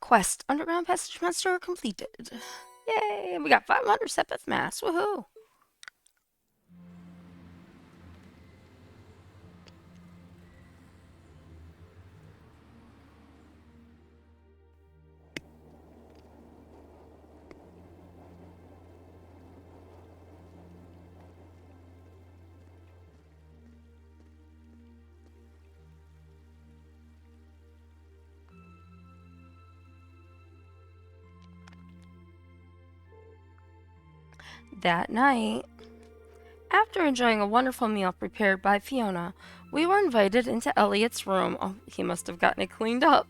Quest Underground Passage Monster completed. Yay! We got 500 Sepith Mass. Woohoo! That night, after enjoying a wonderful meal prepared by Fiona, we were invited into Elliot's room. Oh, he must have gotten it cleaned up.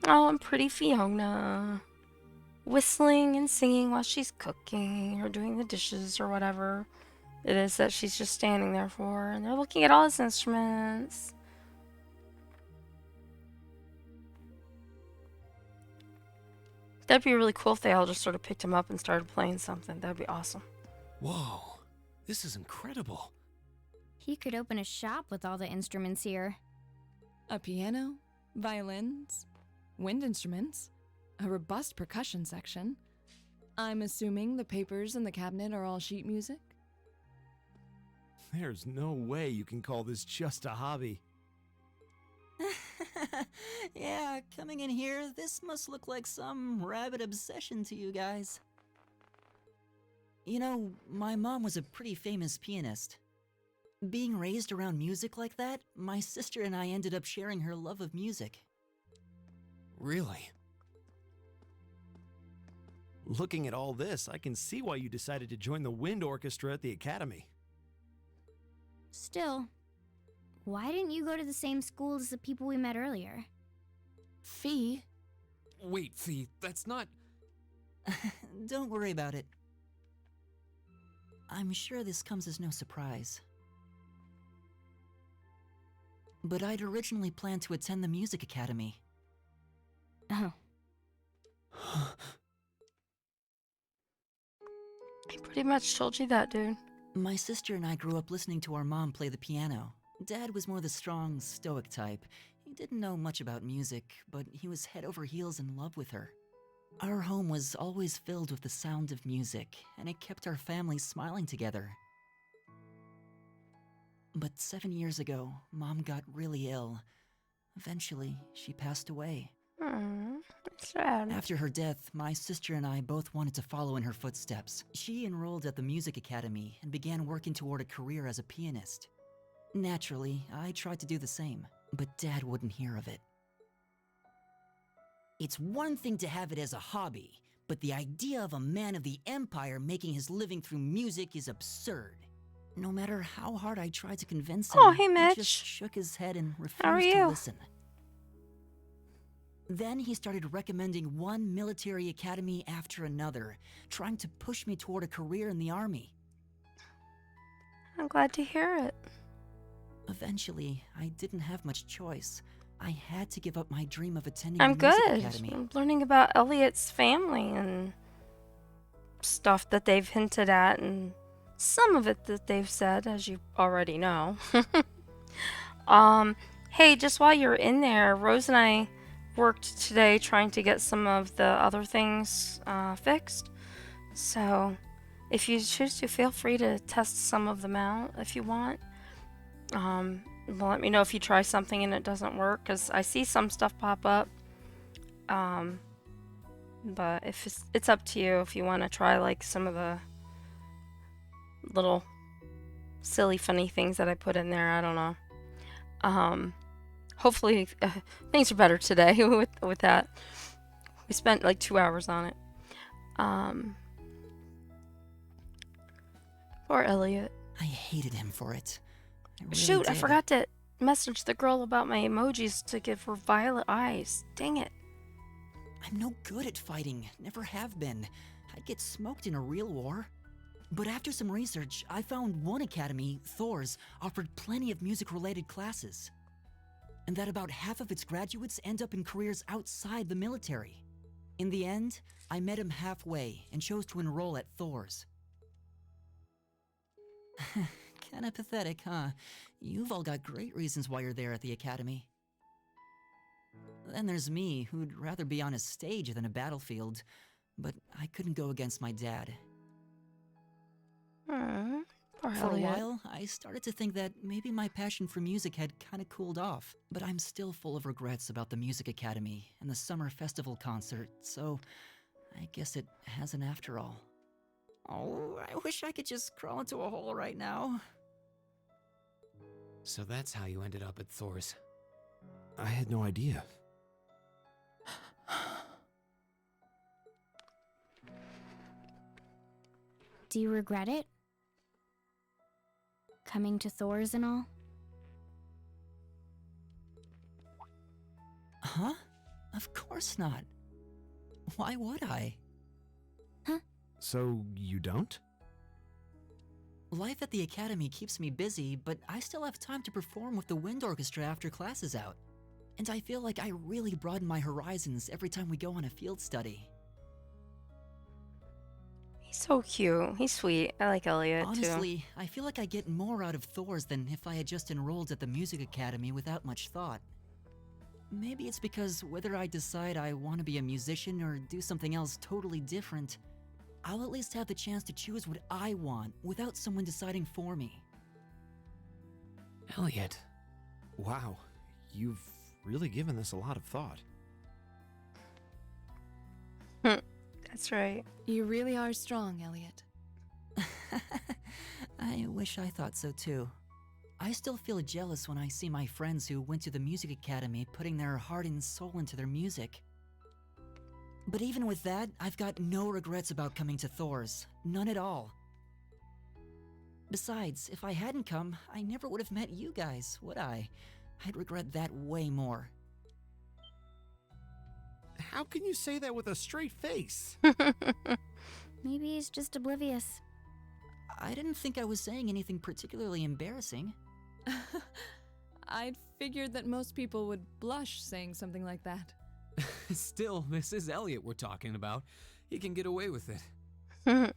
Oh, and pretty Fiona. Whistling and singing while she's cooking or doing the dishes or whatever it is that she's just standing there for. And they're looking at all his instruments. That'd be really cool if they all just sort of picked him up and started playing something. That'd be awesome. Whoa, this is incredible. He could open a shop with all the instruments here. A piano, violins, wind instruments, a robust percussion section. I'm assuming the papers in the cabinet are all sheet music? There's no way you can call this just a hobby. Yeah, coming in here, this must look like some rabid obsession to you guys. You know, my mom was a pretty famous pianist. Being raised around music like that, my sister and I ended up sharing her love of music. Really? Looking at all this, I can see why you decided to join the wind orchestra at the academy. Still, why didn't you go to the same school as the people we met earlier? Fee? Wait, Fee, that's not... Don't worry about it. I'm sure this comes as no surprise. But I'd originally planned to attend the music academy. Oh. I pretty much told you that, dude. My sister and I grew up listening to our mom play the piano. Dad was more the strong, stoic type. He didn't know much about music, but he was head over heels in love with her. Our home was always filled with the sound of music, and it kept our family smiling together. But 7 years ago, Mom got really ill. Eventually, she passed away. That's sad. After her death, my sister and I both wanted to follow in her footsteps. She enrolled at the music academy and began working toward a career as a pianist. Naturally, I tried to do the same, but Dad wouldn't hear of it. It's one thing to have it as a hobby, but the idea of a man of the Empire making his living through music is absurd. No matter how hard I tried to convince him, Oh, hey, he Mitch. just shook his head and How are refused to you? listen. Then he started recommending one military academy after another, trying to push me toward a career in the army. I'm glad to hear it. Eventually, I didn't have much choice. I had to give up my dream of attending I'm the music good. academy. I'm learning about Elliot's family and stuff that they've hinted at, and some of it that they've said, as you already know. Hey, just while you're in there, Rose and I worked today trying to get some of the other things fixed. So, if you choose to, feel free to test some of them out if you want. Let me know if you try something and it doesn't work, because I see some stuff pop up. But if it's up to you if you want to try like some of the little silly funny things that I put in there. I don't know. Hopefully things are better today with that. We spent like 2 hours on it. Poor Elliot. I hated him for it. I really Shoot, I did. forgot to message the girl about my emojis to give her violet eyes. Dang it. I'm no good at fighting, never have been. I'd get smoked in a real war. But after some research, I found one academy, Thor's, offered plenty of music-related classes. And that about half of its graduates end up in careers outside the military. In the end, I met him halfway and chose to enroll at Thor's. Kinda pathetic, huh? You've all got great reasons why you're there at the academy. Then there's me, who'd rather be on a stage than a battlefield. But I couldn't go against my dad. Poor For a Elliot. while, I started to think that maybe my passion for music had kinda cooled off. But I'm still full of regrets about the Music Academy and the summer festival concert, so I guess it hasn't after all. Oh, I wish I could just crawl into a hole right now. So that's how you ended up at Thor's. I had no idea. Do you regret it? Coming to Thor's and all? Huh? Of course not. Why would I? So you don't? Life at the academy keeps me busy, but I still have time to perform with the wind orchestra after class is out. And I feel like I really broaden my horizons every time we go on a field study. He's so cute. He's sweet. I like Elliot too. Honestly, I feel like I get more out of Thor's than if I had just enrolled at the music academy without much thought. Maybe it's because whether I decide I want to be a musician or do something else totally different, I'll at least have the chance to choose what I want without someone deciding for me. Elliot. Wow, you've really given this a lot of thought. That's right. You really are strong, Elliot. I wish I thought so too. I still feel jealous when I see my friends who went to the music academy putting their heart and soul into their music. But even with that, I've got no regrets about coming to Thor's. None at all. Besides, if I hadn't come, I never would have met you guys, would I? I'd regret that way more. How can you say that with a straight face? Maybe he's just oblivious. I didn't think I was saying anything particularly embarrassing. I'd figured that most people would blush saying something like that. Still, this is Elliot we're talking about. He can get away with it.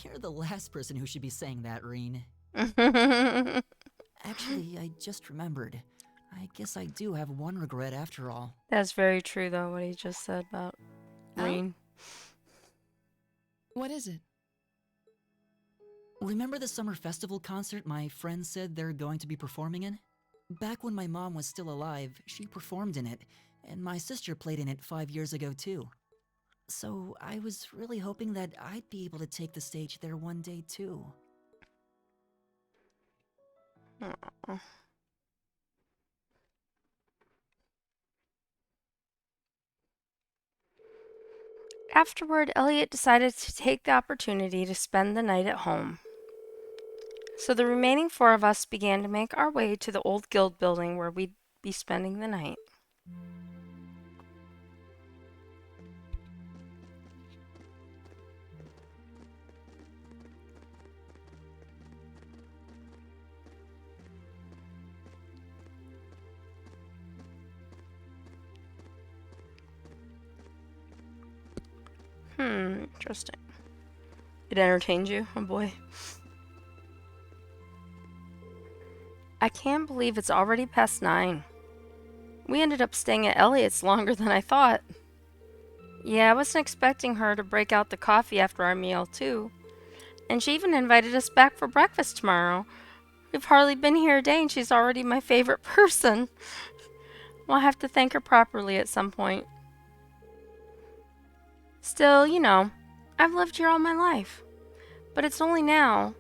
You're the last person who should be saying that, Reen. Actually, I just remembered. I guess I do have one regret after all. That's very true, though, what he just said about Reen. What is it? Remember the summer festival concert my friends said they're going to be performing in? Back when my mom was still alive, she performed in it, and my sister played in it 5 years ago too. So I was really hoping that I'd be able to take the stage there one day too. Aw. Afterward, Elliot decided to take the opportunity to spend the night at home. So the remaining four of us began to make our way to the old guild building where we'd be spending the night. Interesting. It entertained you? Oh boy. I can't believe it's already past 9. We ended up staying at Elliots longer than I thought. Yeah, I wasn't expecting her to break out the coffee after our meal, too. And she even invited us back for breakfast tomorrow. We've hardly been here a day and she's already my favorite person. We'll have to thank her properly at some point. Still, you know, I've lived here all my life. But it's only now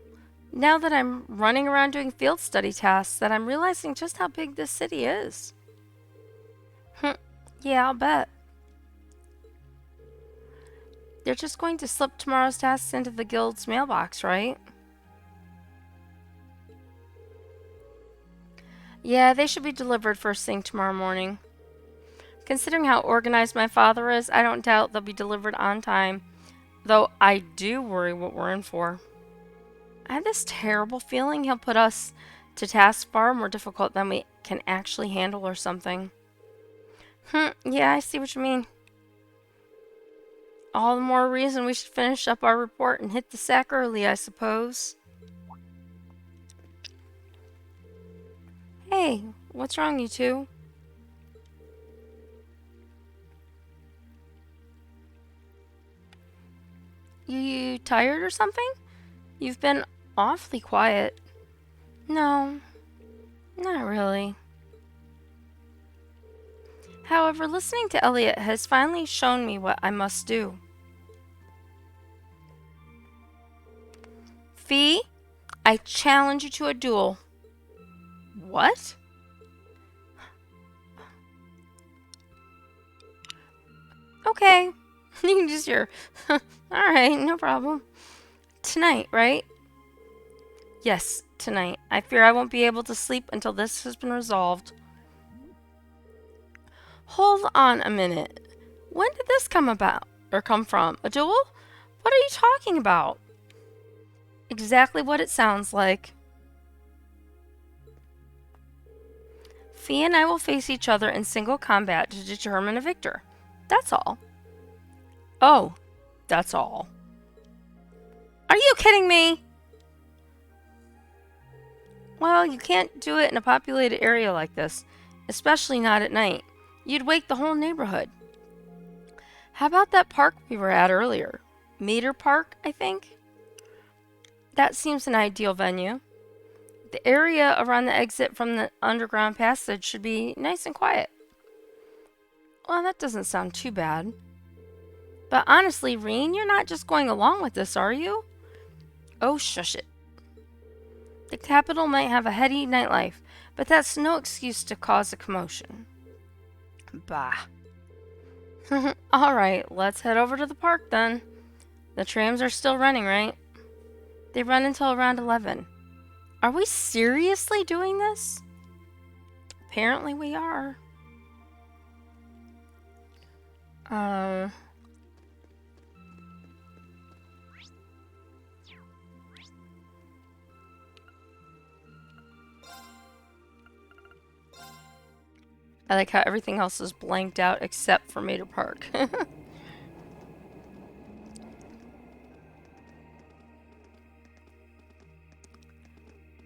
that I'm running around doing field study tasks, that I'm realizing just how big this city is. Yeah, I'll bet. They're just going to slip tomorrow's tasks into the guild's mailbox, right? Yeah, they should be delivered first thing tomorrow morning. Considering how organized my father is, I don't doubt they'll be delivered on time, though I do worry what we're in for. I have this terrible feeling he'll put us to tasks far more difficult than we can actually handle or something. Yeah, I see what you mean. All the more reason we should finish up our report and hit the sack early, I suppose. Hey, what's wrong, you two? You tired or something? You've been awfully quiet. No, not really. However, listening to Elliot has finally shown me what I must do. Fee, I challenge you to a duel. What? Okay. You can just hear. Alright, no problem. Tonight, right? Yes, tonight. I fear I won't be able to sleep until this has been resolved. Hold on a minute. When did this come about? Or come from? A duel? What are you talking about? Exactly what it sounds like. Fee and I will face each other in single combat to determine a victor. That's all. Oh, that's all. Are you kidding me? Well, you can't do it in a populated area like this, especially not at night. You'd wake the whole neighborhood. How about that park we were at earlier? Meter Park, I think? That seems an ideal venue. The area around the exit from the underground passage should be nice and quiet. Well, that doesn't sound too bad. But honestly, Reen, you're not just going along with this, are you? Oh, shush it. The capital might have a heady nightlife, but that's no excuse to cause a commotion. Bah. Alright, let's head over to the park then. The trams are still running, right? They run until around 11. Are we seriously doing this? Apparently we are. I like how everything else is blanked out except for Mater Park.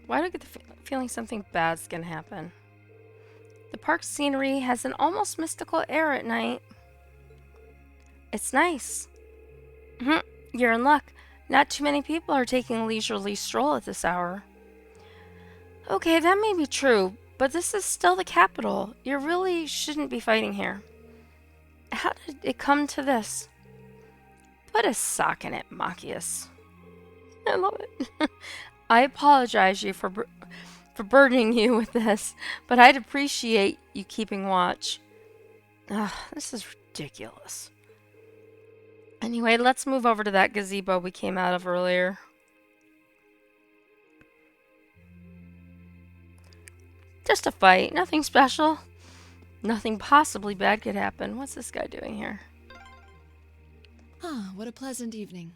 Why do I get the feeling something bad's gonna happen? The park scenery has an almost mystical air at night. It's nice. You're in luck. Not too many people are taking a leisurely stroll at this hour. Okay, that may be true, but this is still the capital. You really shouldn't be fighting here. How did it come to this? Put a sock in it, Machias. I love it. I apologize you for burdening you with this, but I'd appreciate you keeping watch. Ugh, this is ridiculous. Anyway, let's move over to that gazebo we came out of earlier. Just a fight, nothing special. Nothing possibly bad could happen. What's this guy doing here? Ah, what a pleasant evening.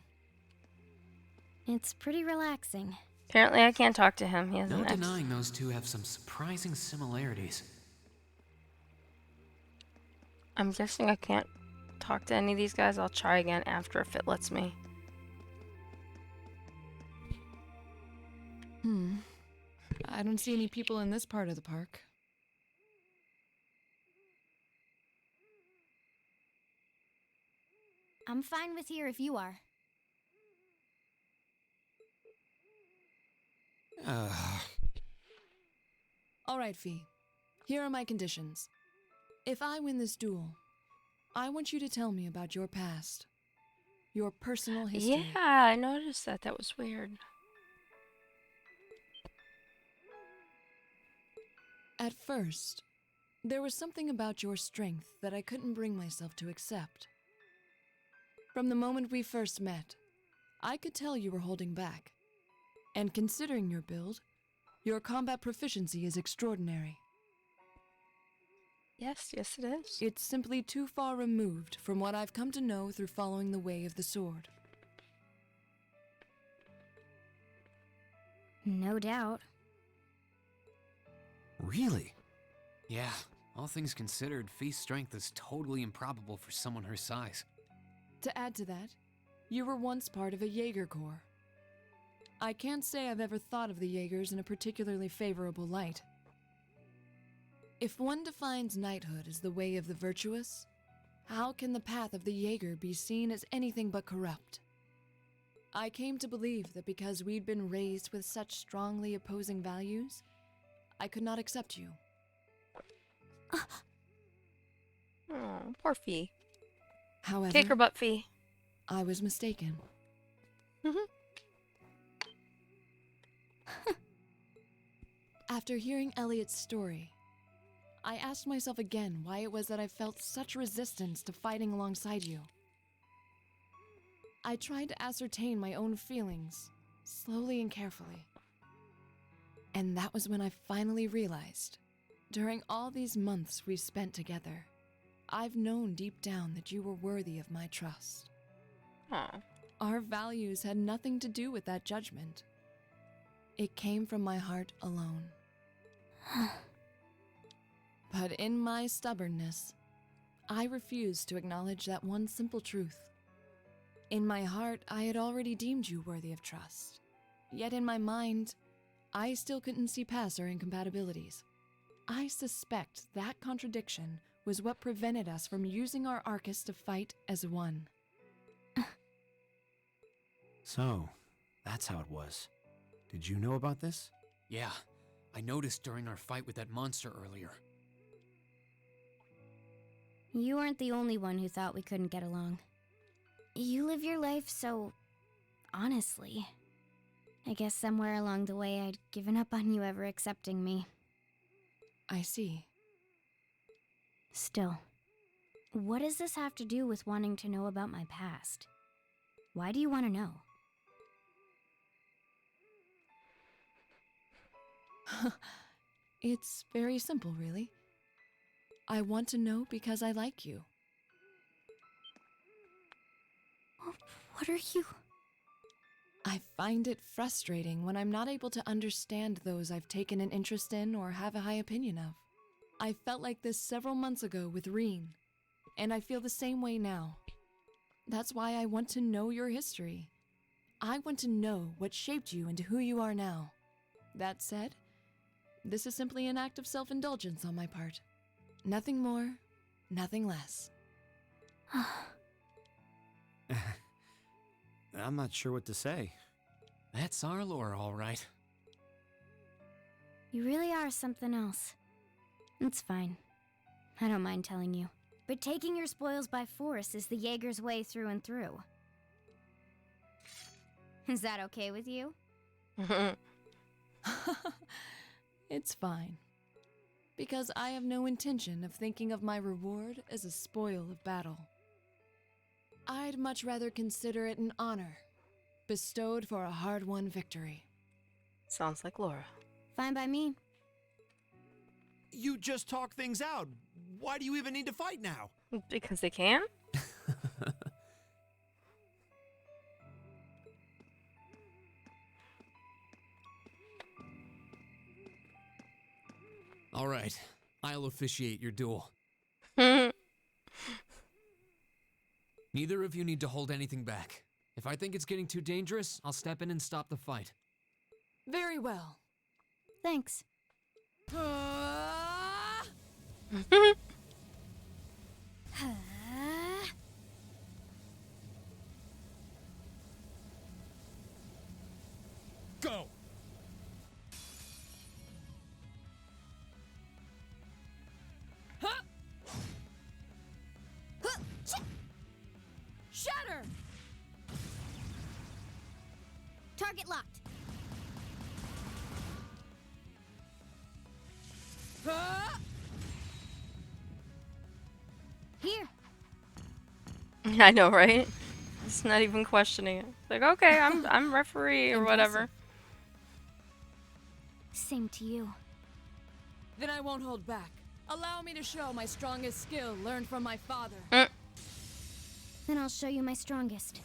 It's pretty relaxing. Apparently I can't talk to him. He has No an denying those two have some surprising similarities. I'm guessing I can't talk to any of these guys. I'll try again after if it lets me. I don't see any people in this part of the park. I'm fine with here if you are. All right, Fee. Here are my conditions. If I win this duel, I want you to tell me about your past. Your personal history. Yeah, I noticed that. That was weird. At first, there was something about your strength that I couldn't bring myself to accept. From the moment we first met, I could tell you were holding back. And considering your build, your combat proficiency is extraordinary. Yes, yes it is. It's simply too far removed from what I've come to know through following the way of the sword. No doubt. Really? Yeah, all things considered, Fee's strength is totally improbable for someone her size. To add to that, you were once part of a Jaeger Corps. I can't say I've ever thought of the Jaegers in a particularly favorable light. If one defines knighthood as the way of the virtuous, how can the path of the Jaeger be seen as anything but corrupt? I came to believe that because we'd been raised with such strongly opposing values, I could not accept you. Oh, poor Fee. However, Kick her butt, Fee. I was mistaken. After hearing Elliot's story, I asked myself again why it was that I felt such resistance to fighting alongside you. I tried to ascertain my own feelings, slowly and carefully. And that was when I finally realized, during all these months we've spent together, I've known deep down that you were worthy of my trust. Aw. Our values had nothing to do with that judgment. It came from my heart alone. But in my stubbornness, I refused to acknowledge that one simple truth. In my heart, I had already deemed you worthy of trust. Yet in my mind, I still couldn't see past our incompatibilities. I suspect that contradiction was what prevented us from using our Arcus to fight as one. So, that's how it was. Did you know about this? Yeah, I noticed during our fight with that monster earlier. You weren't the only one who thought we couldn't get along. You live your life so honestly. I guess somewhere along the way I'd given up on you ever accepting me. I see. Still, what does this have to do with wanting to know about my past? Why do you want to know? It's very simple, really. I want to know because I like you. What are you? I find it frustrating when I'm not able to understand those I've taken an interest in or have a high opinion of. I felt like this several months ago with Reen, and I feel the same way now. That's why I want to know your history. I want to know what shaped you into who you are now. That said, this is simply an act of self-indulgence on my part. Nothing more, nothing less. I'm not sure what to say. That's our lore, all right. You really are something else. It's fine. I don't mind telling you. But taking your spoils by force is the Jaeger's way through and through. Is that okay with you? It's fine. Because I have no intention of thinking of my reward as a spoil of battle. I'd much rather consider it an honor, bestowed for a hard-won victory. Sounds like Laura. Fine by me. You just talk things out. Why do you even need to fight now? Because they can? All right, I'll officiate your duel. Neither of you need to hold anything back. If I think it's getting too dangerous, I'll step in and stop the fight. Very well. Thanks. Go! Shatter! Target locked. Here. I know, right? It's not even questioning it. It's like, okay, I'm referee or whatever. Same to you. Then I won't hold back. Allow me to show my strongest skill learned from my father. Then I'll show you my strongest.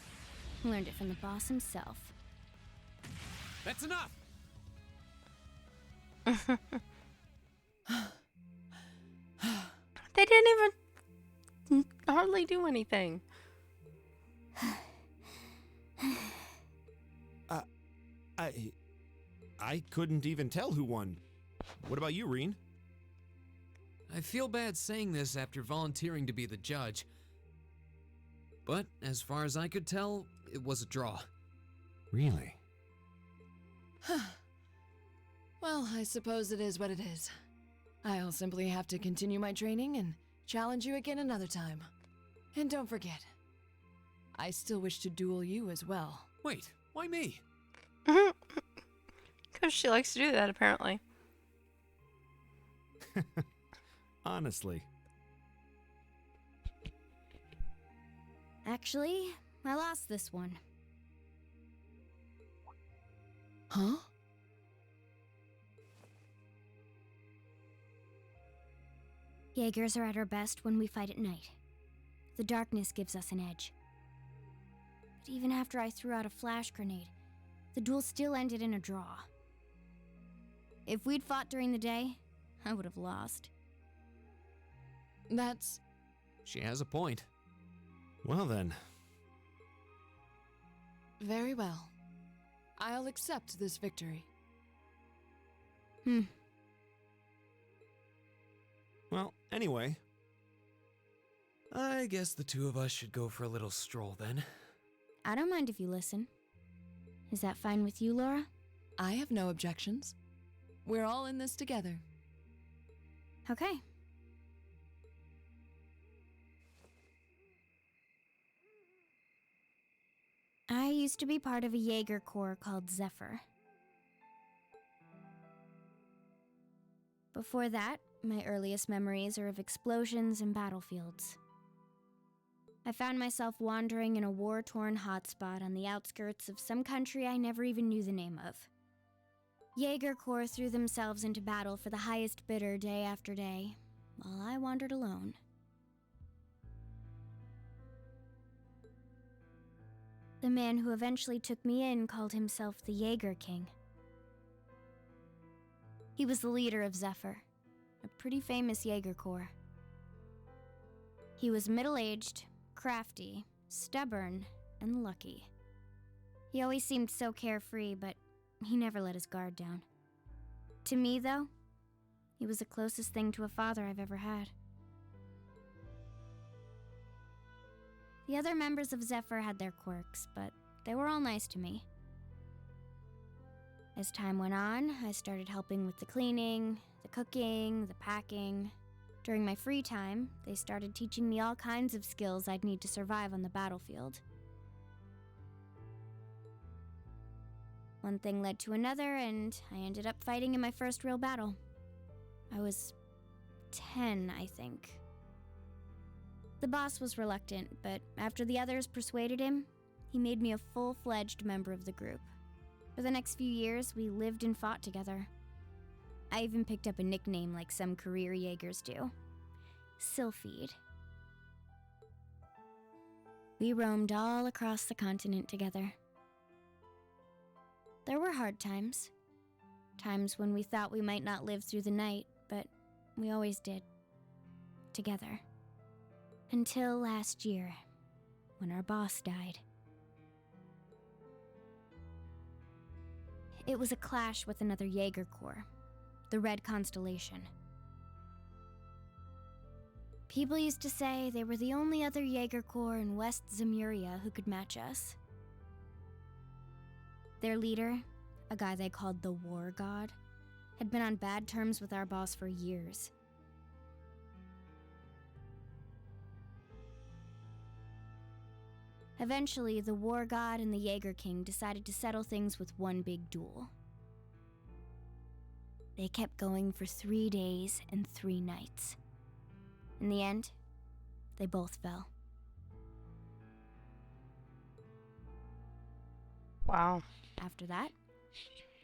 Learned it from the boss himself. That's enough! They didn't even hardly do anything. I couldn't even tell who won. What about you, Reen? I feel bad saying this after volunteering to be the judge. But as far as I could tell, it was a draw. Really? Well, I suppose it is what it is. I'll simply have to continue my training and challenge you again another time. And don't forget, I still wish to duel you as well. Wait, why me? Because she likes to do that, apparently. Honestly. Actually, I lost this one. Huh? Jaegers are at our best when we fight at night. The darkness gives us an edge. But even after I threw out a flash grenade, the duel still ended in a draw. If we'd fought during the day, I would have lost. That's... She has a point. Well then. very well. I'll accept this victory. Well, anyway. I guess the two of us should go for a little stroll then. I don't mind if you listen. Is that fine with you, Laura? I have no objections. We're all in this together. Okay. I used to be part of a Jaeger Corps called Zephyr. Before that, my earliest memories are of explosions and battlefields. I found myself wandering in a war-torn hotspot on the outskirts of some country I never even knew the name of. Jaeger Corps threw themselves into battle for the highest bidder day after day, while I wandered alone. The man who eventually took me in called himself the Jaeger King. He was the leader of Zephyr, a pretty famous Jaeger Corps. He was middle-aged, crafty, stubborn, and lucky. He always seemed so carefree, but he never let his guard down. To me, though, he was the closest thing to a father I've ever had. The other members of Zephyr had their quirks, but they were all nice to me. As time went on, I started helping with the cleaning, the cooking, the packing. During my free time, they started teaching me all kinds of skills I'd need to survive on the battlefield. One thing led to another, and I ended up fighting in my first real battle. I was 10, I think. The boss was reluctant, but after the others persuaded him, he made me a full-fledged member of the group. For the next few years, we lived and fought together. I even picked up a nickname like some career Jaegers do. Sylphide. We roamed all across the continent together. There were hard times. Times when we thought we might not live through the night, but we always did. Together. Until last year, when our boss died. It was a clash with another Jaeger Corps, the Red Constellation. People used to say they were the only other Jaeger Corps in West Zemuria who could match us. Their leader, a guy they called the War God, had been on bad terms with our boss for years. Eventually, the War God and the Jaeger King decided to settle things with one big duel. They kept going for 3 days and 3 nights. In the end, they both fell. Wow. After that,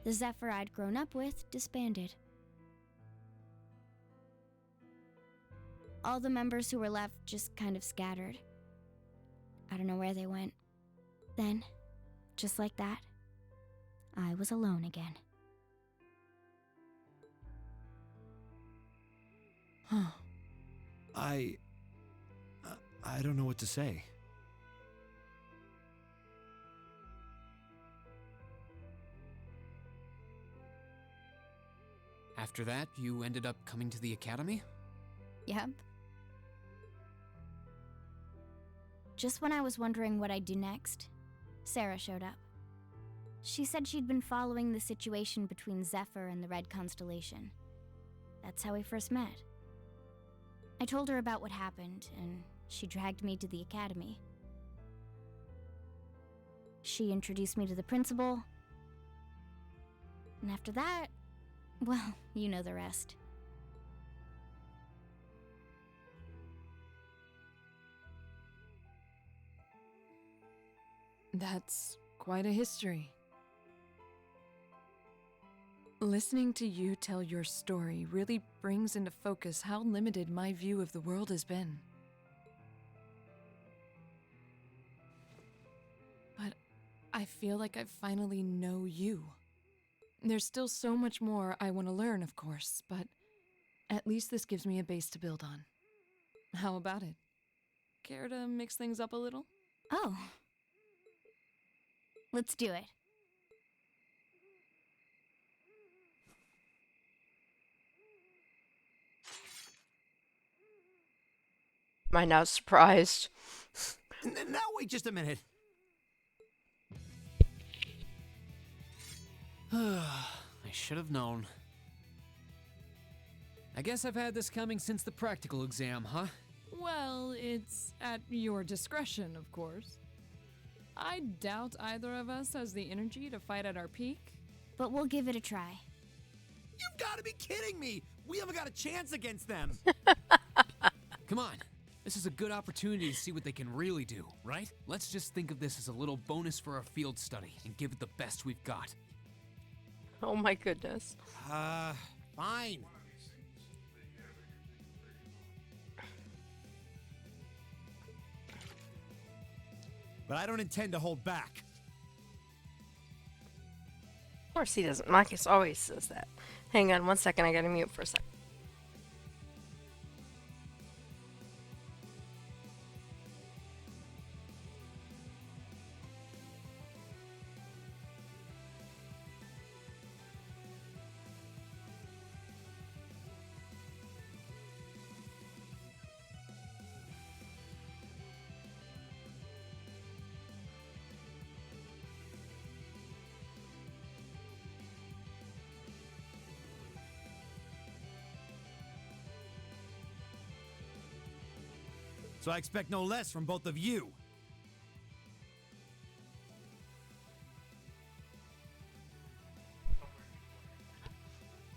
the Zephyr I'd grown up with disbanded. All the members who were left just kind of scattered. I don't know where they went. Then, just like that, I was alone again. Huh. I don't know what to say. After that, you ended up coming to the academy? Yep. Just when I was wondering what I'd do next, Sarah showed up. She said she'd been following the situation between Zephyr and the Red Constellation. That's how we first met. I told her about what happened, and she dragged me to the academy. She introduced me to the principal, and after that, well, you know the rest. That's quite a history. Listening to you tell your story really brings into focus how limited my view of the world has been. But I feel like I finally know you. There's still so much more I want to learn, of course, but at least this gives me a base to build on. How about it? Care to mix things up a little? Oh. Let's do it. Am I now surprised? Now wait just a minute. I should have known. I guess I've had this coming since the practical exam, huh? Well, it's at your discretion, of course. I doubt either of us has the energy to fight at our peak. But we'll give it a try. You've got to be kidding me! We haven't got a chance against them! Come on. This is a good opportunity to see what they can really do, right? Let's just think of this as a little bonus for our field study and give it the best we've got. Oh my goodness. Fine. But I don't intend to hold back. Of course he doesn't. Marcus always says that. Hang on one second, I gotta mute for a second. So I expect no less from both of you.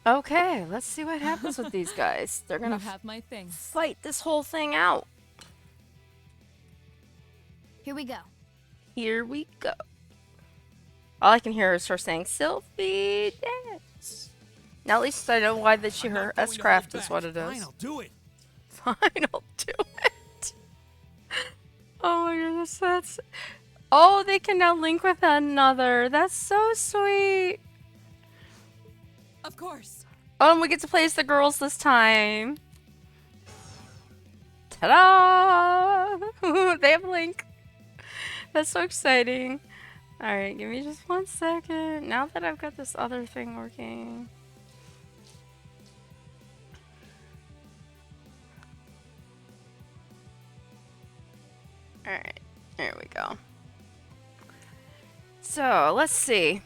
Okay, let's see what happens with these guys. They're You gonna have my things. fight this whole thing out. Here we go. Here we go. All I can hear is her saying, Sylphie, dance. Now at least I know why that she I'm her not going to S-craft hold is what back. it is. Fine, I'll do it. Fine, I'll do it. Oh my goodness, that's... Oh, they can now link with one another. That's so sweet. Of course. Oh, and we get to play as the girls this time. Ta-da! They have Link. That's so exciting. Alright, give me just 1 second. Now that I've got this other thing working. Alright, there we go. So, let's see.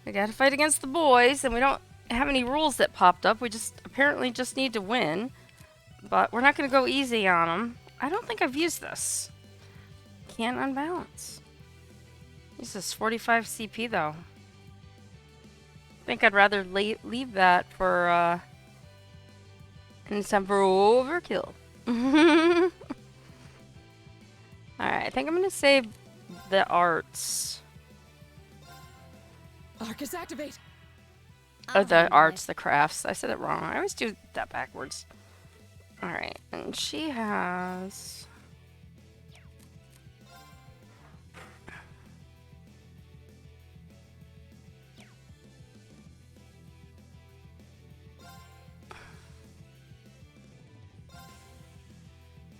We gotta fight against the boys, and we don't have any rules that popped up. We just apparently just need to win. But we're not gonna go easy on them. I don't think I've used this. Can't unbalance. This is 45 CP though. I think I'd rather leave that for and it's time for overkill. Alright, I think I'm gonna save the arts. Arcus, activate. Oh, the handle arts, it. the crafts. I said it wrong. I always do that backwards. Alright, and she has...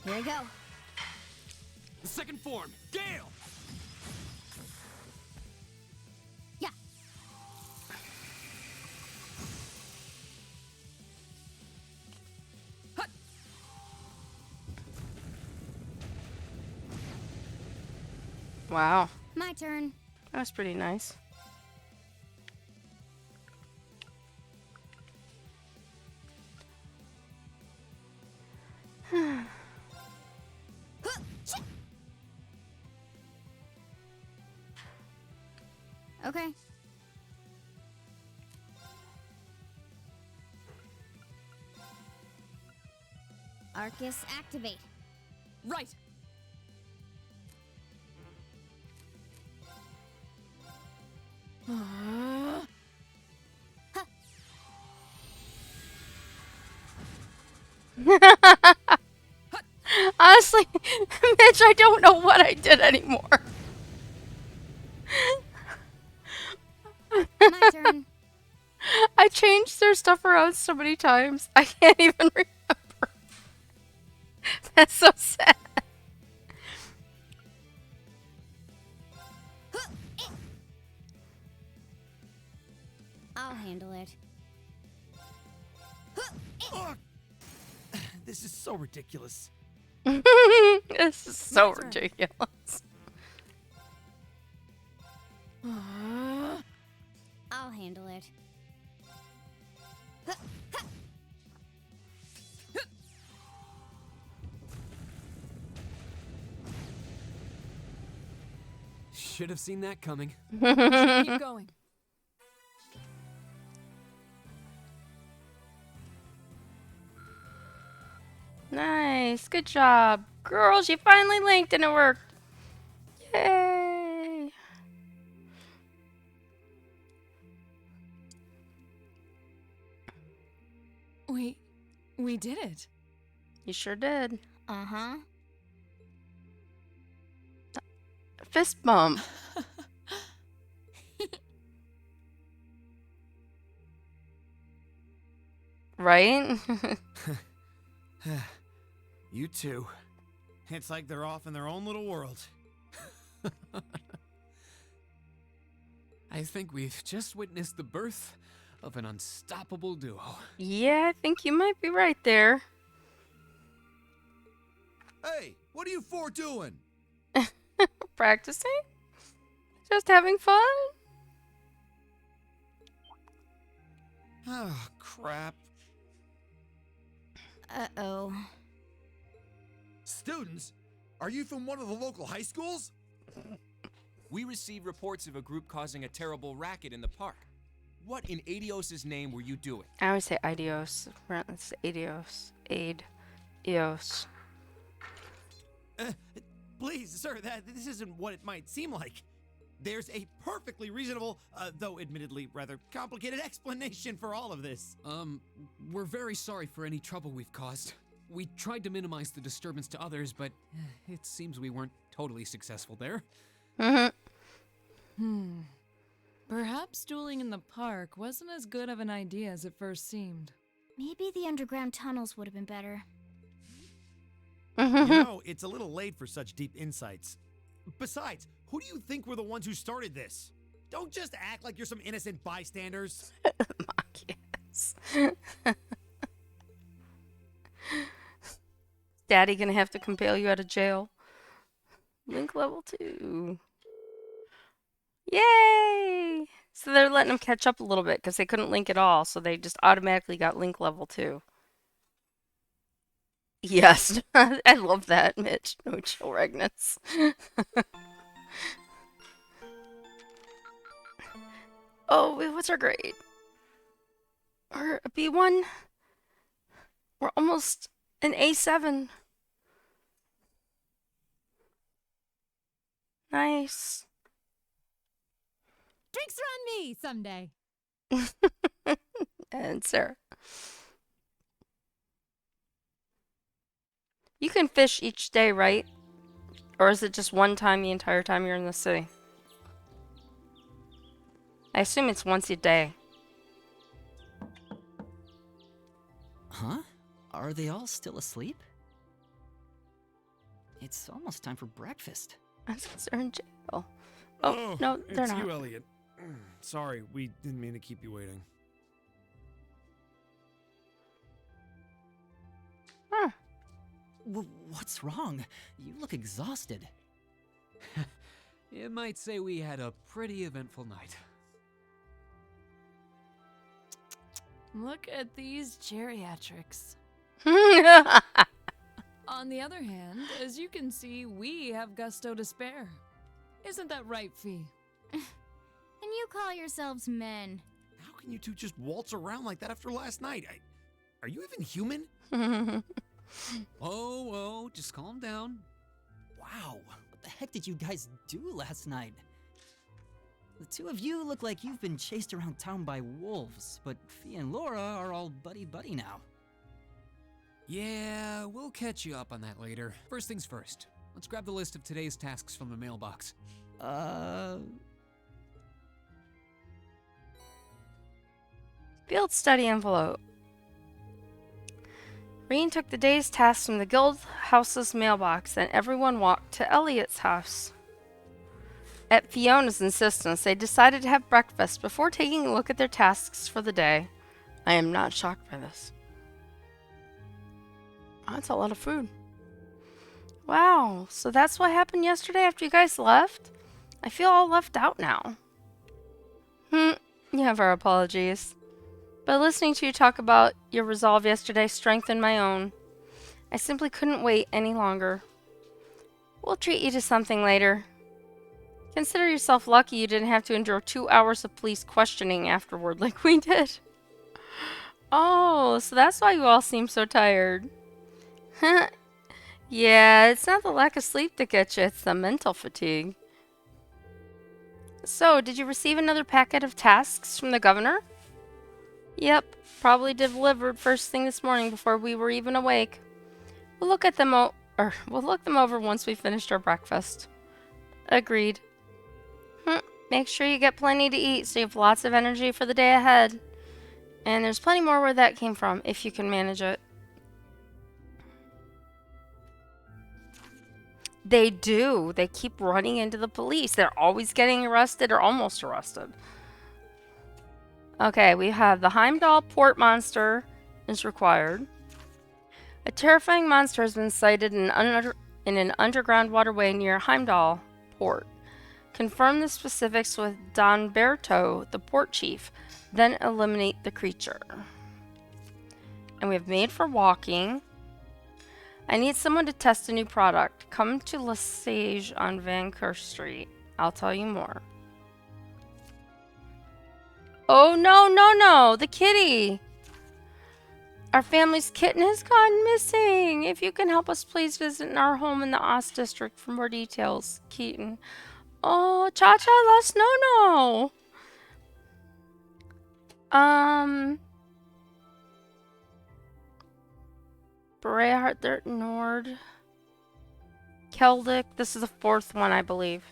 Here we go. The second form, Gale! Yeah. Hut. Wow. My turn. That was pretty nice. Okay. Arcus, activate. Right. Honestly, Mitch, I don't know what I did anymore. My turn. I changed their stuff around so many times. I can't even remember. That's so sad. I'll handle it. Ugh. This is so ridiculous. This is so My turn. ridiculous. I'll handle it. Should have seen that coming. Keep going. Nice. Good job. Girls, you finally linked and it worked. Yay. We did it. You sure did. Uh-huh. Fist bump. Right? You two. It's like they're off in their own little world. I think we've just witnessed the birth of an unstoppable duo. Yeah, I think you might be right there. Hey, what are you four doing? Practicing? Just having fun? Oh, crap. Uh-oh. Students? Are you from one of the local high schools? We received reports of a group causing a terrible racket in the park. What in Elliots' name were you doing? I always say idios. It's idios. Aid. Eos. Please, sir, this isn't what it might seem like. There's a perfectly reasonable, though admittedly rather complicated explanation for all of this. We're very sorry for any trouble we've caused. We tried to minimize the disturbance to others, but it seems we weren't totally successful there. Perhaps dueling in the park wasn't as good of an idea as it first seemed. Maybe the underground tunnels would have been better. You know, it's a little late for such deep insights. Besides, who do you think were the ones who started this? Don't just act like you're some innocent bystanders. Yes. Daddy gonna have to compel you out of jail. Link level 2. Yay! So they're letting them catch up a little bit because they couldn't link at all, so they just automatically got link level 2. Yes, I love that, Mitch. No chill regnants. Oh, what's our grade? We're a B1. We're almost an A7. Nice. Drinks are on me someday. And Sarah. You can fish each day, right? Or is it just one time the entire time you're in the city? I assume it's once a day. Huh? Are they all still asleep? It's almost time for breakfast. That's because they're in jail. Oh, no, they're it's not. you, Elliot. Sorry, we didn't mean to keep you waiting. What's wrong? You look exhausted. You might say we had a pretty eventful night. Look at these geriatrics. On the other hand, as you can see, we have gusto to spare. Isn't that right, Fee? And you call yourselves men. How can you two just waltz around like that after last night? Are you even human? Oh, just calm down. Wow, what the heck did you guys do last night? The two of you look like you've been chased around town by wolves, but Fee and Laura are all buddy-buddy now. Yeah, we'll catch you up on that later. First things first. Let's grab the list of today's tasks from the mailbox. Field study envelope. Reen took the day's tasks from the guild house's mailbox, and everyone walked to Elliots' house. At Fiona's insistence, they decided to have breakfast before taking a look at their tasks for the day. I am not shocked by this. That's a lot of food. Wow, so that's what happened yesterday after you guys left? I feel all left out now. You have our apologies. But listening to you talk about your resolve yesterday strengthened my own. I simply couldn't wait any longer. We'll treat you to something later. Consider yourself lucky you didn't have to endure 2 hours of police questioning afterward like we did. Oh, so that's why you all seem so tired. Yeah, it's not the lack of sleep that gets you, it's the mental fatigue. So, did you receive another packet of tasks from the governor? Yep, probably delivered first thing this morning before we were even awake. We'll look at them we'll look them over once we finished our breakfast. Agreed. Make sure you get plenty to eat so you have lots of energy for the day ahead. And there's plenty more where that came from, if you can manage it. They do. They keep running into the police. They're always getting arrested or almost arrested. Okay, we have the Heimdall port monster is required. A terrifying monster has been sighted in an underground waterway near Heimdall port. Confirm the specifics with Don Berto, the port chief, then eliminate the creature. And we have made for walking. I need someone to test a new product. Come to Lesage on Vancouver Street. I'll tell you more. Oh, no, the kitty! Our family's kitten has gone missing. If you can help us, please visit our home in the Ost District for more details. Keaton. Oh, Cha-Cha lost No-No. Brehart Nord. Keldic. This is the fourth one, I believe.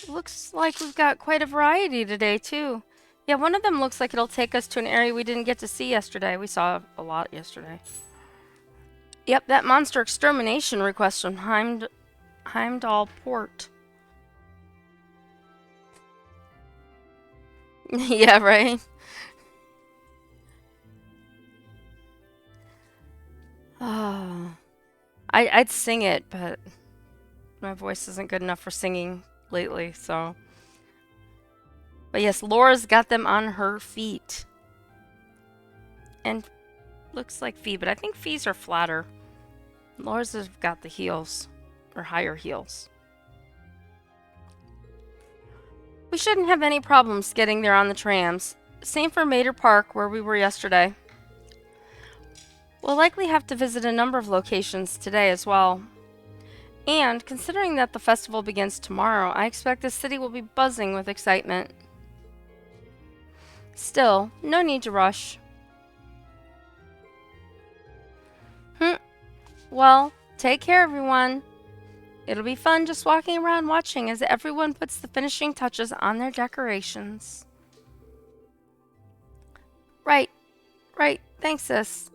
Looks like we've got quite a variety today, too. Yeah, one of them looks like it'll take us to an area we didn't get to see yesterday. We saw a lot yesterday. Yep, that monster extermination request from Heimdall Port. Yeah, right? I'd sing it, but my voice isn't good enough for singing lately, so. But yes, Laura's got them on her feet. And looks like Fee, but I think Fee's are flatter. Laura's has got the heels, or higher heels. We shouldn't have any problems getting there on the trams. Same for Mater Park, where we were yesterday. We'll likely have to visit a number of locations today as well. And considering that the festival begins tomorrow, I expect the city will be buzzing with excitement. Still, no need to rush. Well, take care, everyone. It'll be fun just walking around watching as everyone puts the finishing touches on their decorations. Right. Thanks, sis.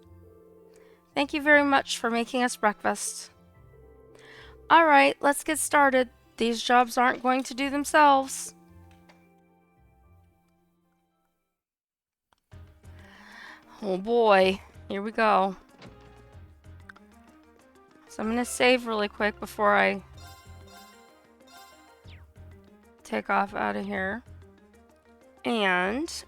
Thank you very much for making us breakfast. Alright, let's get started. These jobs aren't going to do themselves. Oh boy, here we go. So I'm gonna save really quick before I take off out of here. And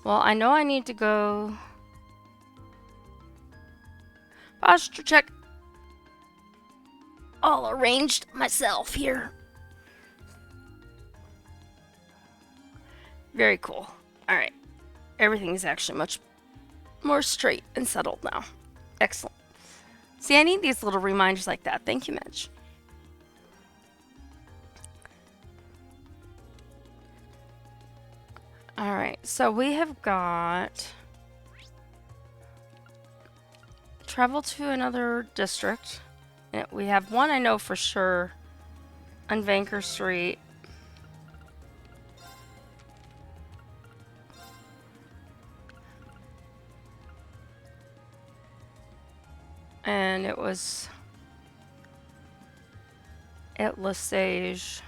well, I know I need to go posture check. All arranged myself here. Very cool. All right. Everything is actually much more straight and settled now. Excellent. See, I need these little reminders like that. Thank you, Mitch. All right. So we have got travel to another district. We have one I know for sure on Vanker Street. And it was at Lesage.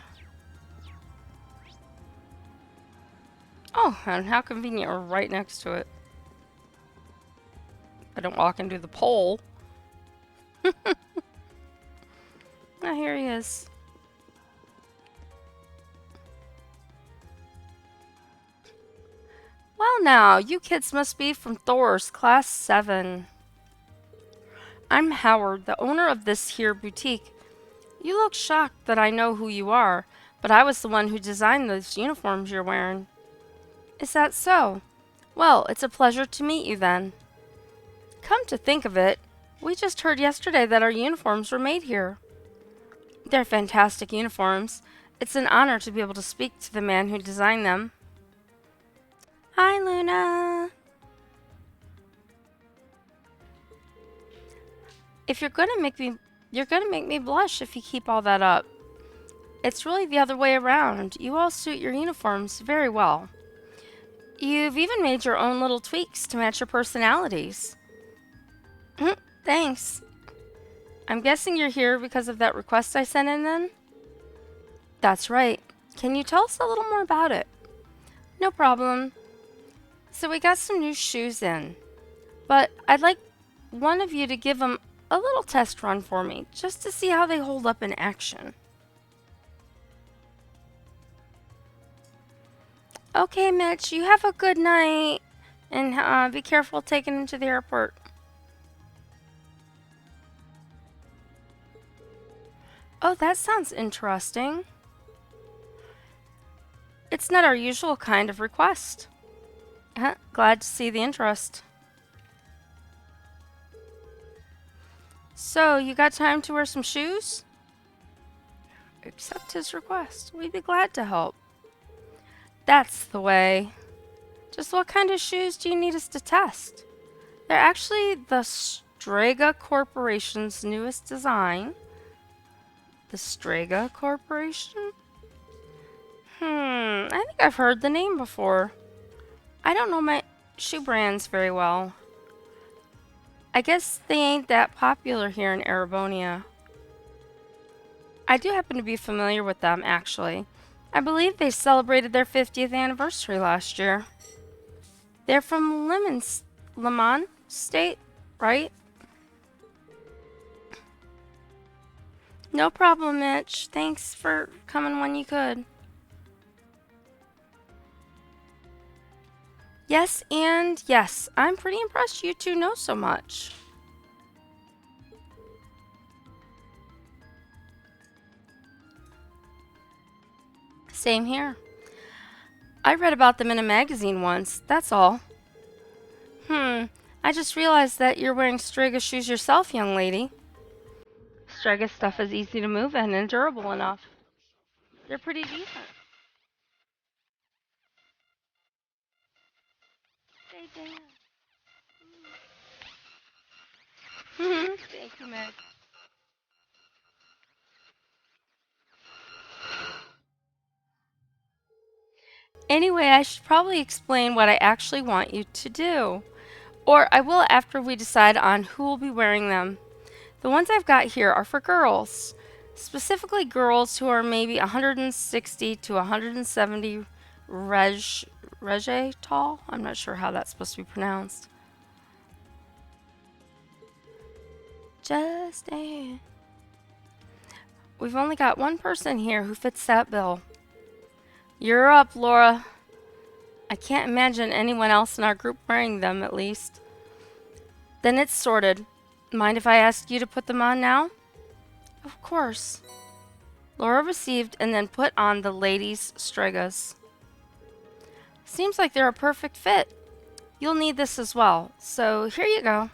Oh, and how convenient, we're right next to it. I don't walk into the pole. Ah, here he is. Well now, you kids must be from Thor's Class 7. I'm Howard, the owner of this here boutique. You look shocked that I know who you are, but I was the one who designed those uniforms you're wearing. Is that so? Well, it's a pleasure to meet you then. Come to think of it, we just heard yesterday that our uniforms were made here. They're fantastic uniforms. It's an honor to be able to speak to the man who designed them. Hi, Luna. If you're gonna make me blush if you keep all that up. It's really the other way around. You all suit your uniforms very well. You've even made your own little tweaks to match your personalities. Thanks. I'm guessing you're here because of that request I sent in then? That's right. Can you tell us a little more about it? No problem. So we got some new shoes in, but I'd like one of you to give them a little test run for me, just to see how they hold up in action. Okay, Mitch, you have a good night, and be careful taking him to the airport. Oh, that sounds interesting. It's not our usual kind of request. Glad to see the interest. So, you got time to wear some shoes? Accept his request. We'd be glad to help. That's the way. Just what kind of shoes do you need us to test? They're actually the Strega Corporation's newest design. The Strega Corporation? I think I've heard the name before. I don't know my shoe brands very well. I guess they ain't that popular here in Erebonia. I do happen to be familiar with them, actually. I believe they celebrated their 50th anniversary last year. They're from Lemon State, right? No problem, Mitch. Thanks for coming when you could. Yes, and yes. I'm pretty impressed you two know so much. Same here. I read about them in a magazine once, that's all. I just realized that you're wearing Strega shoes yourself, young lady. Strega stuff is easy to move in and durable enough. They're pretty decent. They dance. Thank you, Meg. Anyway, I should probably explain what I actually want you to do. Or I will after we decide on who will be wearing them. The ones I've got here are for girls. Specifically girls who are maybe 160 to 170 reg tall. I'm not sure how that's supposed to be pronounced. Justin. We've only got one person here who fits that bill. You're up, Laura. I can't imagine anyone else in our group wearing them, at least. Then it's sorted. Mind if I ask you to put them on now? Of course. Laura received and then put on the ladies' stregas. Seems like they're a perfect fit. You'll need this as well, so here you go.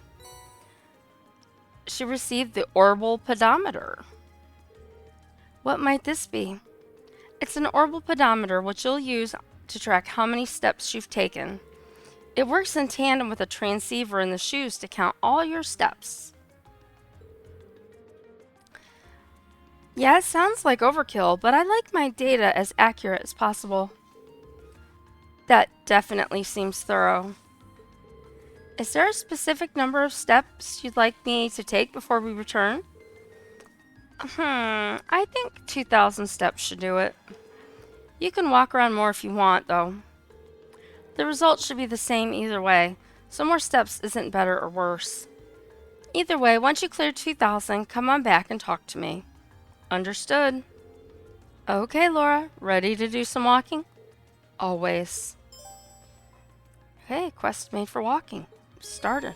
She received the orbal pedometer. What might this be? It's an orbal pedometer which you'll use to track how many steps you've taken. It works in tandem with a transceiver in the shoes to count all your steps. Yeah, it sounds like overkill, but I like my data as accurate as possible. That definitely seems thorough. Is there a specific number of steps you'd like me to take before we return? I think 2,000 steps should do it. You can walk around more if you want, though. The results should be the same either way, so more steps isn't better or worse. Either way, once you clear 2,000, come on back and talk to me. Understood. Okay, Laura, ready to do some walking? Always. Okay, quest made for walking. Started.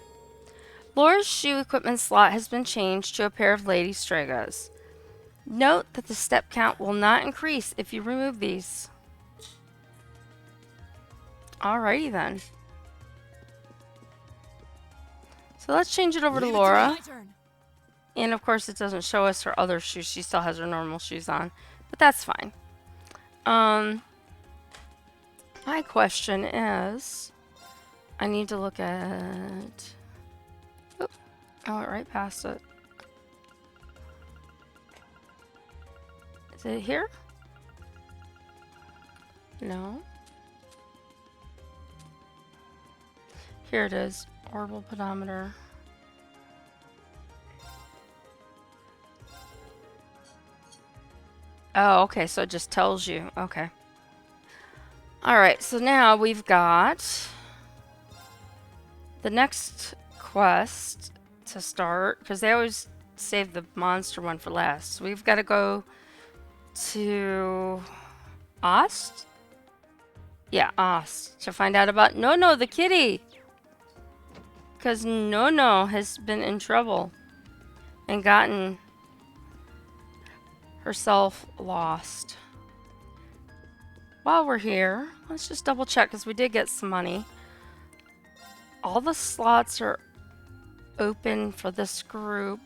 Laura's shoe equipment slot has been changed to a pair of lady stregas. Note that the step count will not increase if you remove these. Alrighty then. So let's change it over to Laura. And of course it doesn't show us her other shoes. She still has her normal shoes on. But that's fine. My question is... I need to look at... Oop, I went right past it. Is it here? No. Here it is. Orbal pedometer. Oh, okay, so it just tells you. Okay. Alright, so now we've got the next quest to start, because they always save the monster one for last. So we've got to go to Ost? Yeah, Ost, to find out about No the kitty. Because No has been in trouble and gotten herself lost. While we're here, let's just double check because we did get some money. All the slots are open for this group.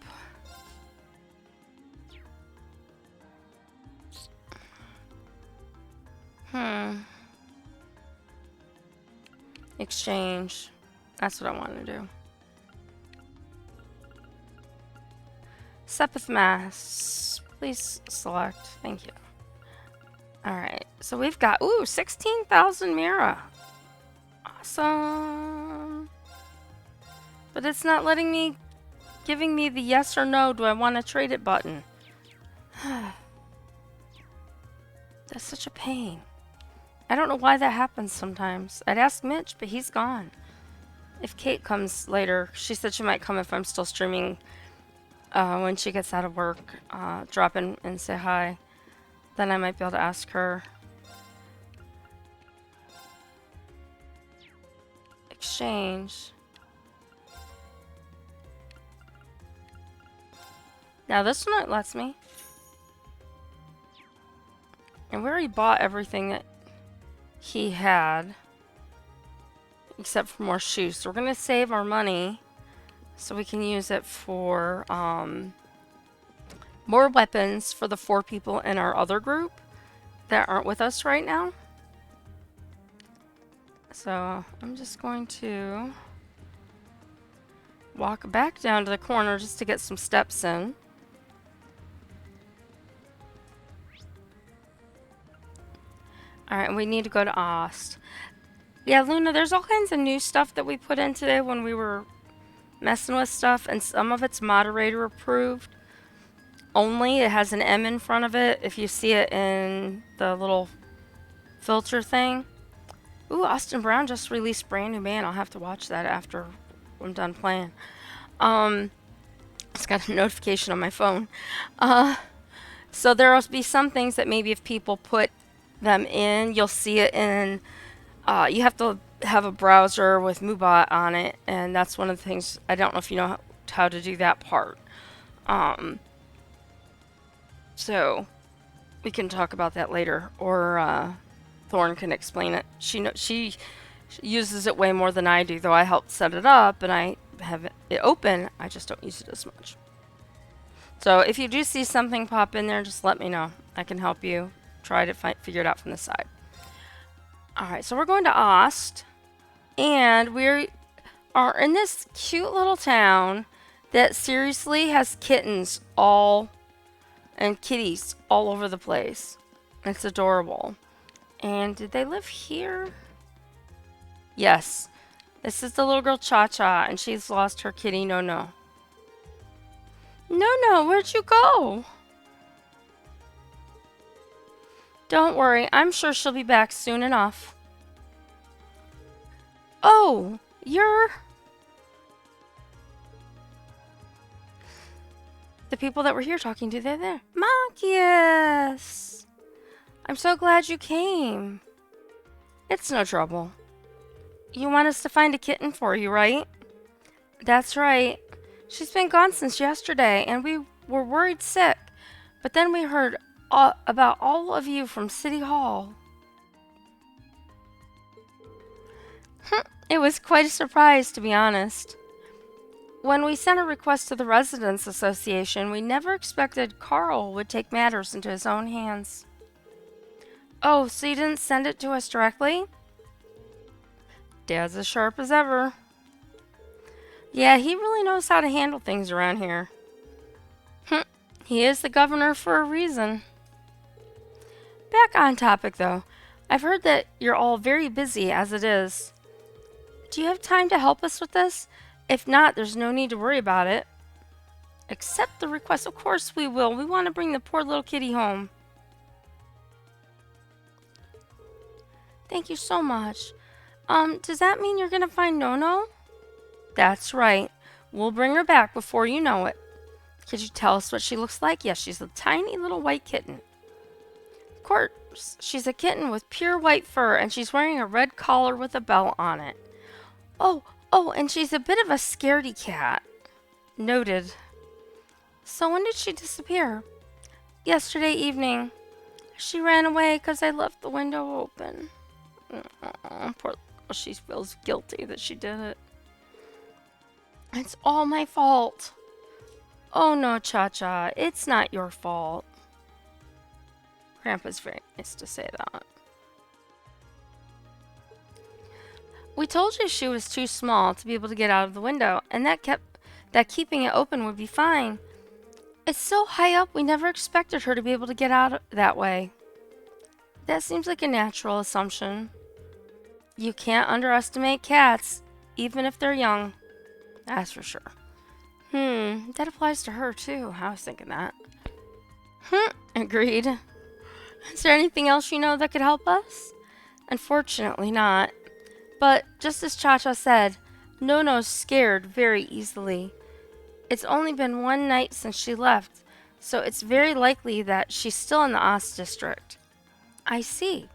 Exchange. That's what I want to do. Sepith Mass. Please select. Thank you. Alright. So we've got, 16,000 Mira. Awesome. But it's not letting me, giving me the yes or no, do I want to trade it button. That's such a pain. I don't know why that happens sometimes. I'd ask Mitch, but he's gone. If Kate comes later, she said she might come if I'm still streaming when she gets out of work. Drop in and say hi. Then I might be able to ask her. Exchange. Now this one it lets me. And we already bought everything that he had. Except for more shoes. So we're going to save our money. So we can use it for more weapons for the 4 people in our other group that aren't with us right now. So I'm just going to walk back down to the corner just to get some steps in. Alright, and we need to go to Ost. Yeah, Luna, there's all kinds of new stuff that we put in today when we were messing with stuff, and some of it's moderator approved. only. It has an M in front of it. If you see it in the little filter thing. Ooh, Austin Brown just released Brand New Man. I'll have to watch that after I'm done playing. It's got a notification on my phone. So there will be some things that maybe if people put them in, you'll see it in. You have to have a browser with MuBot on it, and that's one of the things. I don't know if you know how to do that part. So we can talk about that later, or Thorn can explain it. She uses it way more than I do, though I helped set it up and I have it open. I just don't use it as much. So if you do see something pop in there, just let me know. I can help you try to figure it out from the side. Alright, so we're going to Ost, and we are in this cute little town that seriously has kittens and kitties all over the place. It's adorable. And did they live here? Yes. This is the little girl Cha-Cha, and she's lost her kitty No-No. No-No, where'd you go? Don't worry, I'm sure she'll be back soon enough. Oh, you're... The people that were here talking to, they're there. Machias! I'm so glad you came. It's no trouble. You want us to find a kitten for you, right? That's right. She's been gone since yesterday, and we were worried sick. But then we heard about all of you from City Hall. It was quite a surprise, to be honest. When we sent a request to the Residents Association, we never expected Carl would take matters into his own hands. Oh, so you didn't send it to us directly? Dad's as sharp as ever. Yeah, he really knows how to handle things around here. He is the governor for a reason. Back on topic, though. I've heard that you're all very busy as it is. Do you have time to help us with this? If not, there's no need to worry about it. Accept the request. Of course we will. We want to bring the poor little kitty home. Thank you so much. Does that mean you're gonna find No-No? That's right. We'll bring her back before you know it. Could you tell us what she looks like? Yes, she's a tiny little white kitten. Of course, she's a kitten with pure white fur, and she's wearing a red collar with a bell on it. Oh, and she's a bit of a scaredy cat. Noted. So when did she disappear? Yesterday evening. She ran away because I left the window open. Poor, she feels guilty that she did it. It's all my fault. Oh no, Cha-Cha, it's not your fault. Grandpa's very nice to say that. We told you she was too small to be able to get out of the window, and that keeping it open would be fine. It's so high up, we never expected her to be able to get out that way. That seems like a natural assumption. You can't underestimate cats, even if they're young. That's for sure. That applies to her too. I was thinking that. Agreed. Is there anything else you know that could help us? Unfortunately not. But just as Cha-Cha said, No-No's scared very easily. It's only been one night since she left, so it's very likely that she's still in the Ost district. I see.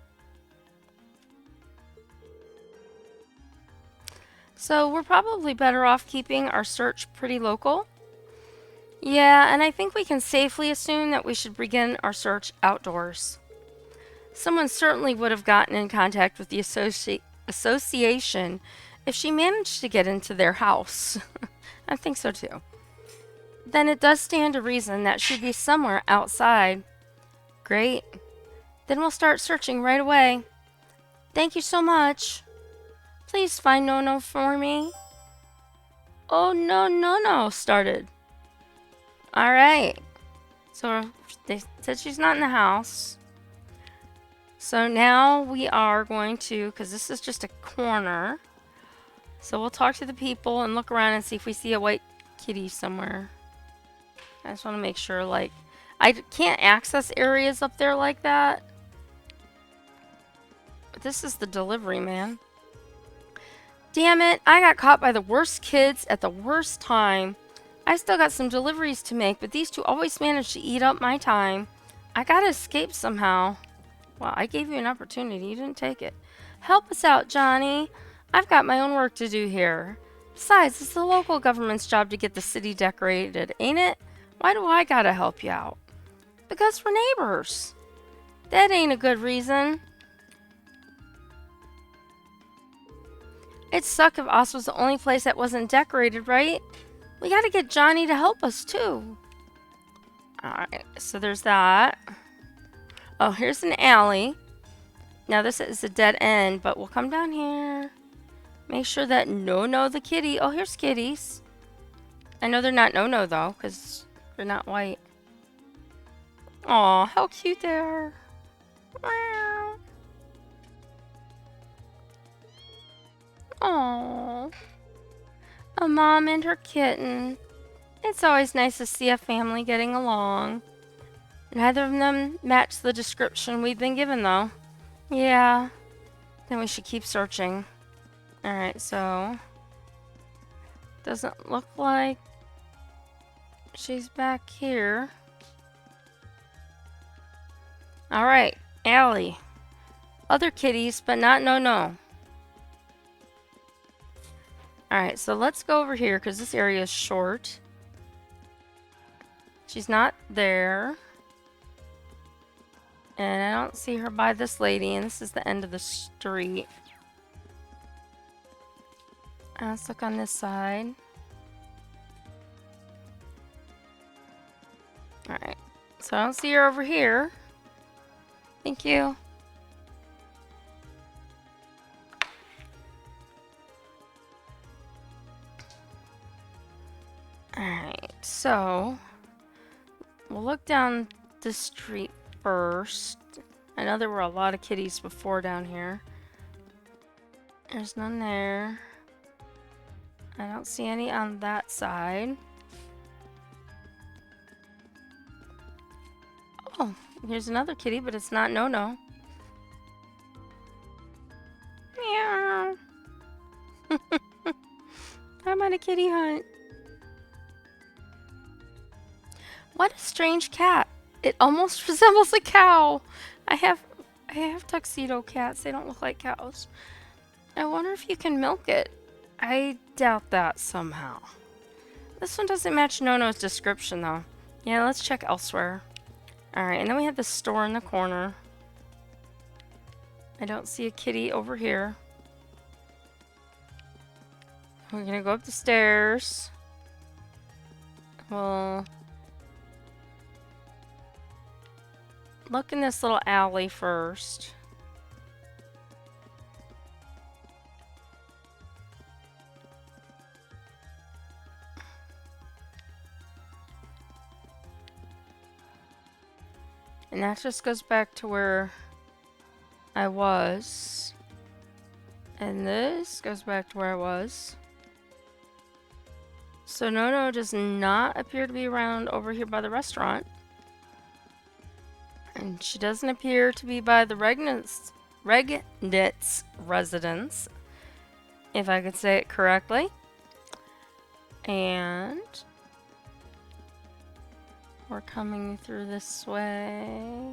So we're probably better off keeping our search pretty local. Yeah, and I think we can safely assume that we should begin our search outdoors. Someone certainly would have gotten in contact with the association if she managed to get into their house. I think so too. Then it does stand to reason that she'd be somewhere outside. Great. Then we'll start searching right away. Thank you so much. Please find No-No for me. Oh no, No-No started. Alright. So they said she's not in the house. So now we are going to, because this is just a corner. So we'll talk to the people and look around and see if we see a white kitty somewhere. I just want to make sure, like, I can't access areas up there like that. This is the delivery man. Damn it, I got caught by the worst kids at the worst time. I still got some deliveries to make, but these two always manage to eat up my time. I gotta escape somehow. Well, I gave you an opportunity. You didn't take it. Help us out, Johnny. I've got my own work to do here. Besides, it's the local government's job to get the city decorated, ain't it? Why do I gotta help you out? Because we're neighbors. That ain't a good reason. It'd suck if Oz was the only place that wasn't decorated, right? We gotta get Johnny to help us, too. Alright, so there's that. Oh, here's an alley. Now this is a dead end, but we'll come down here. Make sure that No the kitty. Oh, here's kitties. I know they're not No though, because they're not white. Aw, how cute they are. Meow. Aw. A mom and her kitten. It's always nice to see a family getting along. Neither of them match the description we've been given, though. Yeah. Then we should keep searching. Alright, so... Doesn't look like... she's back here. Alright, alley. Other kitties, but not No. Alright, so let's go over here, because this area is short. She's not there. And I don't see her by this lady, and this is the end of the street. Let's look on this side. Alright, so I don't see her over here. Thank you. Alright, so we'll look down the street first. I know there were a lot of kitties before down here. There's none there. I don't see any on that side. Oh, here's another kitty, but it's not No. Meow. I'm on a kitty hunt. What a strange cat. It almost resembles a cow. I have tuxedo cats. They don't look like cows. I wonder if you can milk it. I doubt that somehow. This one doesn't match Nono's description though. Yeah, let's check elsewhere. Alright, and then we have the store in the corner. I don't see a kitty over here. We're gonna go up the stairs. We'll look in this little alley first. And that just goes back to where I was. And this goes back to where I was. So No does not appear to be around over here by the restaurant. And she doesn't appear to be by the Regnitz residence, if I could say it correctly. And we're coming through this way.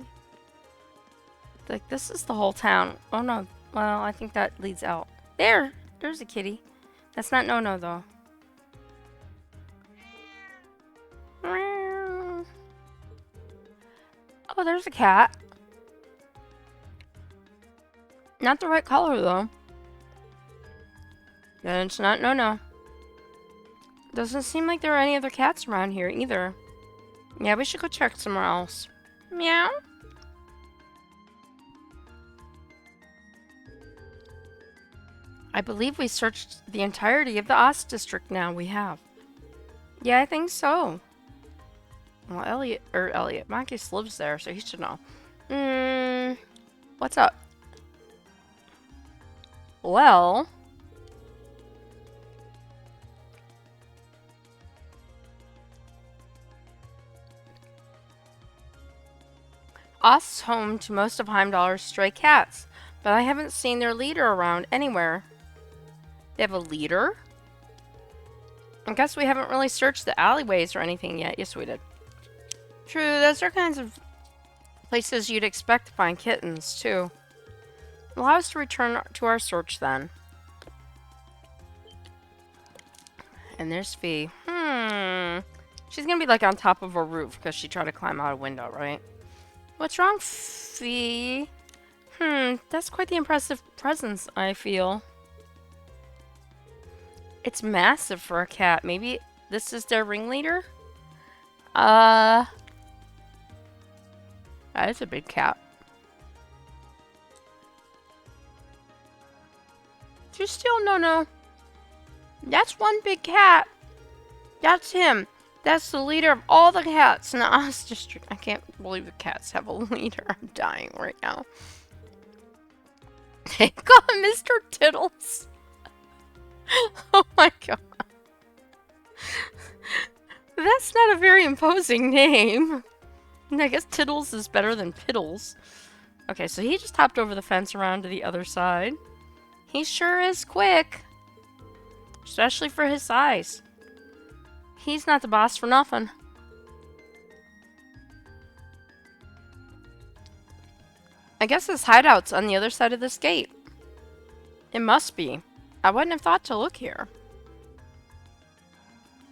Like, this is the whole town. Oh no, well, I think that leads out. There's a kitty. That's not No though. Oh, there's a cat. Not the right color, though. And it's not No. Doesn't seem like there are any other cats around here, either. Yeah, we should go check somewhere else. Meow. I believe we searched the entirety of the Oz district now. We have. Yeah, I think so. Well, Elliot, Marcus lives there, so he should know. What's up? Well, us home to most of Heimdallr's stray cats, but I haven't seen their leader around anywhere. They have a leader? I guess we haven't really searched the alleyways or anything yet. Yes, we did. True, those are kinds of places you'd expect to find kittens, too. Allow us to return to our search, then. And there's Fee. She's gonna be, like, on top of a roof because she tried to climb out a window, right? What's wrong, Fee? That's quite the impressive presence, I feel. It's massive for a cat. Maybe this is their ringleader? That is a big cat. Did you steal? No. That's one big cat. That's him. That's the leader of all the cats in the Oz district. I can't believe the cats have a leader. I'm dying right now. They call him Mr. Tittles. Oh my god. That's not a very imposing name. I guess Tittles is better than Piddles. Okay, so he just hopped over the fence around to the other side. He sure is quick. Especially for his size. He's not the boss for nothing. I guess this hideout's on the other side of this gate. It must be. I wouldn't have thought to look here.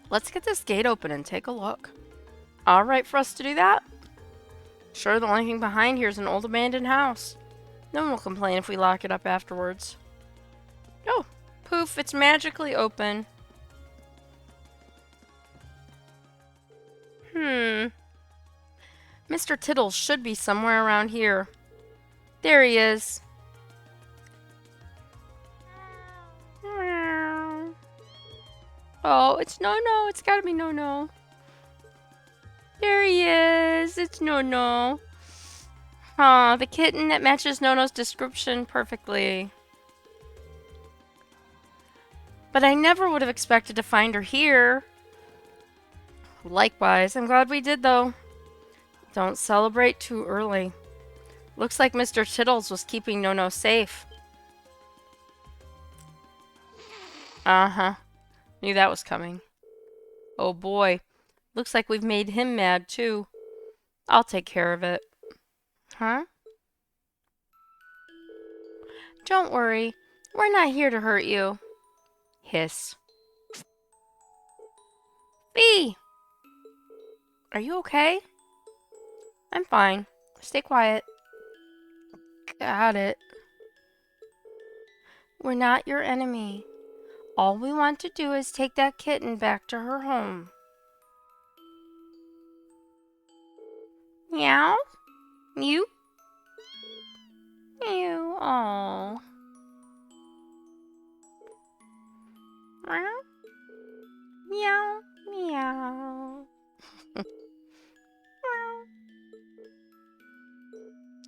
Let's get this gate open and take a look. Alright for us to do that? Sure, the only thing behind here is an old abandoned house. No one will complain if we lock it up afterwards. Oh, poof, it's magically open. Mr. Tittles should be somewhere around here. There he is. Oh, it's No. It's gotta be No. There he is. It's No. Aw, the kitten that matches Nono's description perfectly. But I never would have expected to find her here. Likewise, I'm glad we did, though. Don't celebrate too early. Looks like Mr. Tittles was keeping Nono safe. Uh-huh. Knew that was coming. Oh boy. Looks like we've made him mad, too. I'll take care of it. Huh? Don't worry. We're not here to hurt you. Hiss. Bee! Are you okay? I'm fine. Stay quiet. Got it. We're not your enemy. All we want to do is take that kitten back to her home. Meow? Mew? Mew. Aww. Meow? Meow. Meow.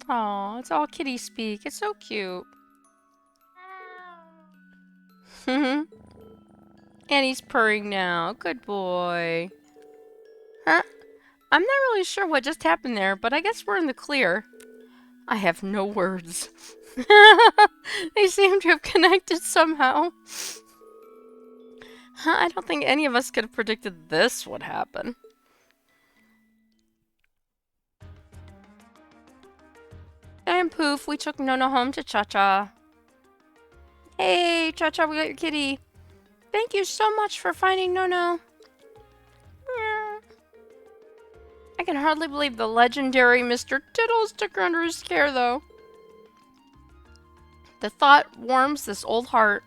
Aw, it's all kitty speak. It's so cute. And he's purring now. Good boy. Huh? I'm not really sure what just happened there, but I guess we're in the clear. I have no words. They seem to have connected somehow. I don't think any of us could have predicted this would happen. And poof, we took Nono home to Cha-Cha. Hey, Cha-Cha, we got your kitty. Thank you so much for finding Nono. I can hardly believe the legendary Mr. Tittles took her under his care, though. The thought warms this old heart.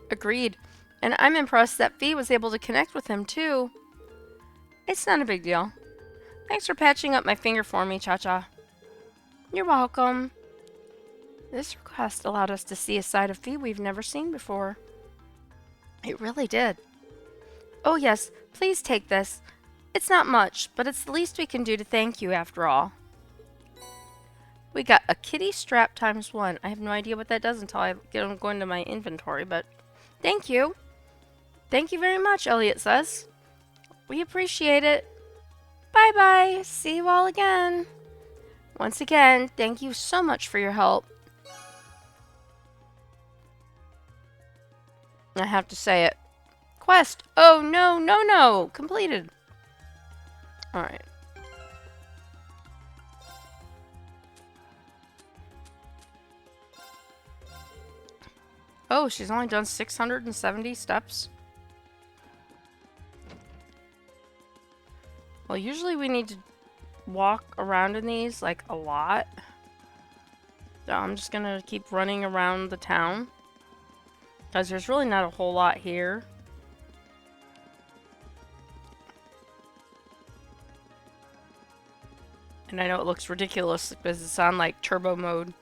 Agreed. And I'm impressed that Fee was able to connect with him, too. It's not a big deal. Thanks for patching up my finger for me, Cha-Cha. You're welcome. This request allowed us to see a side of Fee we've never seen before. It really did. Oh yes, please take this. It's not much, but it's the least we can do to thank you after all. We got a kitty strap ×1. I have no idea what that does until I go into my inventory, but thank you. Thank you very much, Elliot says. We appreciate it. Bye-bye. See you all again. Once again, thank you so much for your help. I have to say it. Quest. Oh, no, no, no. Completed. Alright. Oh, she's only done 670 steps. Well, usually we need to walk around in these, like, a lot. So I'm just gonna keep running around the town. Because there's really not a whole lot here. And I know it looks ridiculous because it's on, like, turbo mode.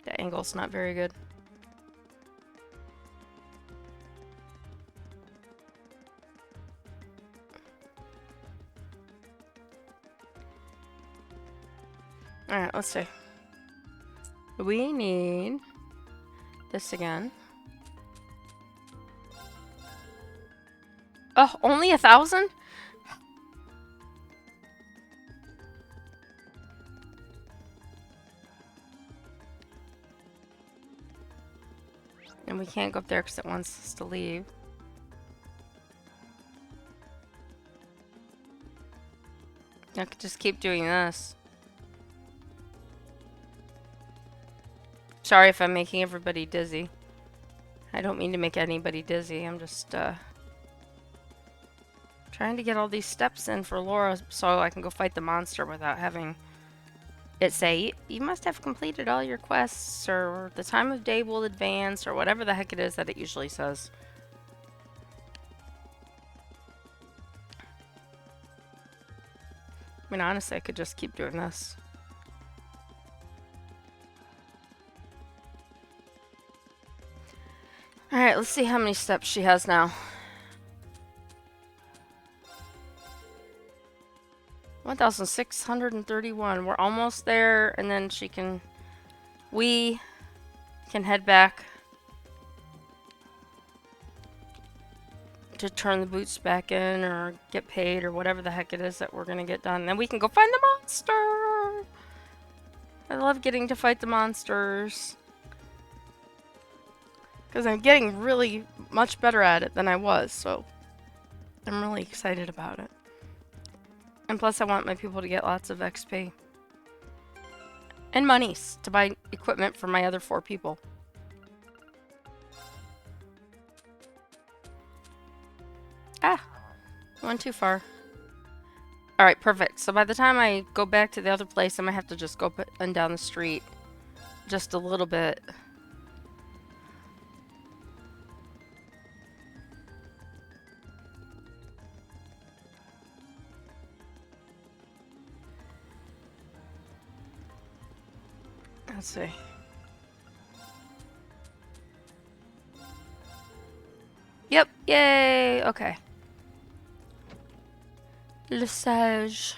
The angle's not very good. Alright, let's see. We need this again. Oh, only 1,000? And we can't go up there because it wants us to leave. I could just keep doing this. Sorry if I'm making everybody dizzy. I don't mean to make anybody dizzy. I'm just trying to get all these steps in for Laura so I can go fight the monster without having it say, you must have completed all your quests, or the time of day will advance, or whatever the heck it is that it usually says. I mean, honestly, I could just keep doing this. Alright, let's see how many steps she has now. 1,631. We're almost there, and then we can head back to turn the boots back in or get paid or whatever the heck it is that we're gonna get done. And then we can go find the monster! I love getting to fight the monsters. Because I'm getting really much better at it than I was, so I'm really excited about it. And plus I want my people to get lots of XP. And monies to buy equipment for my other 4 people. Ah! Went too far. Alright, perfect. So by the time I go back to the other place, I might have to just go up and down the street. Just a little bit. Let's see. Yep, yay! Okay. Le Sage.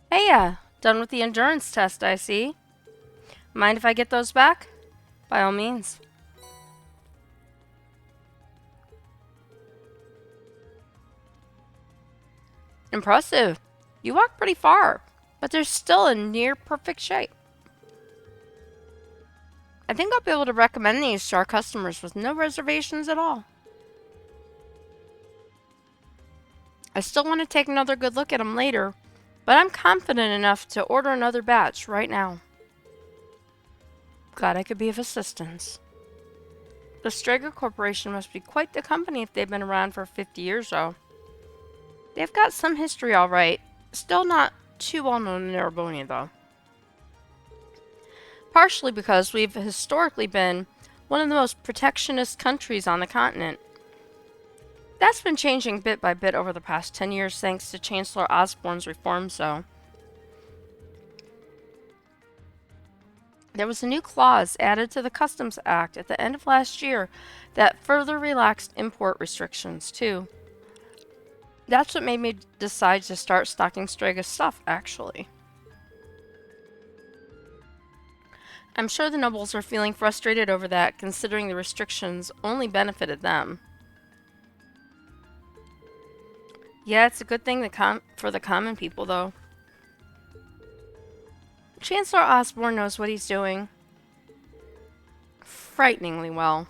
Hey, done with the endurance test, I see. Mind if I get those back? By all means. Impressive. You walked pretty far, but they're still in near perfect shape. I think I'll be able to recommend these to our customers with no reservations at all. I still want to take another good look at them later, but I'm confident enough to order another batch right now. Glad I could be of assistance. The Strager Corporation must be quite the company if they've been around for 50 years, though. They've got some history, all right. Still not too well known in Erebony, though. Partially because we've historically been one of the most protectionist countries on the continent. That's been changing bit by bit over the past 10 years thanks to Chancellor Osborne's reforms, though. There was a new clause added to the Customs Act at the end of last year that further relaxed import restrictions, too. That's what made me decide to start stocking Strega stuff, actually. I'm sure the nobles are feeling frustrated over that, considering the restrictions only benefited them. Yeah, it's a good thing for the common people, though. Chancellor Osborne knows what he's doing. Frighteningly well.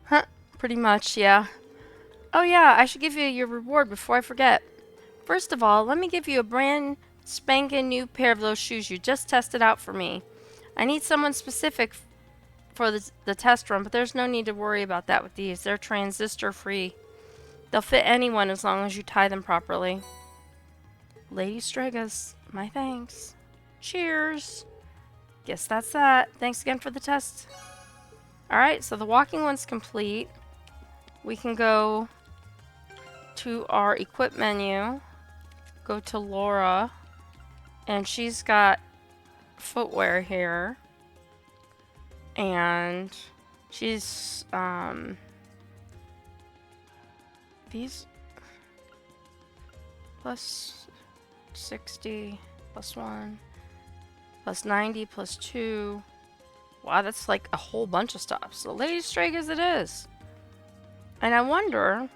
Huh, pretty much, yeah. Oh yeah, I should give you your reward before I forget. First of all, let me give you a brand spanking new pair of those shoes you just tested out for me. I need someone specific for the test run, but there's no need to worry about that with these. They're transistor free. They'll fit anyone as long as you tie them properly. Lady Stregas, my thanks. Cheers. Guess that's that. Thanks again for the test. Alright, so the walking one's complete. We can go to our equip menu. Go to Laura. And she's got footwear here. And she's, these plus 60 plus 1 plus 90 plus 2. Wow, that's like a whole bunch of stuff. So Lady Strake as it is. And I wonder...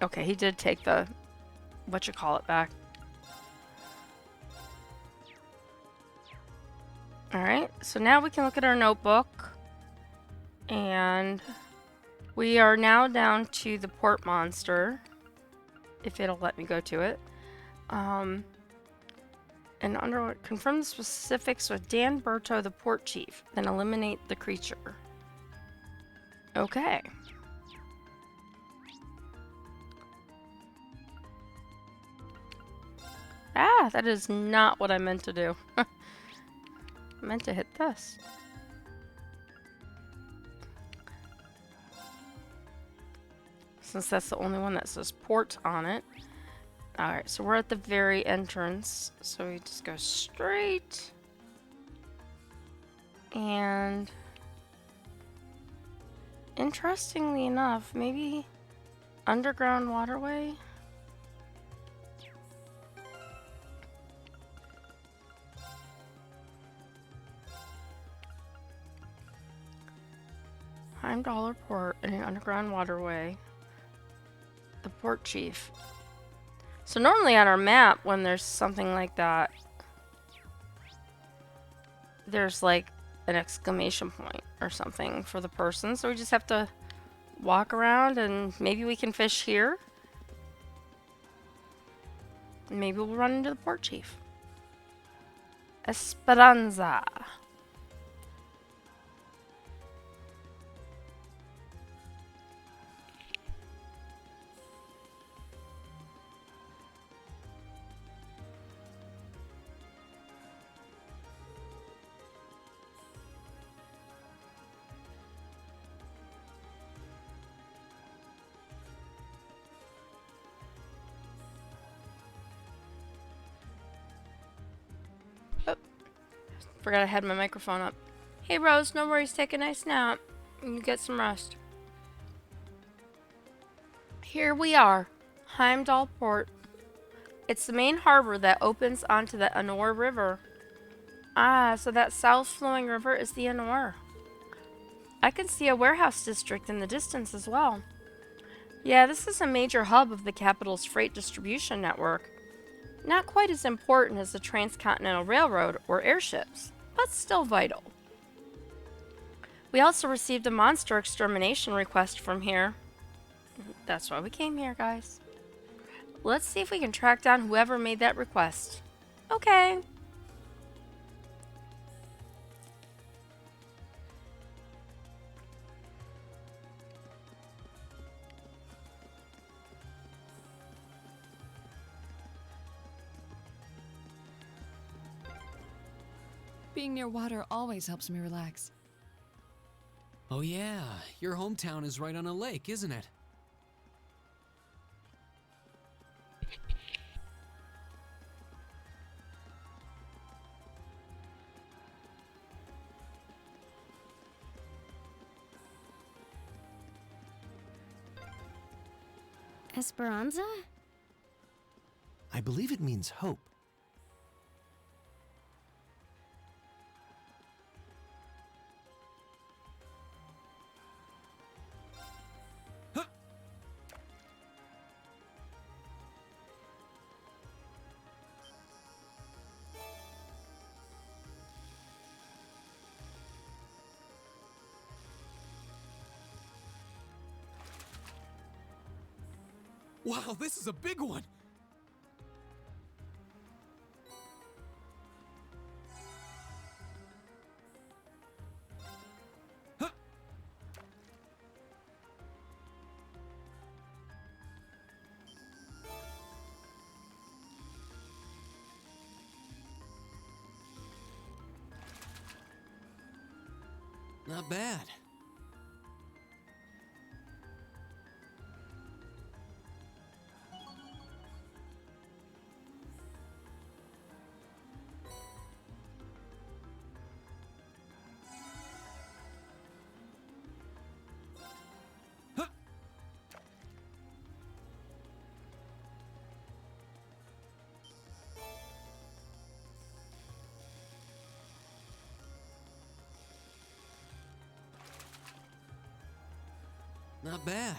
Okay, he did take the whatchamacallit back. Alright, so now we can look at our notebook. And we are now down to the port monster. If it'll let me go to it. And confirm the specifics with Dan Berto, the port chief. Then eliminate the creature. Okay. Ah, that is not what I meant to do. I meant to hit this. Since that's the only one that says port on it. Alright, so we're at the very entrance. So we just go straight. And... interestingly enough, maybe... underground waterway? $5 port in an underground waterway. The port chief. So normally on our map, when there's something like that, there's like an exclamation point or something for the person. So we just have to walk around and maybe we can fish here. Maybe we'll run into the port chief. Esperanza. Forgot I had my microphone up. Hey Rose, no worries, take a nice nap. You get some rest. Here we are, Heimdall Port. It's the main harbor that opens onto the Anor River. Ah, so that south-flowing river is the Anor. I can see a warehouse district in the distance as well. Yeah, this is a major hub of the capital's freight distribution network. Not quite as important as the Transcontinental Railroad or airships, but still vital. We also received a monster extermination request from here. That's why we came here, guys. Let's see if we can track down whoever made that request. Okay. Being near water always helps me relax. Oh yeah, your hometown is right on a lake, isn't it? Esperanza? I believe it means hope. Wow, this is a big one! Huh. Not bad. Huh. Not bad.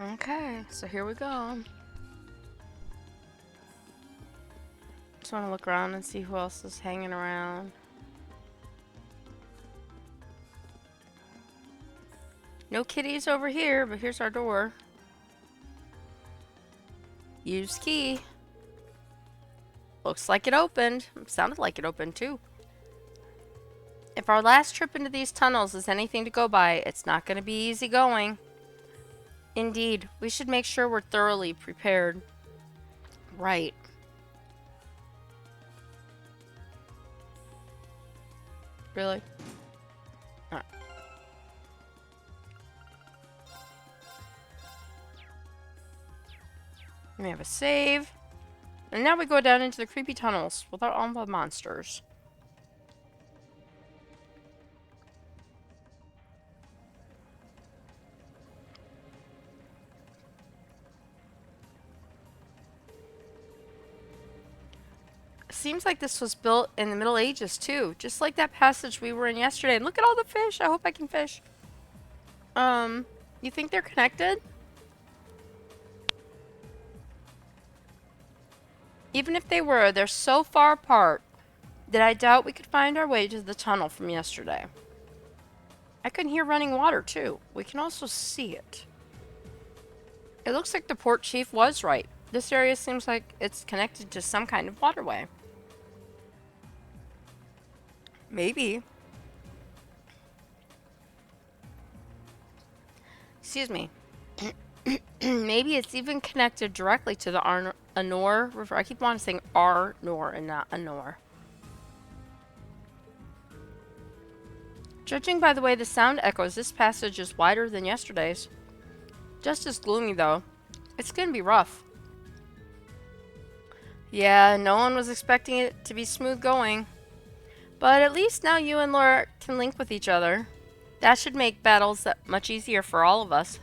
Okay, so here we go. Just want to look around and see who else is hanging around. No kitties over here, but here's our door. Use key. Looks like it opened. Sounded like it opened too. If our last trip into these tunnels is anything to go by, it's not going to be easy going. Indeed, we should make sure we're thoroughly prepared. Right. Really? Alright. We have a save. And now we go down into the creepy tunnels without all the monsters. Seems like this was built in the Middle Ages too, just like that passage we were in yesterday. And look at all the fish. I hope I can fish. You think they're connected? Even if they were, they're so far apart that I doubt we could find our way to the tunnel from yesterday. I can hear running water too. We can also see it. It looks like the port chief was right. This area seems like it's connected to some kind of waterway. Maybe. Excuse me. Maybe it's even connected directly to the Anor River. I keep wanting to say Arnor and not Anor. Judging by the way the sound echoes, this passage is wider than yesterday's. Just as gloomy though. It's gonna be rough. Yeah, no one was expecting it to be smooth going. But at least now you and Laura can link with each other. That should make battles that much easier for all of us.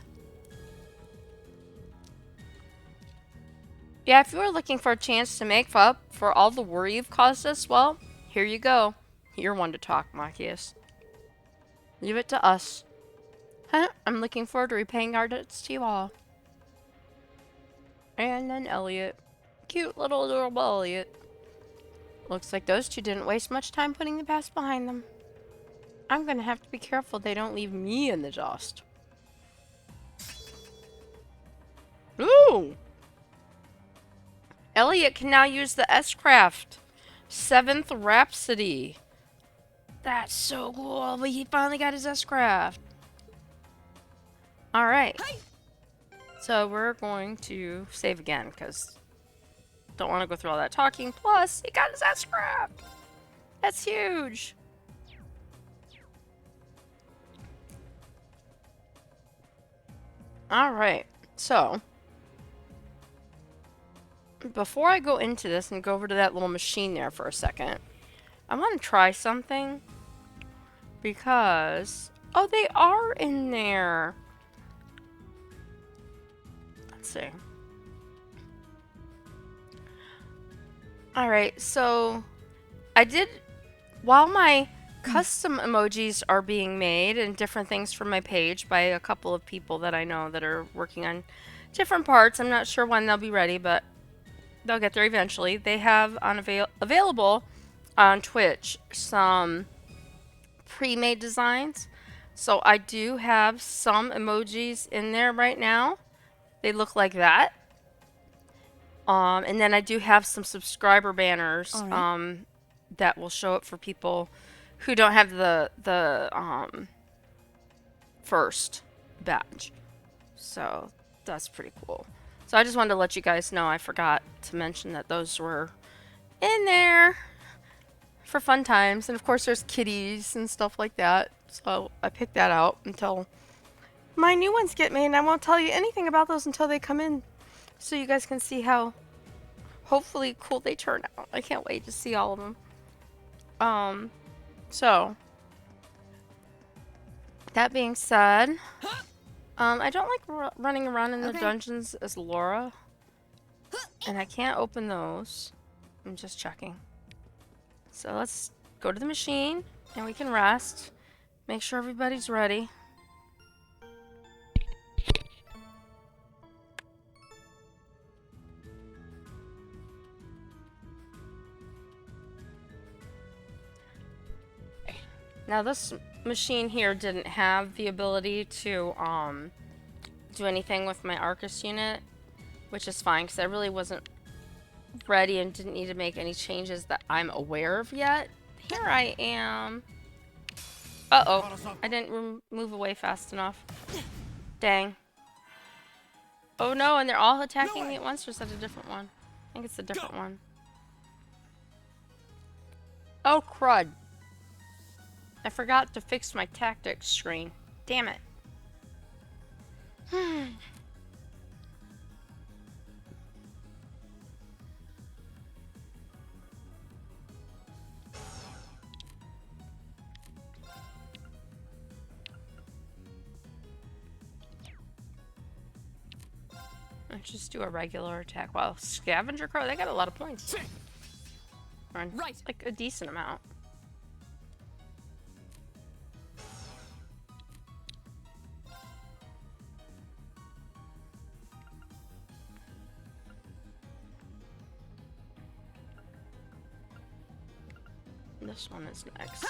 Yeah, if you were looking for a chance to make up for all the worry you've caused us, well, here you go. You're one to talk, Machias. Leave it to us. Huh? I'm looking forward to repaying our debts to you all. And then Elliot. Cute little adorable Elliot. Looks like those two didn't waste much time putting the past behind them. I'm gonna have to be careful they don't leave me in the dust. Ooh! Elliot can now use the S-Craft. 7th Rhapsody. That's so cool. But he finally got his S-Craft. Alright. So we're going to save again because don't want to go through all that talking. Plus, he got his S-Craft. That's huge. Alright. So before I go into this and go over to that little machine there for a second, I want to try something because, oh, they are in there. Let's see. Alright, so I did, while my custom emojis are being made and different things for my page by a couple of people that I know that are working on different parts. I'm not sure when they'll be ready, but they'll get there eventually. They have on available on Twitch some pre-made designs. So I do have some emojis in there right now. They look like that. And then I do have some subscriber banners that will show up for people who don't have the first badge. So that's pretty cool. So I just wanted to let you guys know. I forgot to mention that those were in there for fun times. And of course there's kitties and stuff like that. So I picked that out until my new ones get made. And I won't tell you anything about those until they come in. So you guys can see how hopefully cool they turn out. I can't wait to see all of them. So that being said, I don't like running around in the dungeons as Laura, and I can't open those. I'm just checking. So let's go to the machine and we can rest. Make sure everybody's ready. Now this machine here didn't have the ability to do anything with my Arcus unit, which is fine because I really wasn't ready and didn't need to make any changes that I'm aware of yet. Here I am. Uh-oh. I didn't move away fast enough. Dang. Oh no, and they're all attacking me at once, or is that a different one? I think it's a different one. Oh, crud. I forgot to fix my tactics screen. Damn it. Let's just do a regular attack. Wow, Scavenger Crow, they got a lot of points. Right. Like a decent amount. This one is next.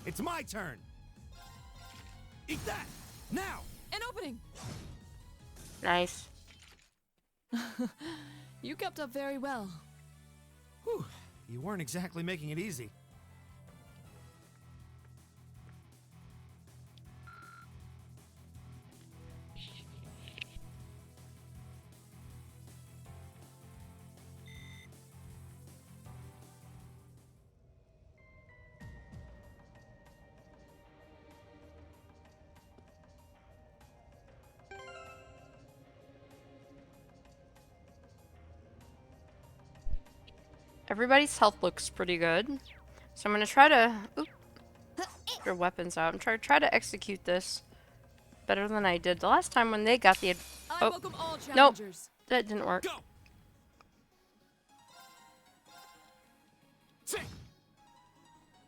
It's my turn. Eat that now. An opening. Nice. You kept up very well. Whew. You weren't exactly making it easy. Everybody's health looks pretty good. So I'm gonna try to get your weapons out. I'm try to execute this better than I did the last time when they got the I welcome all nope. challengers. That didn't work. Go.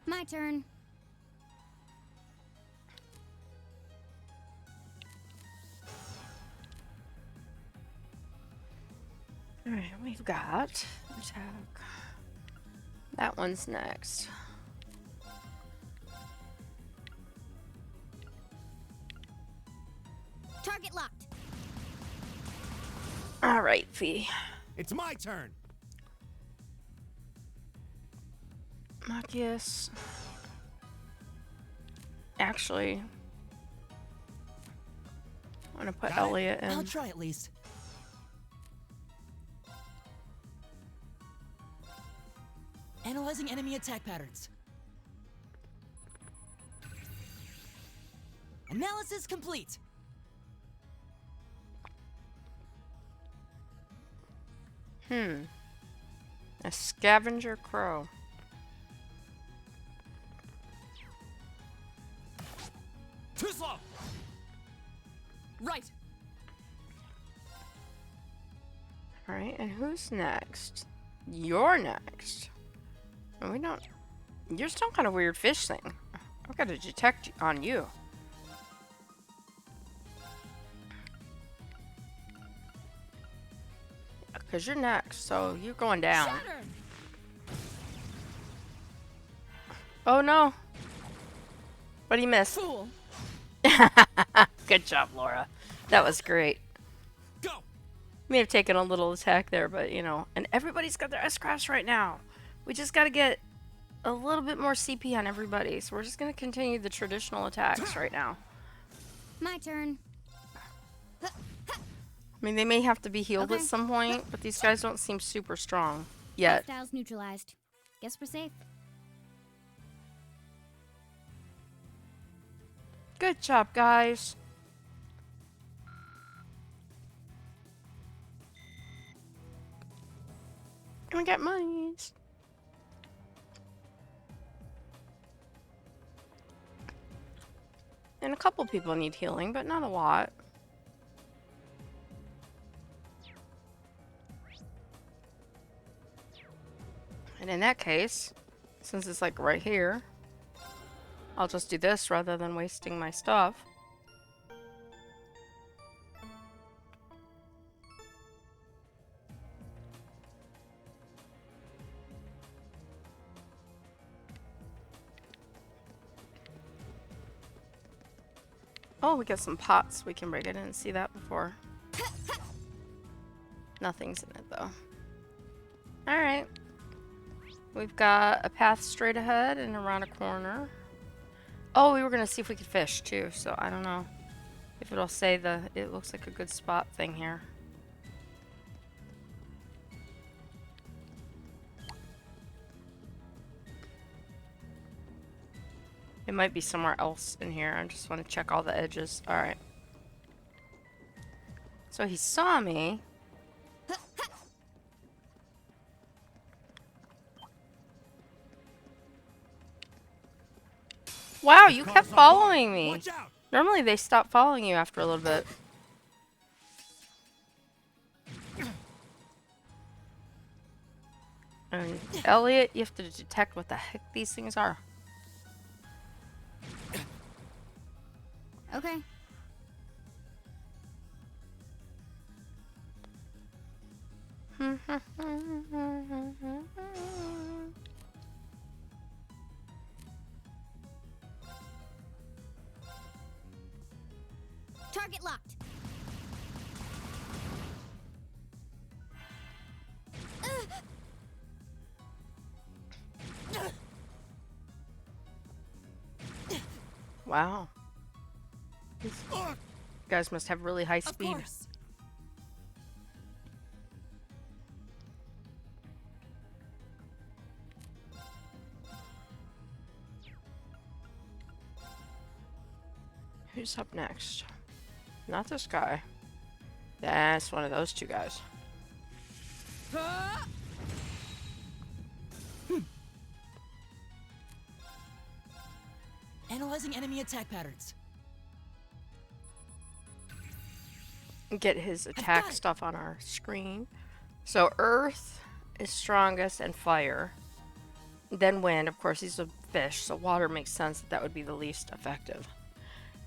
My turn. Alright, we've got attack. That one's next. Target locked. Alright, V. It's my turn. Machias. Actually, I'm gonna put Elliot in. I'll try at least. Analyzing enemy attack patterns. Analysis complete. A scavenger crow. Too slow. Right. Alright, and who's next? You're next. And we don't... You're some kind of weird fish thing. I've got to detect on you. Because you're next, so you're going down. Shatter. Oh no. What do you miss? Fool. Good job, Laura. That was great. Go. May have taken a little attack there, but you know, and everybody's got their S-Craft right now. We just got to get a little bit more CP on everybody, so we're just going to continue the traditional attacks right now. My turn. I mean, they may have to be healed at some point, but these guys don't seem super strong yet. Styles neutralized. Guess we're safe. Good job, guys. And we got monies. And a couple people need healing, but not a lot. And in that case, since it's like right here, I'll just do this rather than wasting my stuff. Oh, we got some pots we can break. I didn't see that before. Nothing's in it though. Alright. We've got a path straight ahead and around a corner. Oh, we were gonna see if we could fish too, so I don't know if it'll say it looks like a good spot thing here. It might be somewhere else in here. I just want to check all the edges. Alright. So he saw me. Wow, you kept following me. Watch out! Normally they stop following you after a little bit. And Elliot, you have to detect what the heck these things are. Okay. Target locked. Wow. These guys must have really high speed. Of course. Who's up next? Not this guy. That's one of those two guys. Analyzing enemy attack patterns. Get his attack stuff on our screen. So earth is strongest and fire. Then wind, of course he's a fish, so water makes sense that would be the least effective.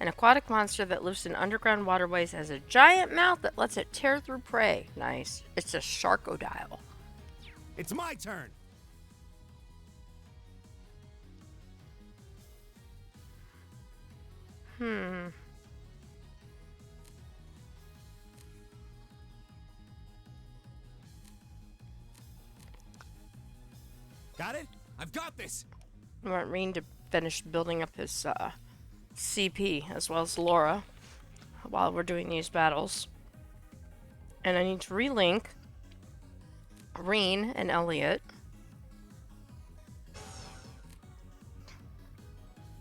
An aquatic monster that lives in underground waterways has a giant mouth that lets it tear through prey. Nice. It's a sharkodile. It's my turn. Got it? I've got this! I want Reen to finish building up his CP as well as Laura while we're doing these battles. And I need to relink Reen and Elliot. I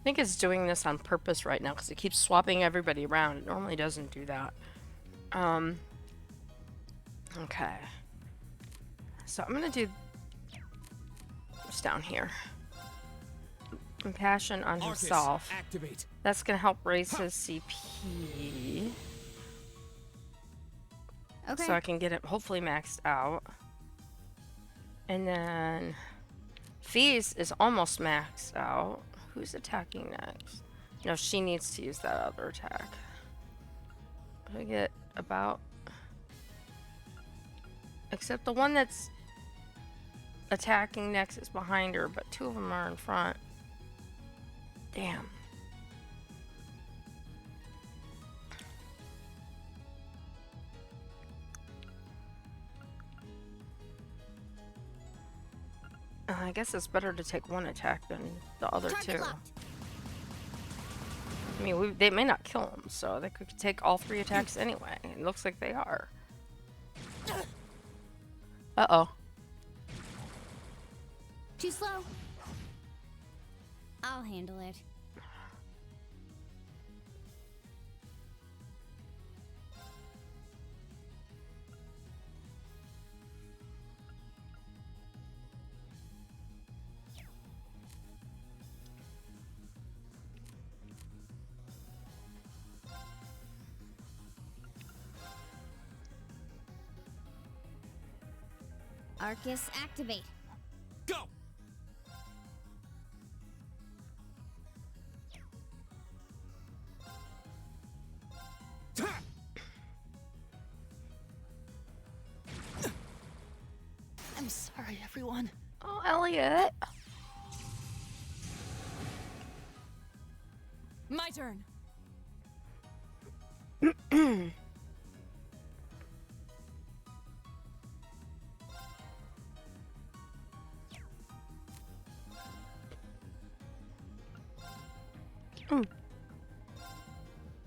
think it's doing this on purpose right now because it keeps swapping everybody around. It normally doesn't do that. Okay. So I'm gonna do this down here. Compassion on Arcus, himself. activate. That's gonna help raise his CP. Okay. So I can get it hopefully maxed out. And then Fees is almost maxed out. Who's attacking next? No, she needs to use that other attack. I get about... Except the one that's attacking next is behind her, but two of them are in front. Damn. I guess it's better to take one attack than the other two. I mean, they may not kill him, so they could take all three attacks anyway. It looks like they are. Uh-oh. Too slow. I'll handle it. Arcus, activate. Go! I'm sorry, everyone. Oh, Elliot. My turn. I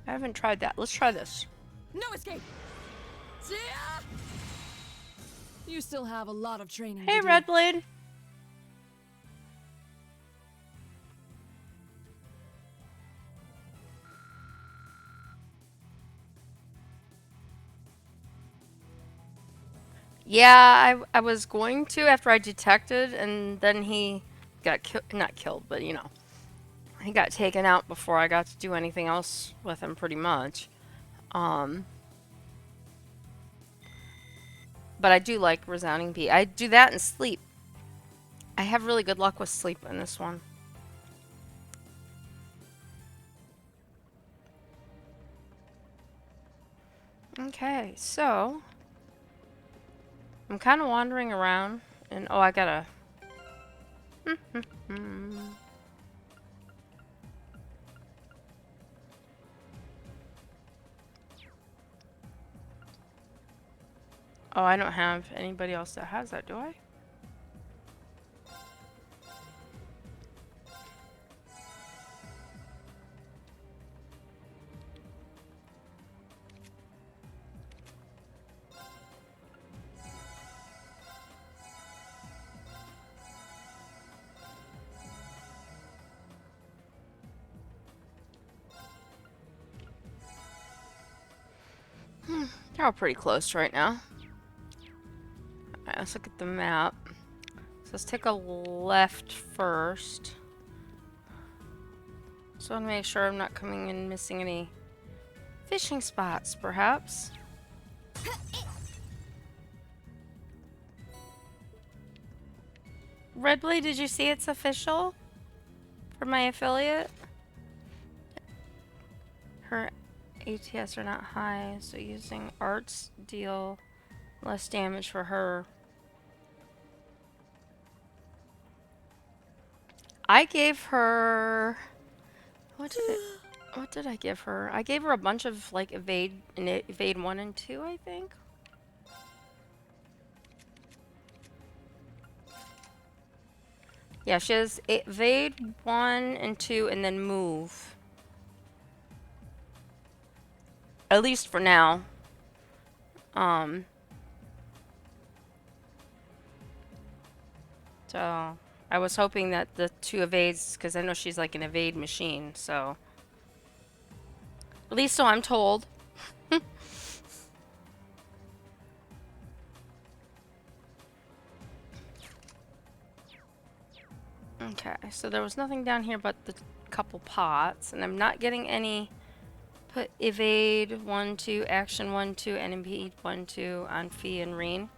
haven't tried that. Let's try this. No escape! You still have a lot of training Hey, to do. Redblade. Yeah, I was going to after I detected, and then he got not killed, but you know, he got taken out before I got to do anything else with him, pretty much. Um, but I do like Resounding Beat. I do that and sleep. I have really good luck with sleep in this one. Okay, so I'm kind of wandering around, and oh, I gotta. Oh, I don't have anybody else that has that, do I? They're all pretty close right now. Alright, let's look at the map. So let's take a left first. So I want to make sure I'm not coming in missing any fishing spots, perhaps. Redblade, did you see it's official for my affiliate? Her ATS are not high, so using arts deal less damage for her. I gave her what did I give her? I gave her a bunch of like evade 1 and 2, I think. Yeah, she has evade 1 and 2 and then move. At least for now. So I was hoping that the 2 evades, because I know she's like an evade machine, so at least so I'm told. Okay, so there was nothing down here but the couple pots, and I'm not getting any. Put evade 1, 2, action 1, 2, and impede 1, 2 on Fee and Reen.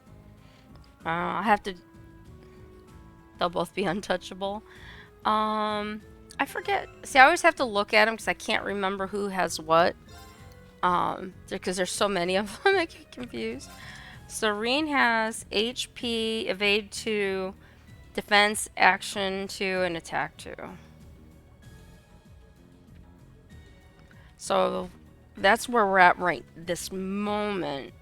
I have to. They'll both be untouchable. I forget. See, I always have to look at them because I can't remember who has what. Because there's so many of them, I get confused. So Reen has HP, evade 2, defense, action 2, and attack 2. So that's where we're at right this moment.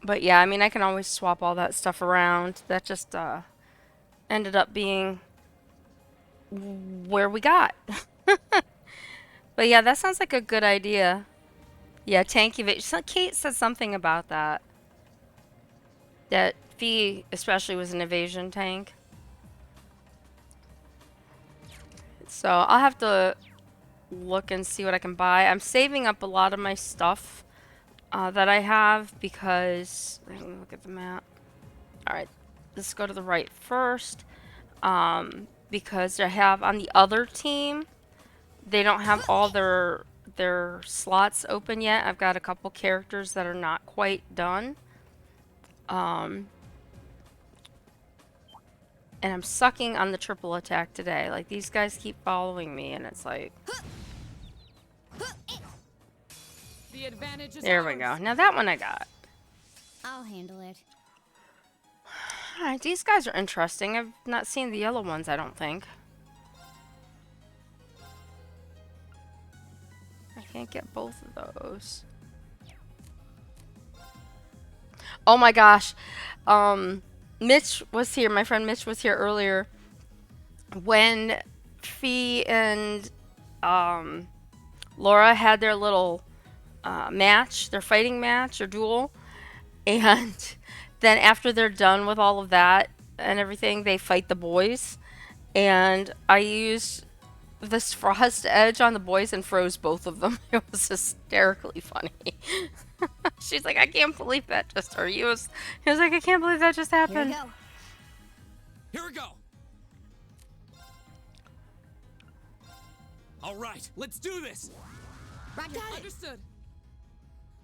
But yeah, I mean, I can always swap all that stuff around. That just ended up being where we got. But yeah, that sounds like a good idea. Yeah, tank evasion. So Kate said something about that. That Fee especially was an evasion tank. So I'll have to look and see what I can buy. I'm saving up a lot of my stuff that I have because... Let me look at the map. Alright, let's go to the right first. Because I have on the other team... They don't have all their slots open yet. I've got a couple characters that are not quite done. And I'm sucking on the triple attack today. Like, these guys keep following me, and it's like... The advantage is There we go. Now that one I got. I'll handle it. Alright, these guys are interesting. I've not seen the yellow ones, I don't think. can't get both of those. Oh my gosh. Mitch was here. My friend Mitch was here earlier when Fee and Laura had their little match, their fighting match or duel. And then after they're done with all of that and everything, they fight the boys. And I used this frost edge on the boys and froze both of them. It was hysterically funny. She's like, I can't believe that just, or he was like, I can't believe that just happened. Here we go. Here we go. All right, let's do this. Roger. Understood.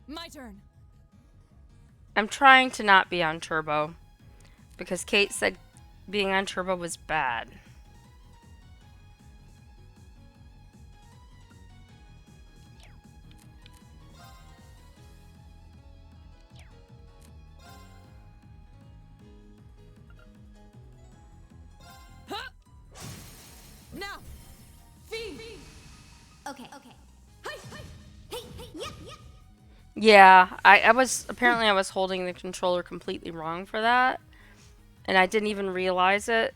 My turn. I'm trying to not be on turbo because Kate said being on turbo was bad. Now, Fee. Okay. Hey, yeah. Yeah, I was apparently I was holding the controller completely wrong for that, and I didn't even realize it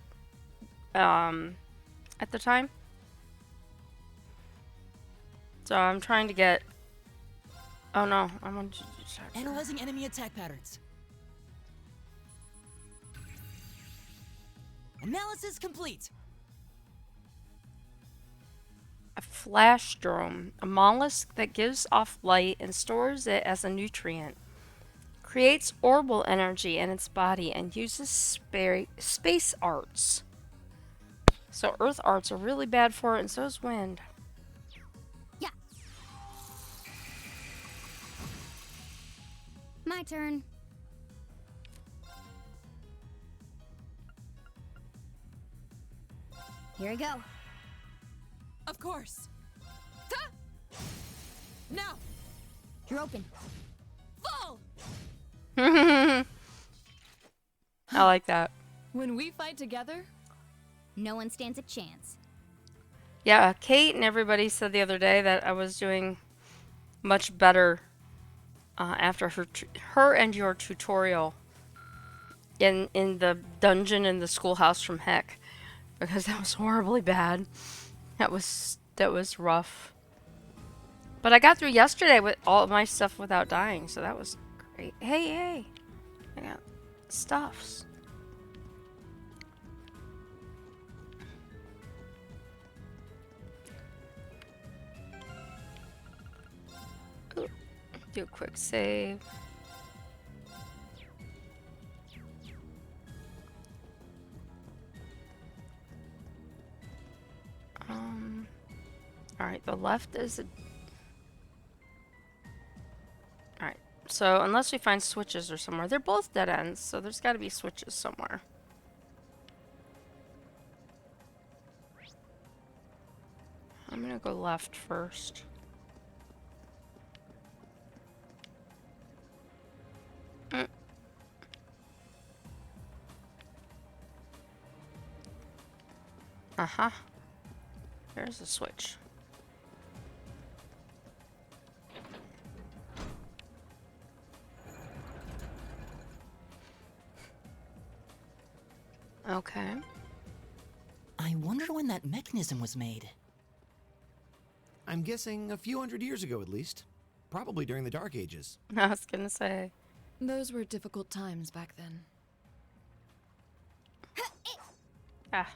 at the time. So I'm trying to get. Oh no, I'm on. Analyzing enemy attack patterns. Analysis complete. A flash drome, a mollusk that gives off light and stores it as a nutrient. Creates orbital energy in its body and uses space arts. So earth arts are really bad for it, and so is wind. Yeah. My turn. Here we go. Of course. Ta! Now, You're open. fall! I like that. When we fight together, No one stands a chance. Yeah, Kate and everybody said the other day that I was doing much better after her and your tutorial in the dungeon in the schoolhouse from heck, because that was horribly bad. That was rough. But I got through yesterday with all of my stuff without dying, so that was great. Hey, I got stuffs. Ooh, do a quick save. Alright, the left is a... Alright, so unless we find switches or somewhere, they're both dead ends, so there's gotta be switches somewhere. I'm gonna go left first. Uh-huh. There's a switch. Okay. I wonder when that mechanism was made. I'm guessing a few hundred years ago at least. Probably during the Dark Ages. I was gonna say. those were difficult times back then. Ah.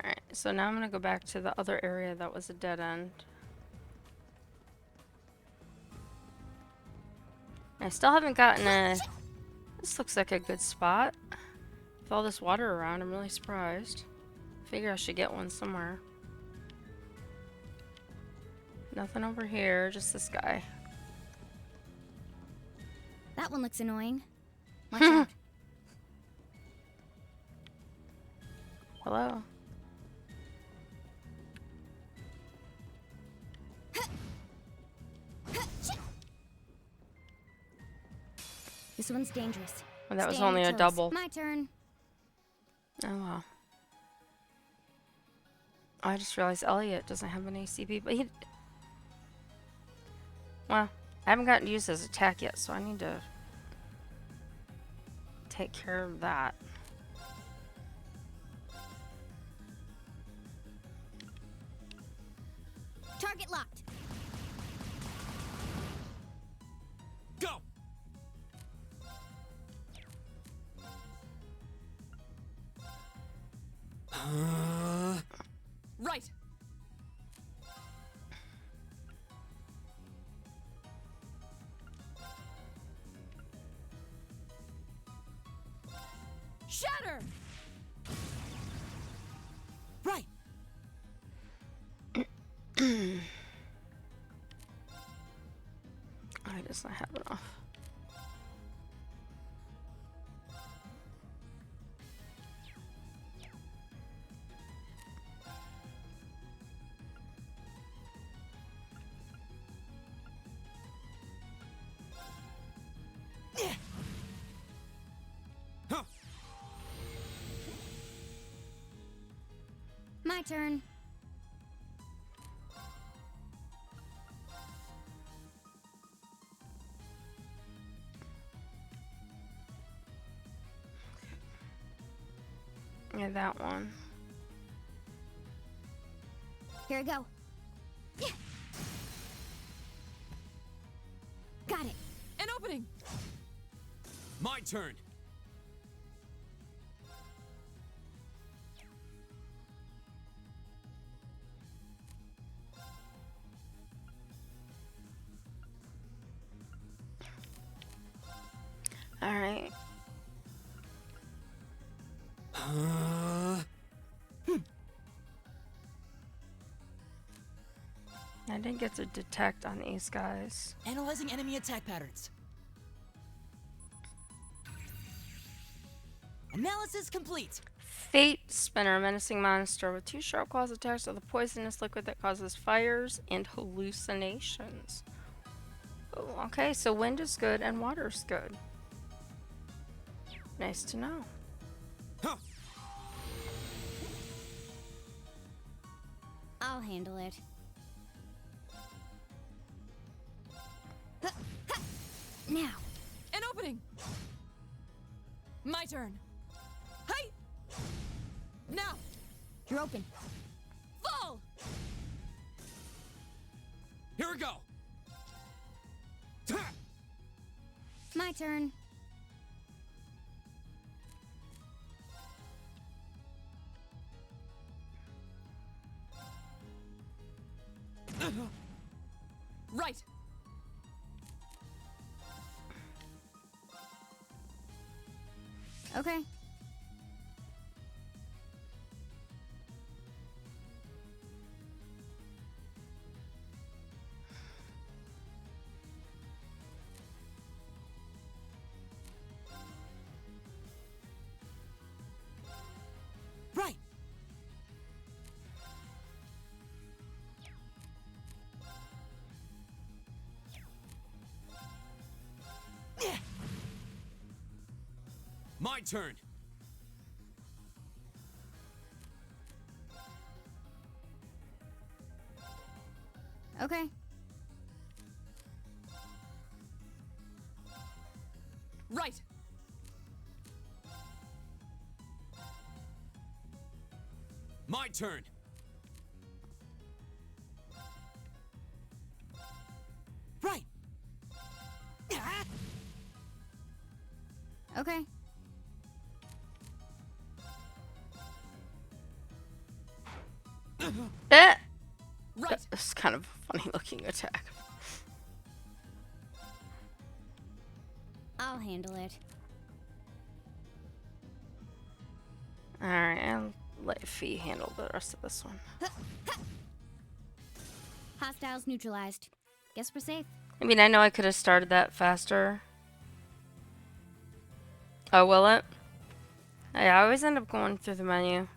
Alright, so now I'm gonna go back to the other area that was a dead end. I still haven't gotten a... This looks like a good spot. With all this water around, I'm really surprised. Figure I should get one somewhere. Nothing over here, just this guy. That one looks annoying. Watch out. Hello? This one's dangerous. Well, that was Stay on only your a toes. double. My turn. Oh well. I just realized Elliot doesn't have an ACP, but he... Well, I haven't gotten to use his attack yet, so I need to take care of that. Target locked. Go! Right. Shatter. Right. I just not have enough. My turn. Yeah, that one. Here I go. Yeah. Got it. An opening. My turn. All right. I didn't get to detect on these guys. Analyzing enemy attack patterns. Analysis complete. Fate Spinner, a menacing monster with 2 sharp claws attached to the poisonous liquid that causes fires and hallucinations. Oh, okay, so wind is good and water's good. Nice to know. Huh. I'll handle it. Now. An opening. My turn. Hey. Now. You're open. Fall. Here we go. My turn. Right. Okay. Right. My turn. Okay. Right. My turn. Right. Okay. That Right. is kind of a funny looking attack. I'll handle it. Alright, I'll let Fee handle the rest of this one. Hostiles neutralized. Guess we're safe. I mean, I know I could have started that faster. Oh, will it? I always end up going through the menu.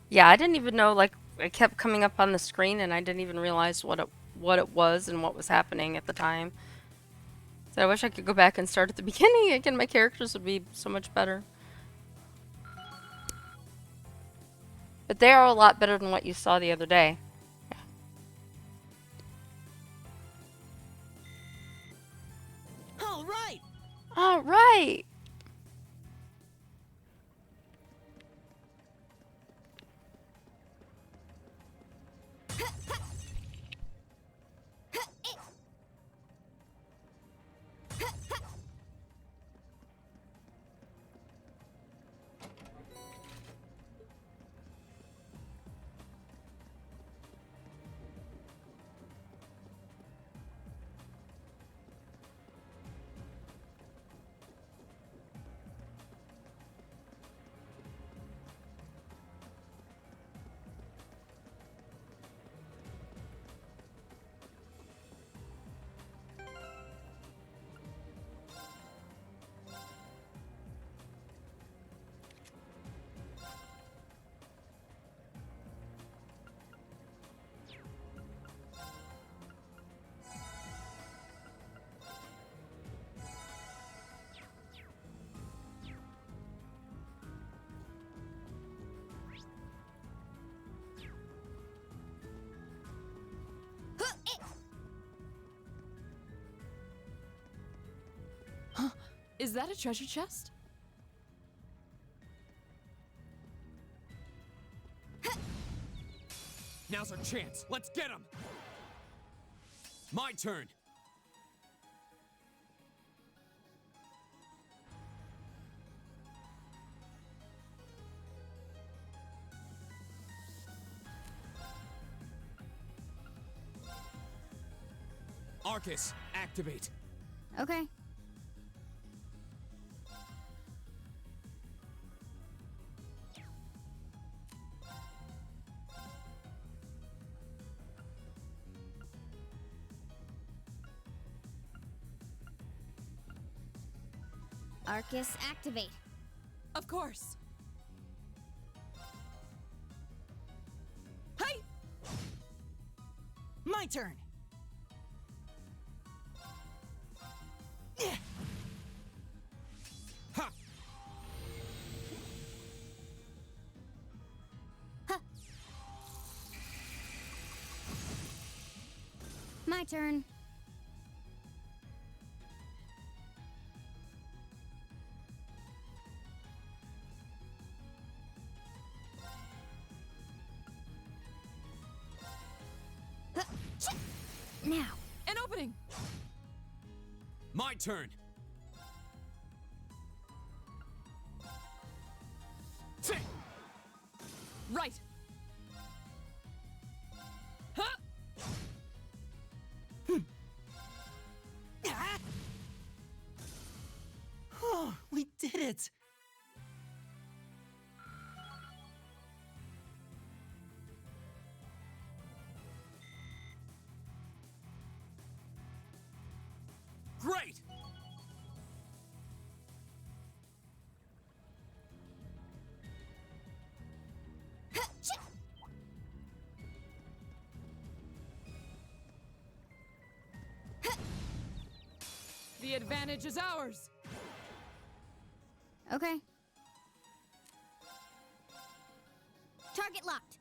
Yeah, I didn't even know, like, it kept coming up on the screen and I didn't even realize what it was and what was happening at the time. So I wish I could go back and start at the beginning again. My characters would be so much better. But they are a lot better than what you saw the other day. All right! All right. Is that a treasure chest? Now's our chance. Let's get him. My turn. Arcus, activate. Okay. Arcus, activate. Of course. Hey! My turn! Ha! My turn. Now. An opening! My turn. Right! Huh! Ah! Oh, we did it! Great! The advantage is ours! Okay. Target locked.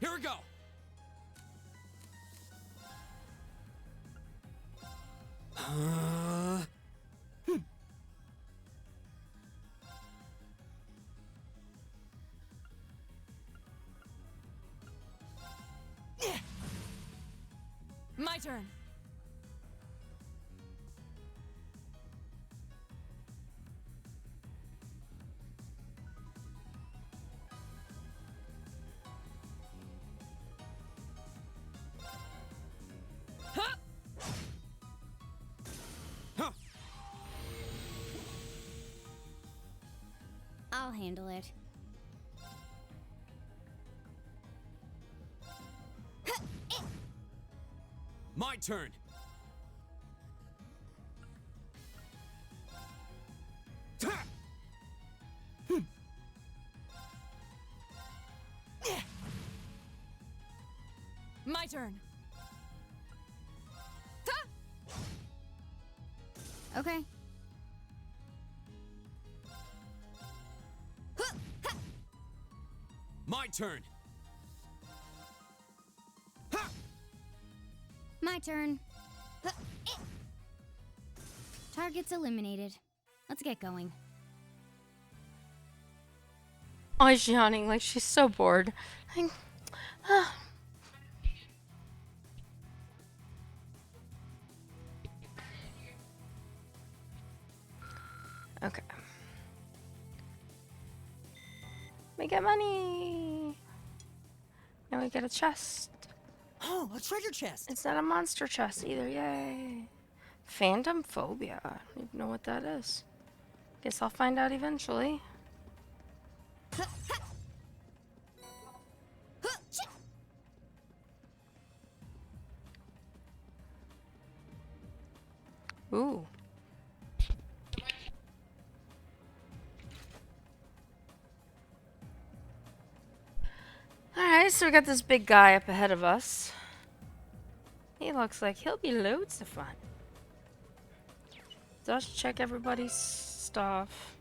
Here we go! My turn! Huh! Huh! I'll handle it. My turn. Ta! My turn! Ta! Okay. My turn. My turn. Targets eliminated. Let's get going. Oh, she's yawning like she's so bored. Like, okay. We get money. Now we get a chest. Oh, a treasure chest! It's not a monster chest either. Yay. Phantom phobia. I don't even know what that is. Guess I'll find out eventually. Ooh. Alright, so we got this big guy up ahead of us. He looks like he'll be loads of fun. Let's check everybody's stuff.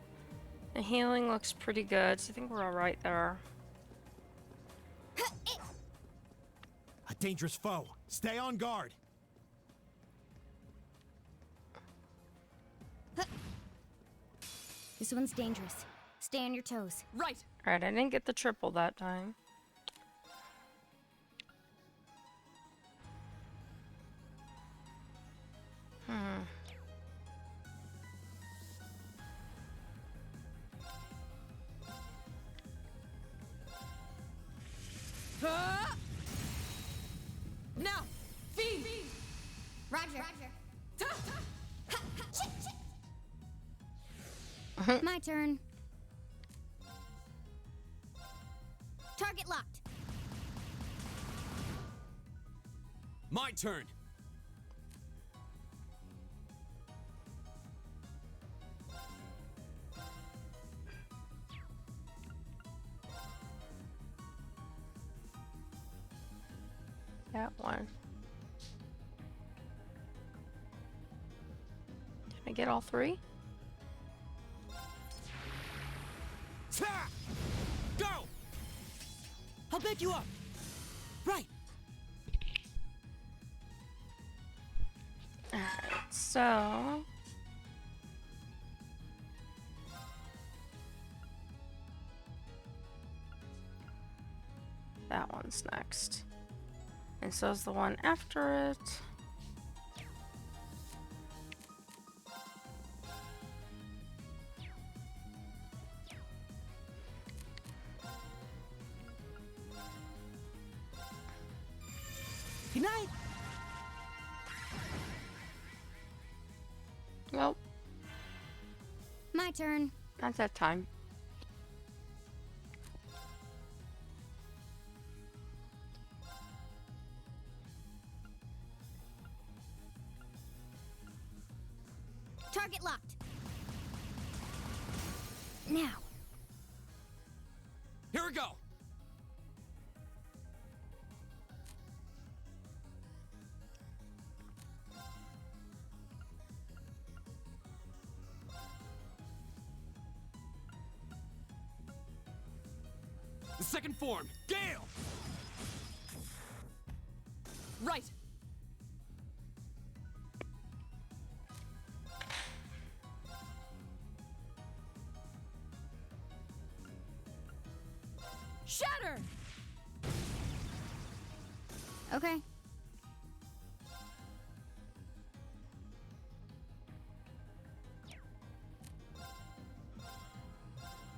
The healing looks pretty good, so I think we're alright there. A dangerous foe. Stay on guard. This one's dangerous. Stay on your toes. Right. Alright, I didn't get the triple that time. Now, feed. Roger. My turn. Target locked. My turn. That one. Did I get all three? Go! I'll back you up! Right! Alright, so... that one's next. And so's the one after it. Good night! Well, My turn. not that time. Target locked. Now. Here we go! The second form, Gale! Right. Shatter! Okay.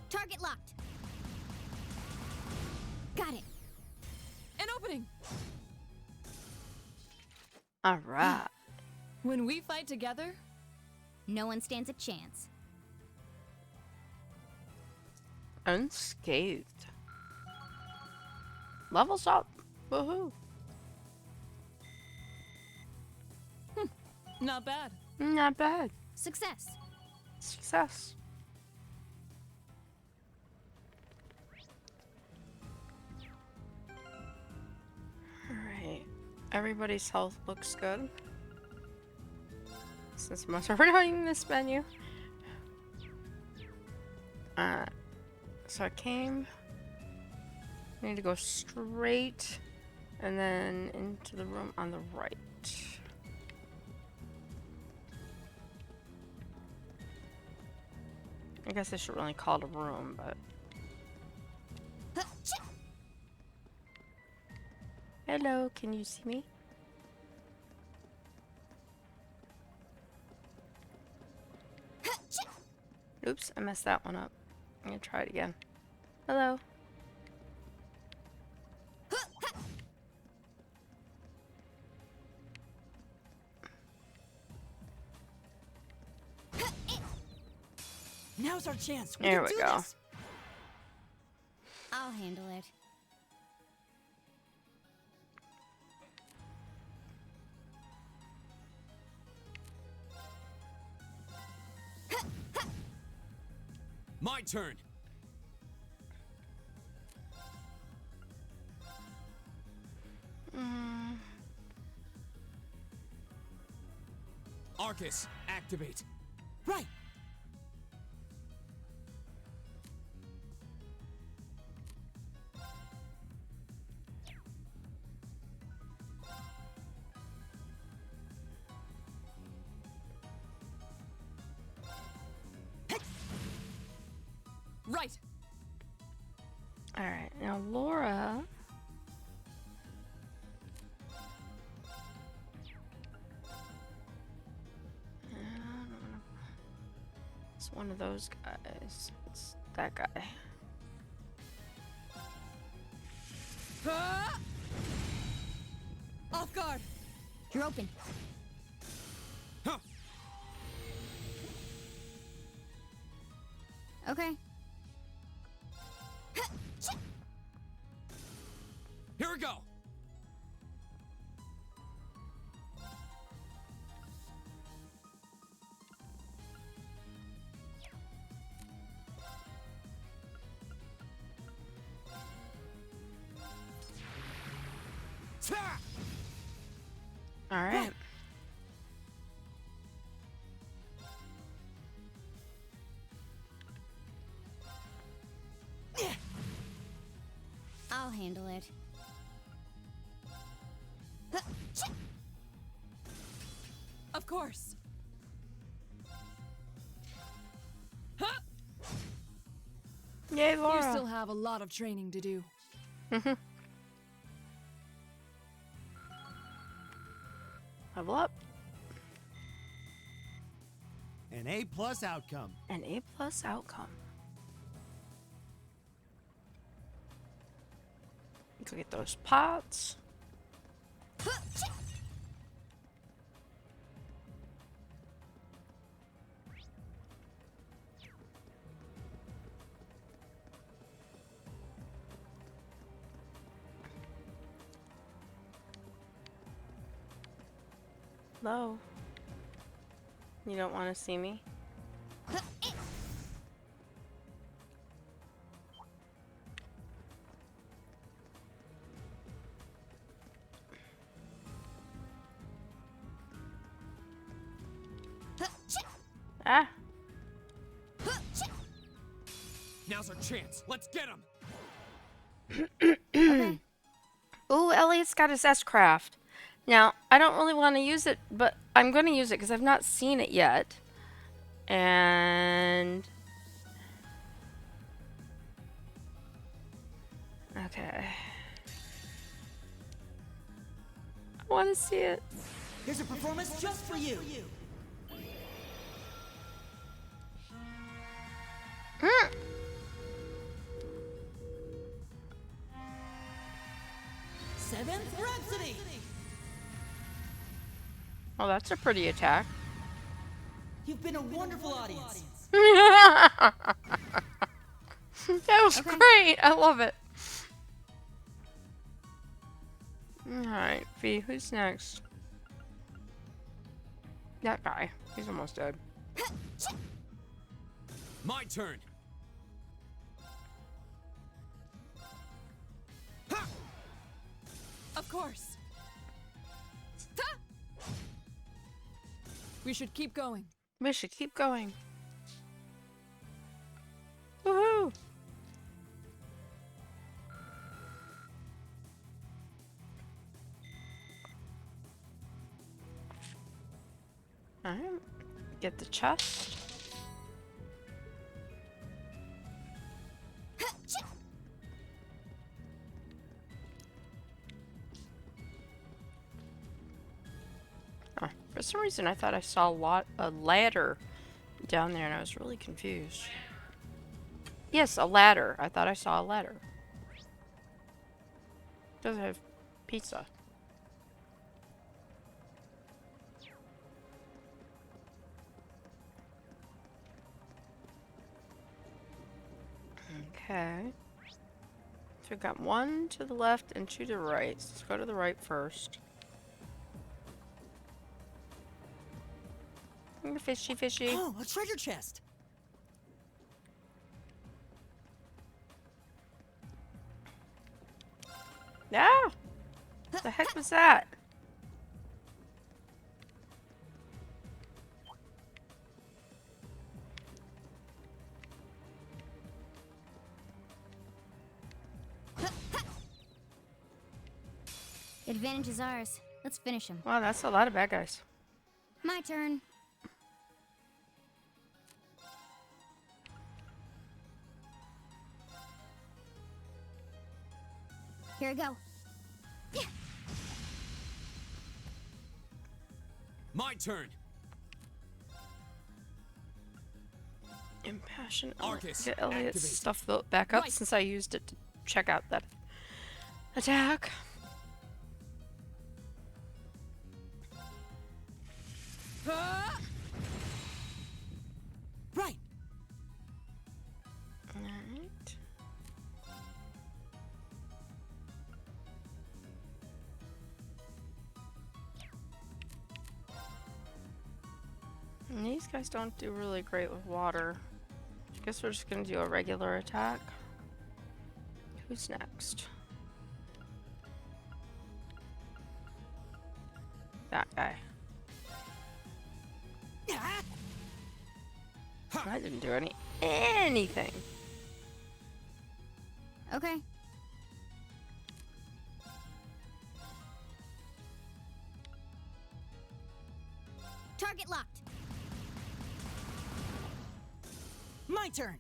Target locked. Got it. An opening! Alright. When we fight together, No one stands a chance. Unscathed. Levels up. Woohoo. not bad. Not bad. Success. Success. Alright. Everybody's health looks good. Since most are running this menu. So I came. I need to go straight and then into the room on the right. I guess I should really call it a room, but... Hello, can you see me? Oops, I messed that one up. I'm gonna try it again. Hello. Now's our chance. There can we do go. This. I'll handle it. My turn. Arcus, activate. Right. Right. Alright, now Laura... It's one of those guys. It's that guy. Off guard. You're open. Huh. Okay. Here we go. Ta! Alright. I'll handle it. Of course. Yay, You Laura. still have a lot of training to do. Level up. An A+ outcome. An A+ outcome. Go get those pots. Hello. You don't want to see me? Ah. Now's our chance. Let's get him. Ooh, Elliot's got his S-Craft. Now, I don't really want to use it, but I'm going to use it because I've not seen it yet. And... okay. I want to see it. Here's a performance just for you. Seventh Rhapsody. Oh, that's a pretty attack. You've been a wonderful audience. That was great. I love it. Alright, V, who's next? That guy. He's almost dead. My turn. Ha! Of course. We should keep going. We should keep going. Woohoo! Alright. Get the chest. For some reason, I thought I saw a ladder down there, and I was really confused. Yes, a ladder. I thought I saw a ladder. Does it have pizza? Okay. So we've got one to the left and two to the right. So let's go to the right first. Fishy, fishy. Oh, a treasure chest! Ah! The heck was that? Advantage is ours. Let's finish him. Wow, that's a lot of bad guys. My turn. Here I go. My turn. Impassioned. Arcus, Get Elliot's activate. stuff built back up Right. since I used it to check out that attack. Right! Alright. And these guys don't do really great with water. I guess we're just gonna do a regular attack. Who's next? That guy. I didn't do anything. Okay. Target locked. My turn!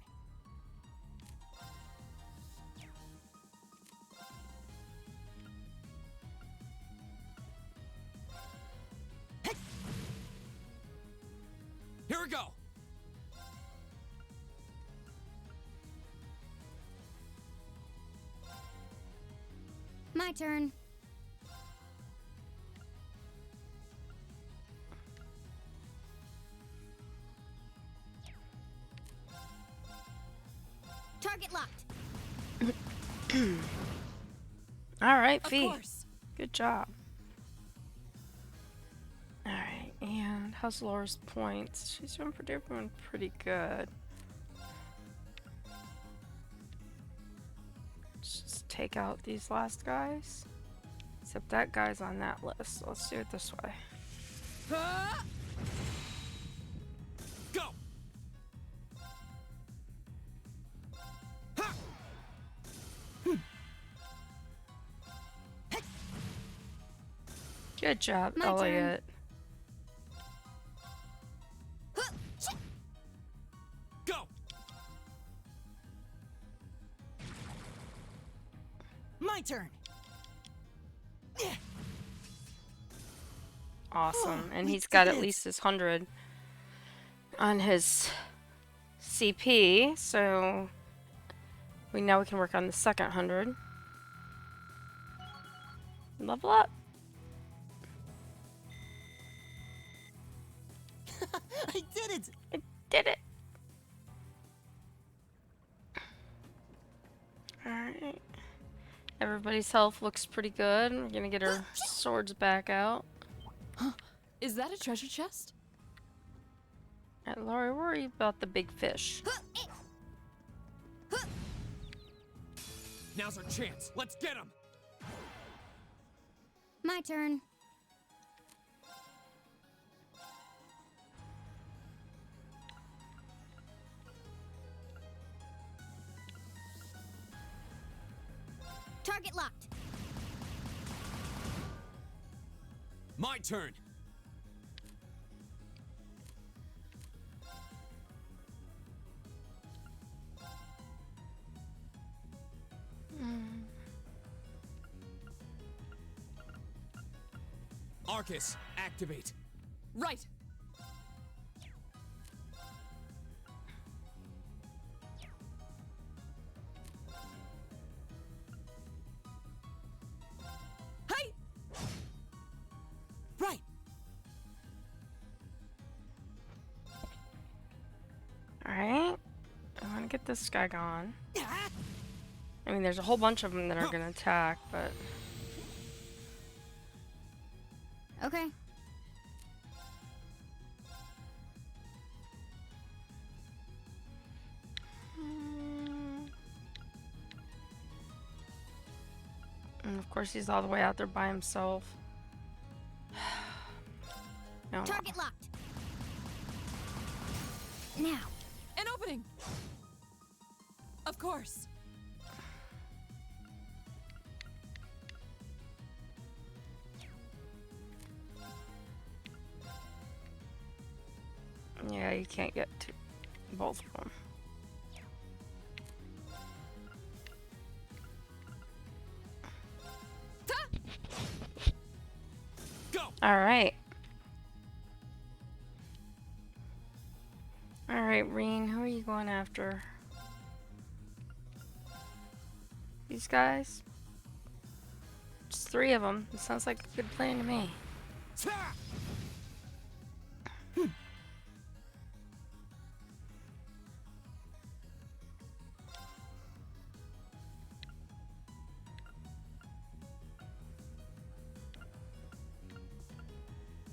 Here we go. My turn. Target locked. Alright, Of Fee. course! Good job. Alright, and how's Laura's points? She's doing pretty good. Let's just take out these last guys. Except that guy's on that list, so let's do it this way. Go. Good job, My turn. Elliot. Go. My turn! Awesome. And we he's got did at it. least his 100 on his CP, so we can work on the second 100. Level up. I did it! Did it. Alright. Everybody's health looks pretty good. We're gonna get our swords back out. Is that a treasure chest? Laurie, worry about the big fish. Now's our chance. Let's get him. My turn. Target locked. My turn. Arcus, activate. Right. Hey! Right. Alright. I want to get this guy gone. Ah! I mean, there's a whole bunch of them that are going to attack, but... Okay. And of course, he's all the way out there by himself. No. Target locked. Now. An opening! Of course. Yeah, you can't get to both of them. Go! Alright. Alright, Reen, who are you going after? These guys? Just 3 of them. It sounds like a good plan to me. Ta!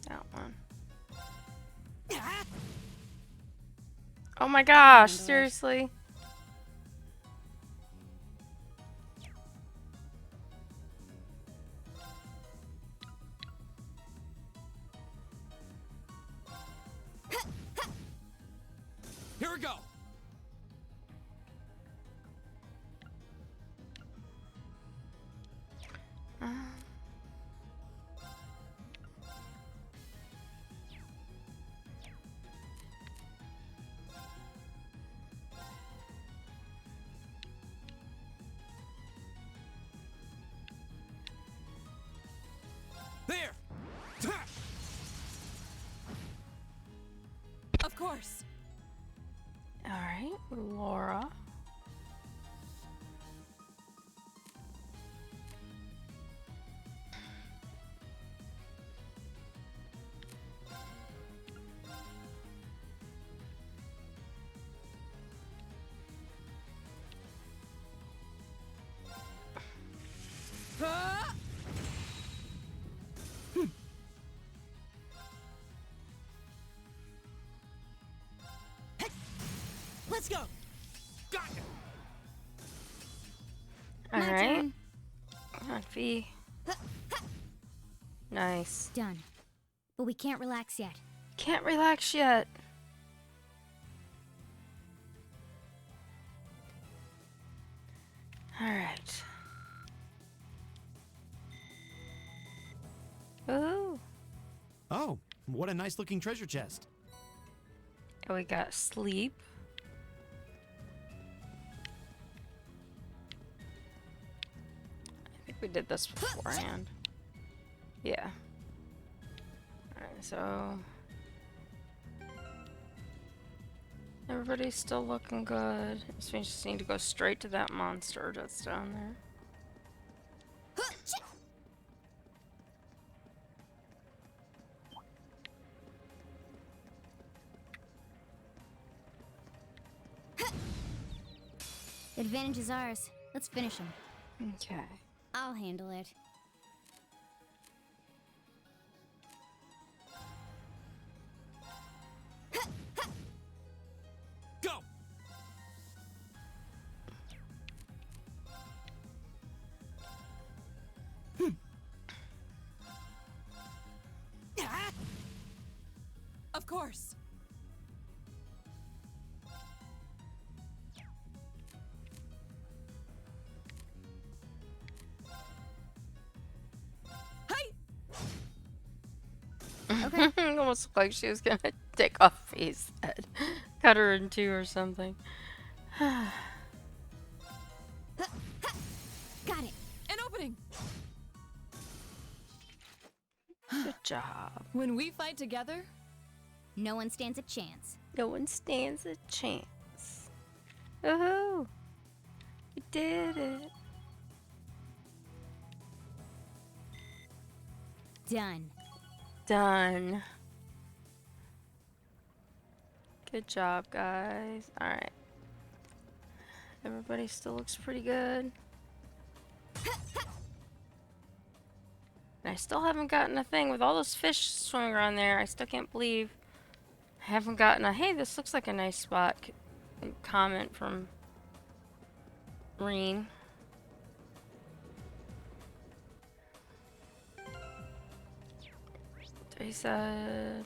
That one. Oh my gosh, seriously? Here we go! There! Ta! Of course. Alright, Laura. Ah! Let's go. Got it! My Alright. turn. Come on, Fee. Nice. Done. But we can't relax yet. Can't relax yet. Alright. Ooh. Oh, what a nice looking treasure chest. And we got sleep. I think we did this beforehand. Yeah. Alright, so... everybody's still looking good. So we just need to go straight to that monster that's down there. The advantage is ours. Let's finish him. Okay. I'll handle it. Go! Of course. Okay. It almost looked like she was gonna take off Fee's head. Cut her in two or something. Got it. An opening. Good job. When we fight together, No one stands a chance. No one stands a chance. Woohoo! We did it. Done. Done. Good job, guys. Alright. Everybody still looks pretty good. And I still haven't gotten a thing with all those fish swimming around there. I still can't believe I haven't gotten a, hey, this looks like a nice spot comment from Reen. He said,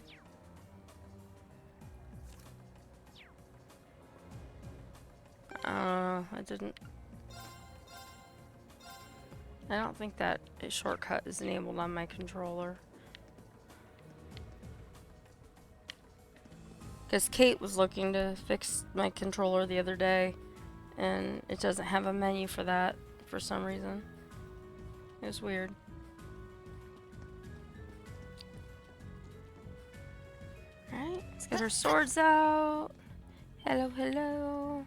I didn't. I don't think that a shortcut is enabled on my controller. Because Kate was looking to fix my controller the other day, and it doesn't have a menu for that for some reason. It was weird. Alright, let's get our swords out. Hello, hello.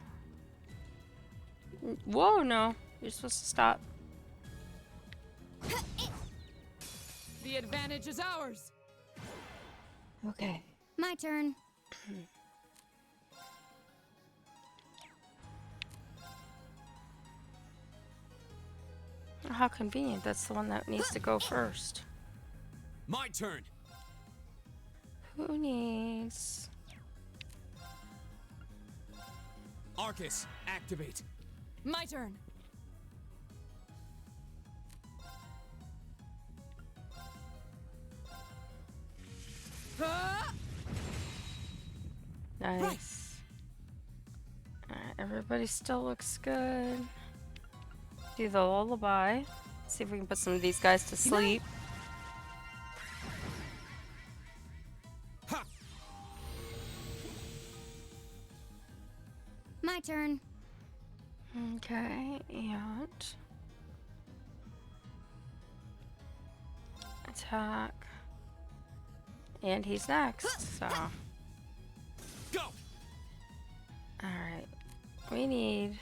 Whoa, no. You're supposed to stop. the advantage is ours. Okay. My turn. How convenient. That's the one that needs to go first. My turn. Who needs... Arcus, activate. My turn. Nice. Alright, everybody still looks good. Do the lullaby. See if we can put some of these guys to sleep. Ha! My turn. Okay, and... attack. And he's next, so... Go! Alright. We need...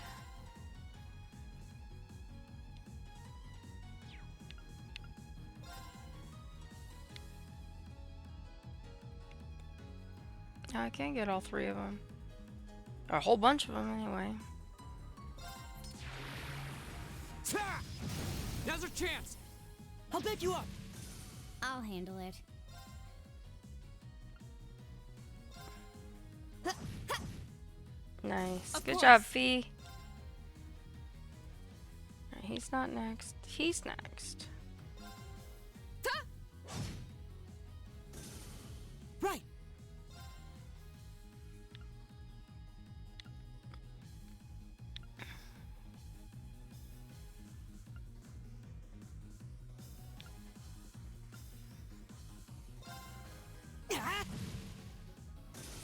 I can't get all three of them. A whole bunch of them, anyway. Ta! Now's our chance. I'll back you up. I'll handle it. Nice. Of Good course. job, Fee. Alright, he's not next. He's next. Right.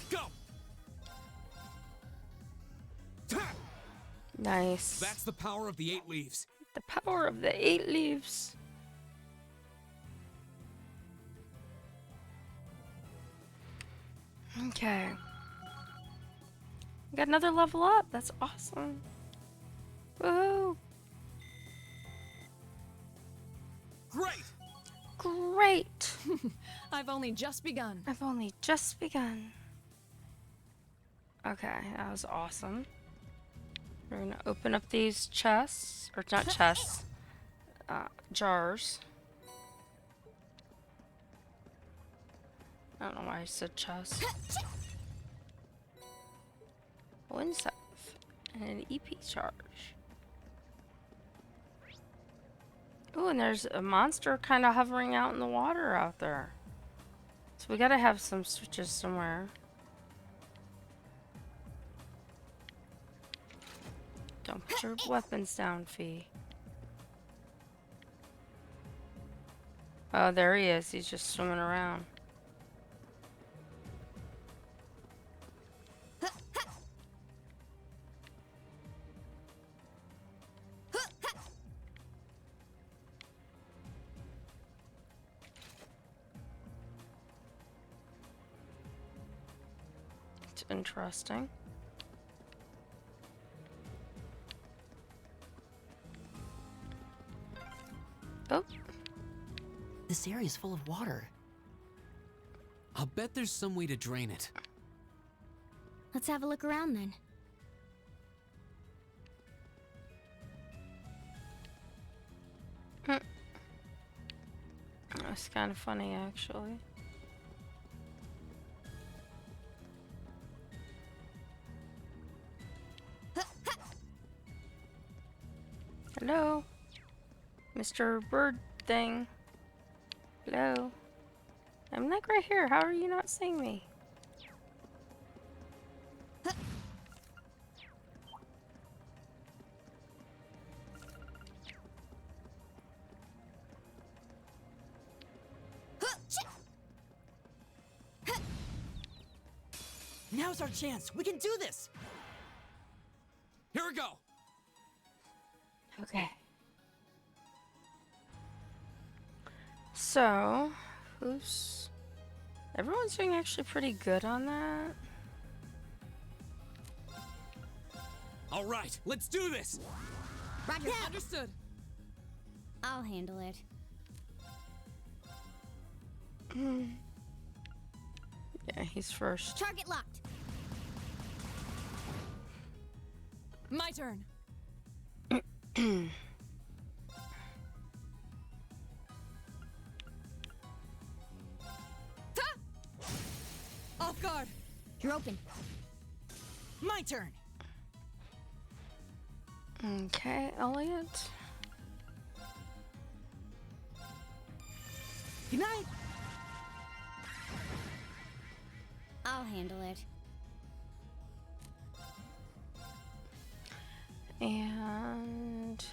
Go! Ta! Nice. That's the power of the 8 leaves. The power of the 8 leaves. Okay. Got another level up. That's awesome. Woohoo! Great! Great! I've only just begun. I've only just begun. Okay, that was awesome. We're gonna open up these chests, or not chests, jars. I don't know why I said chest. One salve and an EP charge. Ooh, and there's a monster kind of hovering out in the water out there. So we gotta have some switches somewhere. Don't put your weapons down, Fee. Oh, there he is. He's just swimming around. interesting. Oh, This area is full of water. I'll bet there's some way to drain it. Let's have a look around then. that's kind of funny, actually. Hello, Mr. Bird thing. Hello. I'm like right here. How are you not seeing me? Now's our chance. We can do this. Here we go. Okay. So, everyone's doing actually pretty good on that. All right, let's do this. Roger. Understood. I'll handle it. Yeah, he's first. Target locked. My turn. Off guard. You're open. My turn. Okay, Elliot. Good night. I'll handle it. And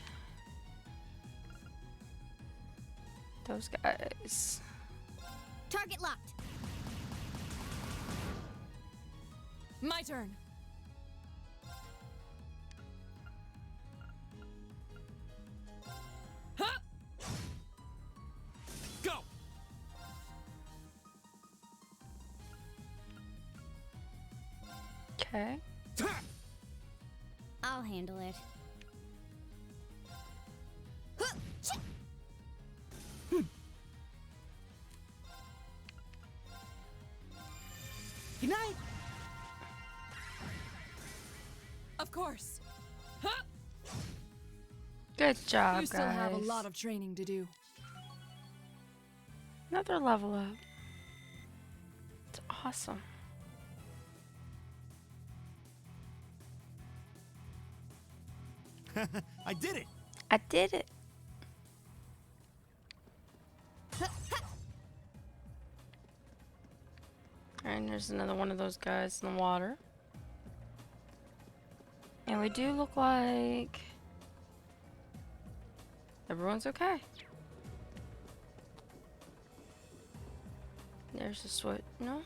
those guys. Target locked. My turn. Huh! Go. Okay. I'll handle it. Good night. Of course. Huh! Good job, You still guys. have a lot of training to do. Another level up. It's awesome. I did it. I did it. And there's another one of those guys in the water. And we do look like everyone's okay. There's a switch. No?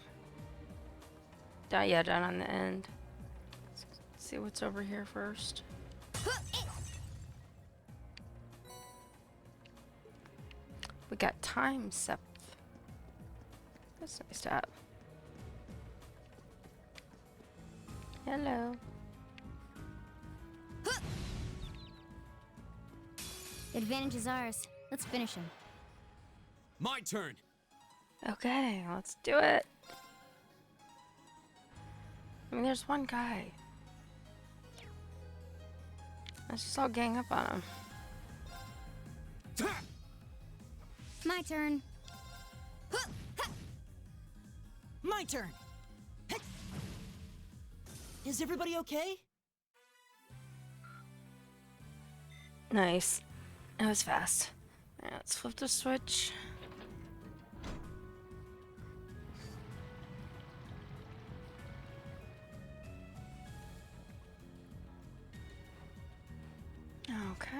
Yeah, down on the end. Let's see what's over here first. We got time sep. That's nice to have. Hello. The advantage is ours. Let's finish him. My turn. Okay, let's do it. I mean, there's one guy. Let's just all gang up on him. My turn. My turn. Is everybody okay? Nice. That was fast. Yeah, let's flip the switch. Okay.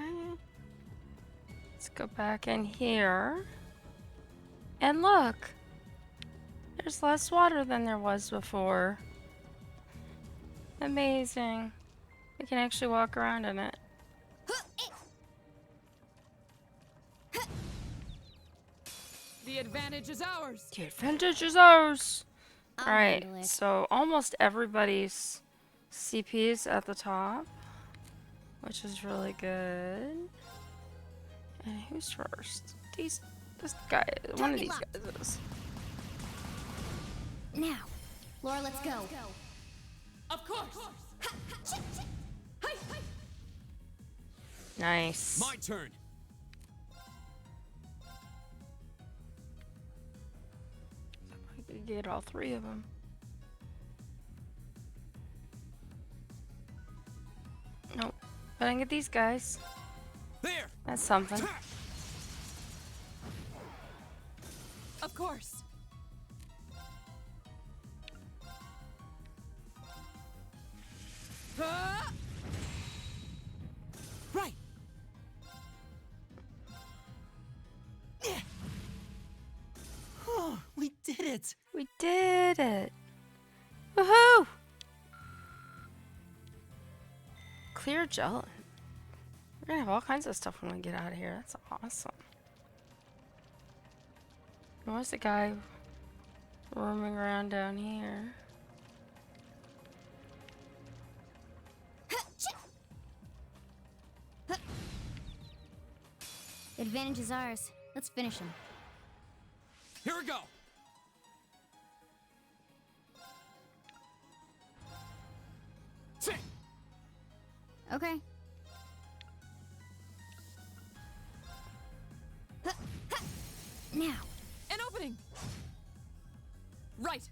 Let's go back in here. And look! There's less water than there was before. Amazing. We can actually walk around in it. The advantage is ours. The advantage is ours! I'll Alright, handle it. so almost everybody's CP's at the top, which is really good. And who's first? This guy, one of Target these locked. guys is. Now, Laura, let's go. Of course. Nice. My turn. I could get all three of them. Nope. But I can get these guys. There. That's something. Of course. Right. Oh, we did it. We did it. Woohoo! Clear gel. We're gonna have all kinds of stuff when we get out of here. That's awesome. Where's the guy roaming around down here? The advantage is ours. Let's finish him. Here we go. Sit. Okay. Now. An opening. Right.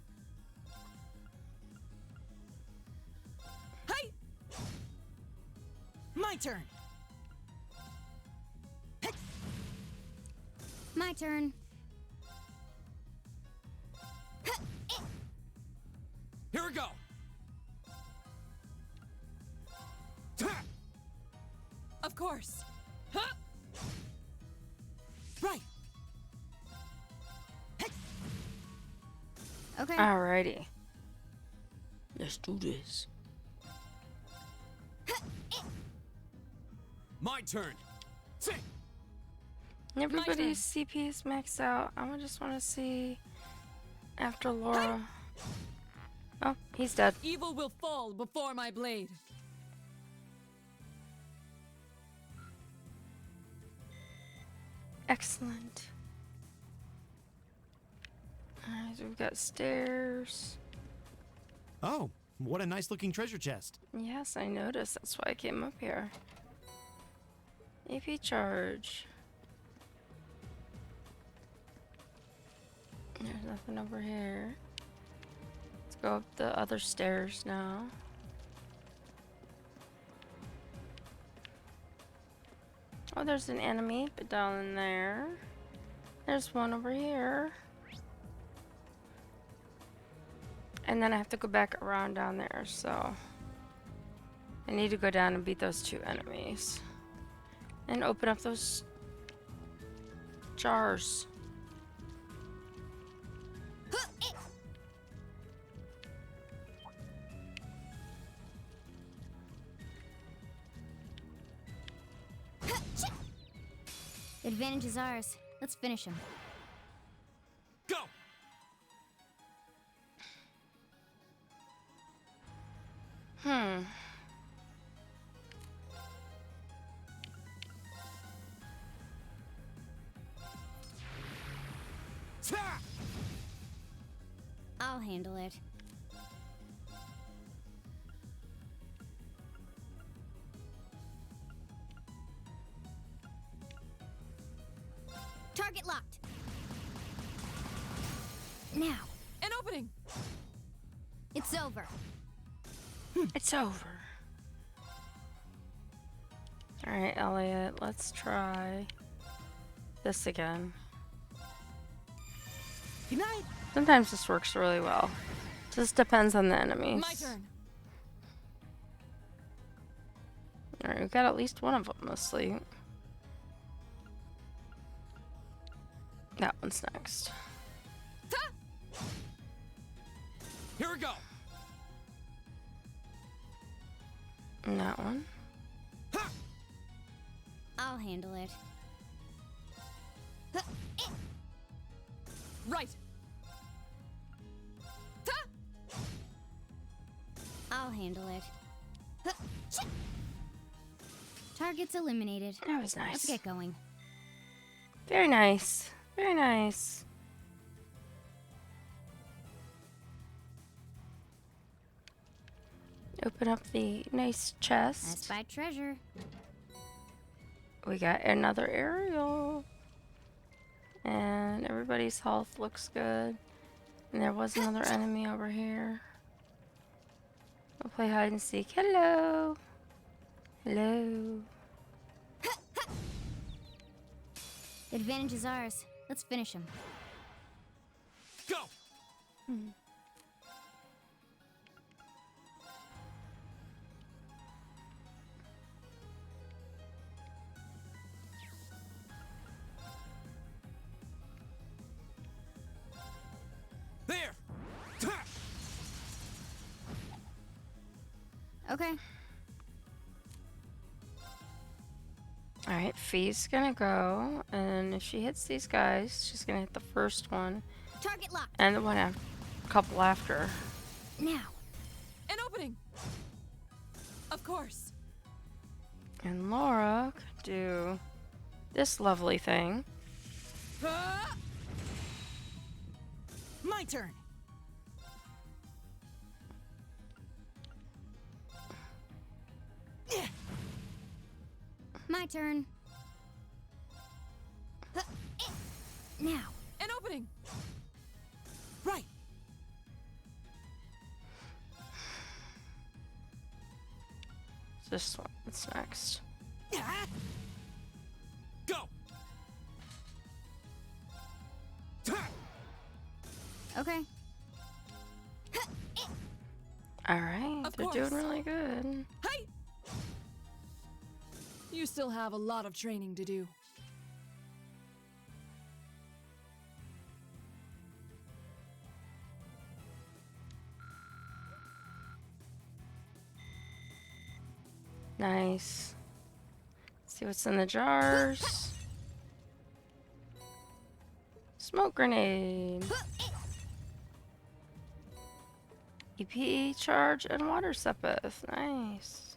Hey. My turn. My turn. Here we go. Of course. Right. Okay. Alrighty. Let's do this. My turn. Sit. Everybody's CP is maxed out. Just want to see after Laura. Oh, he's dead. Evil will fall before my blade. Excellent. Alright, so we've got stairs. Oh, what a nice looking treasure chest. Yes, I noticed. That's why I came up here. AP charge. There's nothing over here. Let's go up the other stairs now. Oh, there's an enemy, but down in there. There's one over here. And then I have to go back around down there, so I need to go down and beat those two enemies. And open up those jars. The advantage is ours. Let's finish him. Go. Ta! I'll handle it. Target locked. Now. An opening. It's over. It's over. Alright, Elliot, let's try this again. Good night. Sometimes this works really well. Just depends on the enemies. My turn. Alright, we've got at least one of them asleep. That one's next. Here we go. And that one. Ha! I'll handle it. Right. Ta! handle it. Targets eliminated. That was Let's nice. get going. Very nice. Very nice. Open up the nice I chest. spy treasure. We got another aerial. And everybody's health looks good. And there was another enemy over here. We'll play hide and seek. Hello. Hello. The advantage is ours. Let's finish him. Go! There! Ta! Okay. Alright, Fee's gonna go. And if she hits these guys, she's gonna hit the first one. Target locked. And the one a couple after. Now. An opening! Of course. And Laura could do this lovely thing. Ah! My turn. My turn. Now. An opening! Right. This one. What's next? Go! Ta! Okay. Alright, Of they're course. doing really good. Hey! You still have a lot of training to do. Nice. See what's in the jars. Smoke grenade. EP charge and water sepith. Nice.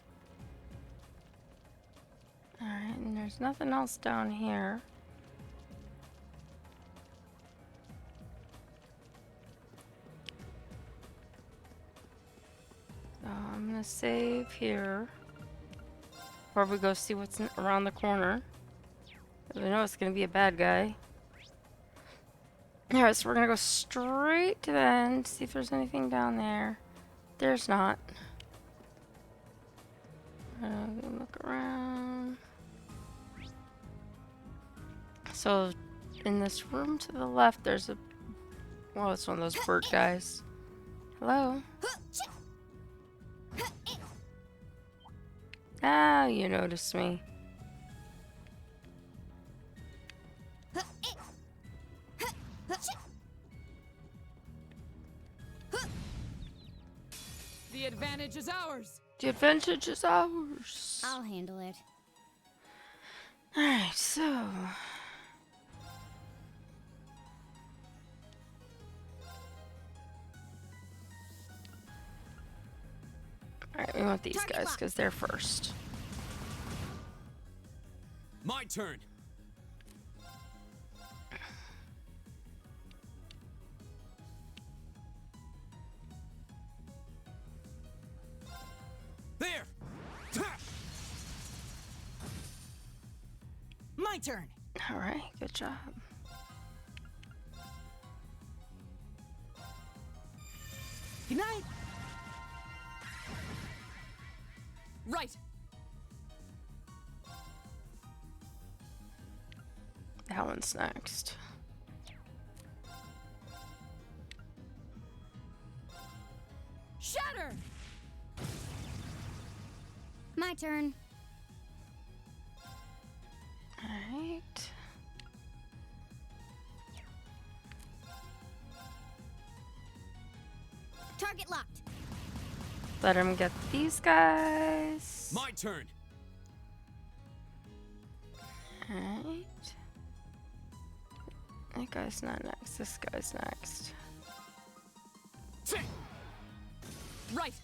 Alright, and there's nothing else down here. So I'm gonna save here. Before we go see what's around the corner. 'Cause we know it's gonna be a bad guy. Alright, so we're gonna go straight to the end, see if there's anything down there. There's not. Look around. So, in this room to the left, there's a... Well, it's one of those bird guys. Hello? Ah, you noticed me. The advantage is ours! The advantage is ours. I'll handle it. Alright, so... Alright, we want these Target guys locked. because they're first. My turn. There! Ta! My turn. Alright, good job. Good night. Right! That one's next. Shatter! My turn. Alright. Target locked. Let him get these guys. My turn. Alright. That guy's not next. This guy's next. Say! Right!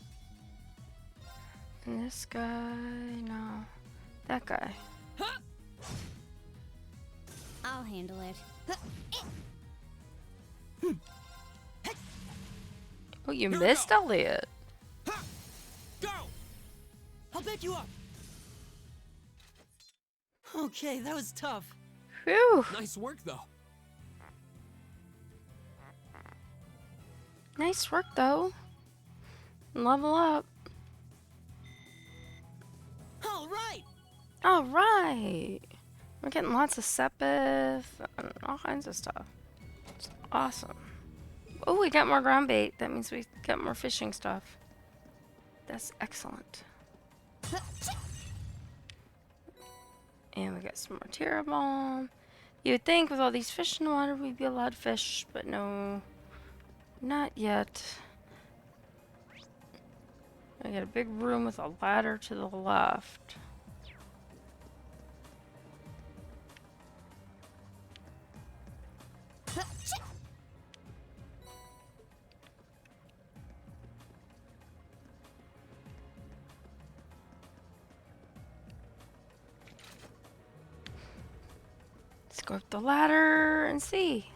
And this guy, no. That guy. I'll handle it. Oh, you Here we missed go. Elliot. Go! I'll back you up. Okay, that was tough. Whew. Nice work, though. Nice work, though. Level up. All right. All right. We're getting lots of sepith and all kinds of stuff. It's awesome. Oh, we got more ground bait. That means we got more fishing stuff. That's excellent. And we got some more Terra Bomb. You'd think with all these fish in the water we'd be allowed to fish, but no. Not yet. I got a big room with a ladder to the left. Let's go up the ladder and see.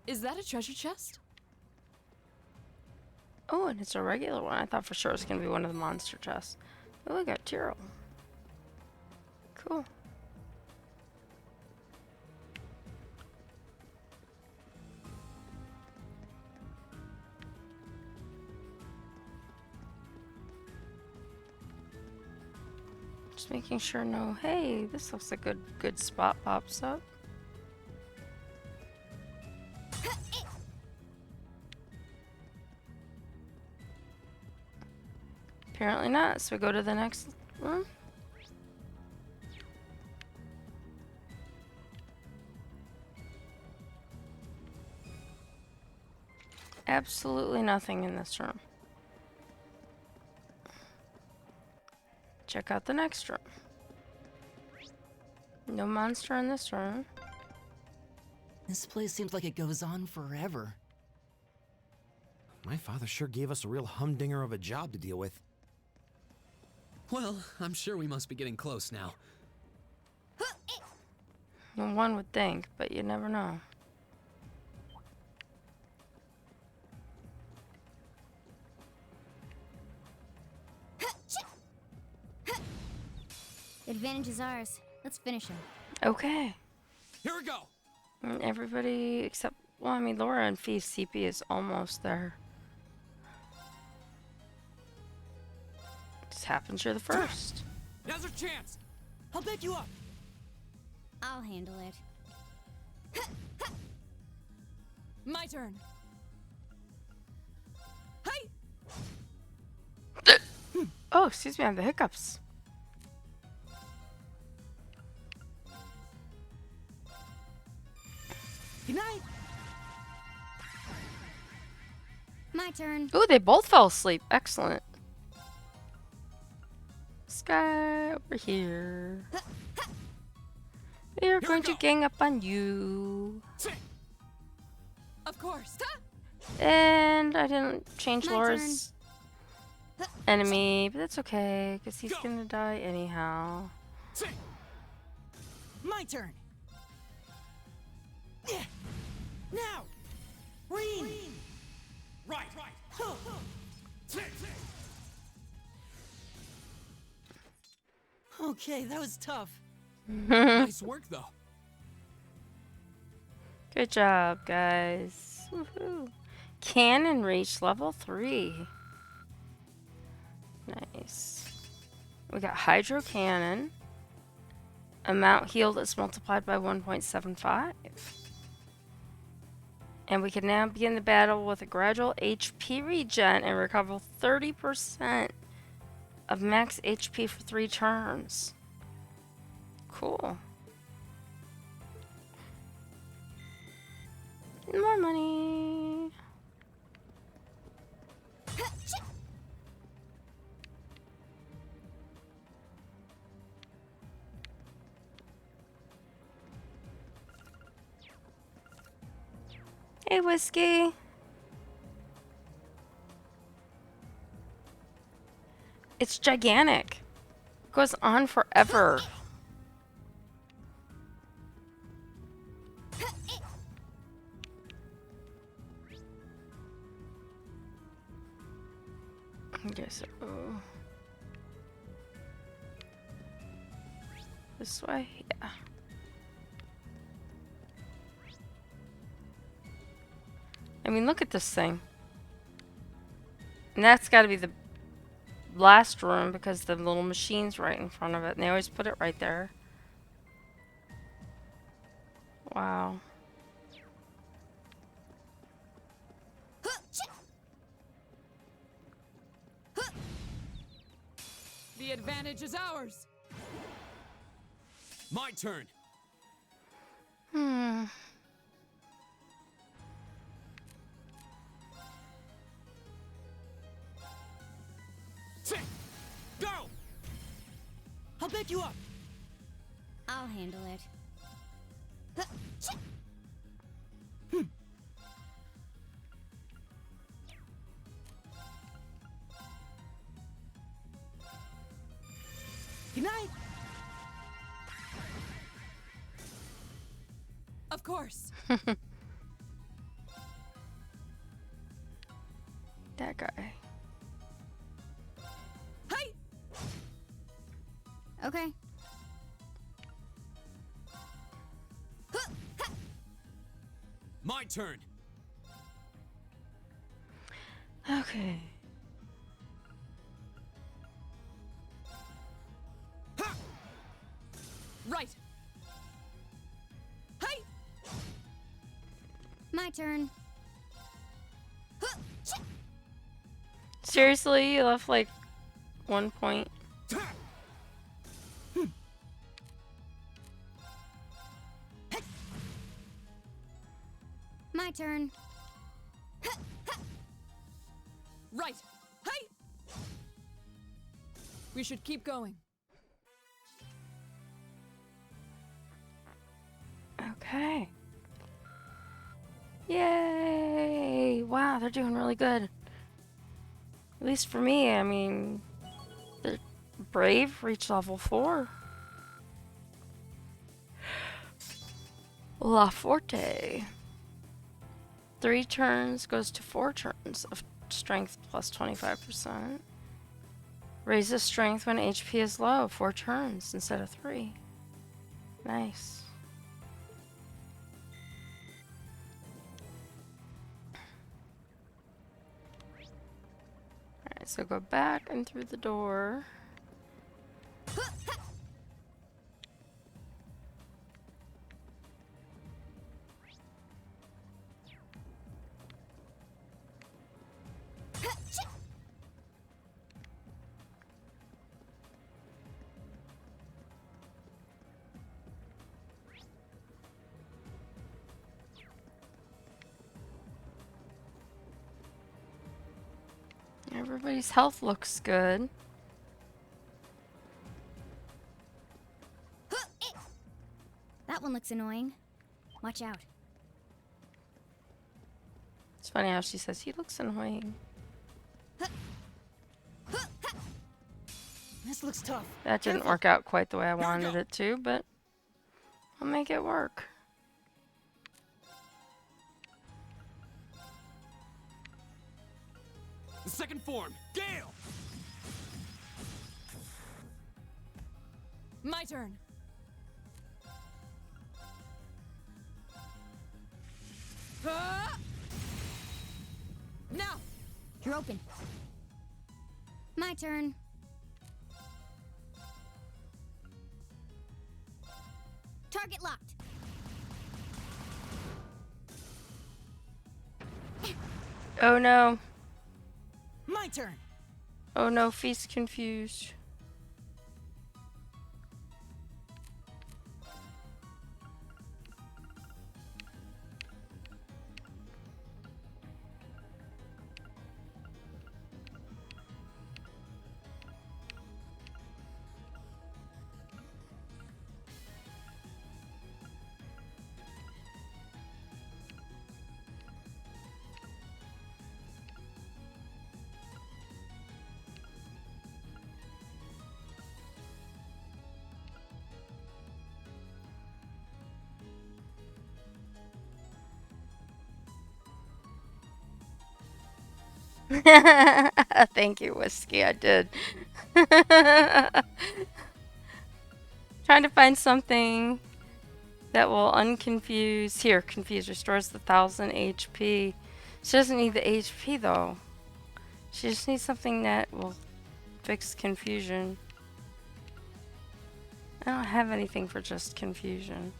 Is that a treasure chest? Oh, and it's a regular one. I thought for sure it was going to be one of the monster chests. Oh, we got Tyrrell. Cool. Just making sure no, hey, this looks like a good spot pops up. Apparently not, so we go to the next room. Absolutely nothing in this room. Check out the next room. No monster in this room. This place seems like it goes on forever. My father sure gave us a real humdinger of a job to deal with. Well, I'm sure we must be getting close now. Well, one would think, but you never know. The advantage is ours. Let's finish him. Okay. Here we go. And everybody except, well, I mean, Laura and Fi's CP is almost there. Just happens you're the first. Now's our chance. I'll back you up. I'll handle it. My turn. Hi. Oh, excuse me, I have the hiccups. Good night. My turn. Ooh, they both fell asleep. Excellent. Sky over here. We are going to gang up on you. Of course. And I didn't change My Laura's enemy, but that's okay, because he's gonna die anyhow. My turn. Now. Green. Right. Okay, that was tough. Nice work, though. Good job, guys. Woohoo. Cannon reached level 3. Nice. We got Hydro Cannon. Amount healed is multiplied by 1.75. And we can now begin the battle with a gradual HP regen and recover 30% of max HP for 3 turns. Cool. More money. Hey, Whiskey. It's gigantic. It goes on forever. Okay, so this way, yeah. I mean, look at this thing. And that's got to be the last room because the little machine's right in front of it, and they always put it right there. Wow. The advantage is ours. My turn. Hmm. Go! I'll bet you up. I'll handle it. Good night. Of course. That guy. Hey! Okay. My turn. Okay. Right. Hey! My turn. Seriously, you left like 1 point. My turn. Right. Hey! We should keep going. Okay. Yay! Wow, they're doing really good. At least for me, I mean, the Brave reached level 4. La Forte. 3 turns goes to 4 turns of strength plus 25%. Raises strength when HP is low, 4 turns instead of 3. Nice. Alright, so go back and through the door. Everybody's health looks good. That one looks annoying. Watch out. It's funny how she says he looks annoying. This looks tough. That didn't work out quite the way I wanted it to, but I'll make it work. The second form. Gale! My turn. Now! You're open. My turn. Target locked. Oh no. My turn. Oh no, Feast confused. Thank you, Whiskey. I did. Trying to find something that will unconfuse. Here, confuse restores the 1000 HP. She doesn't need the HP though. She just needs something that will fix confusion. I don't have anything for just confusion.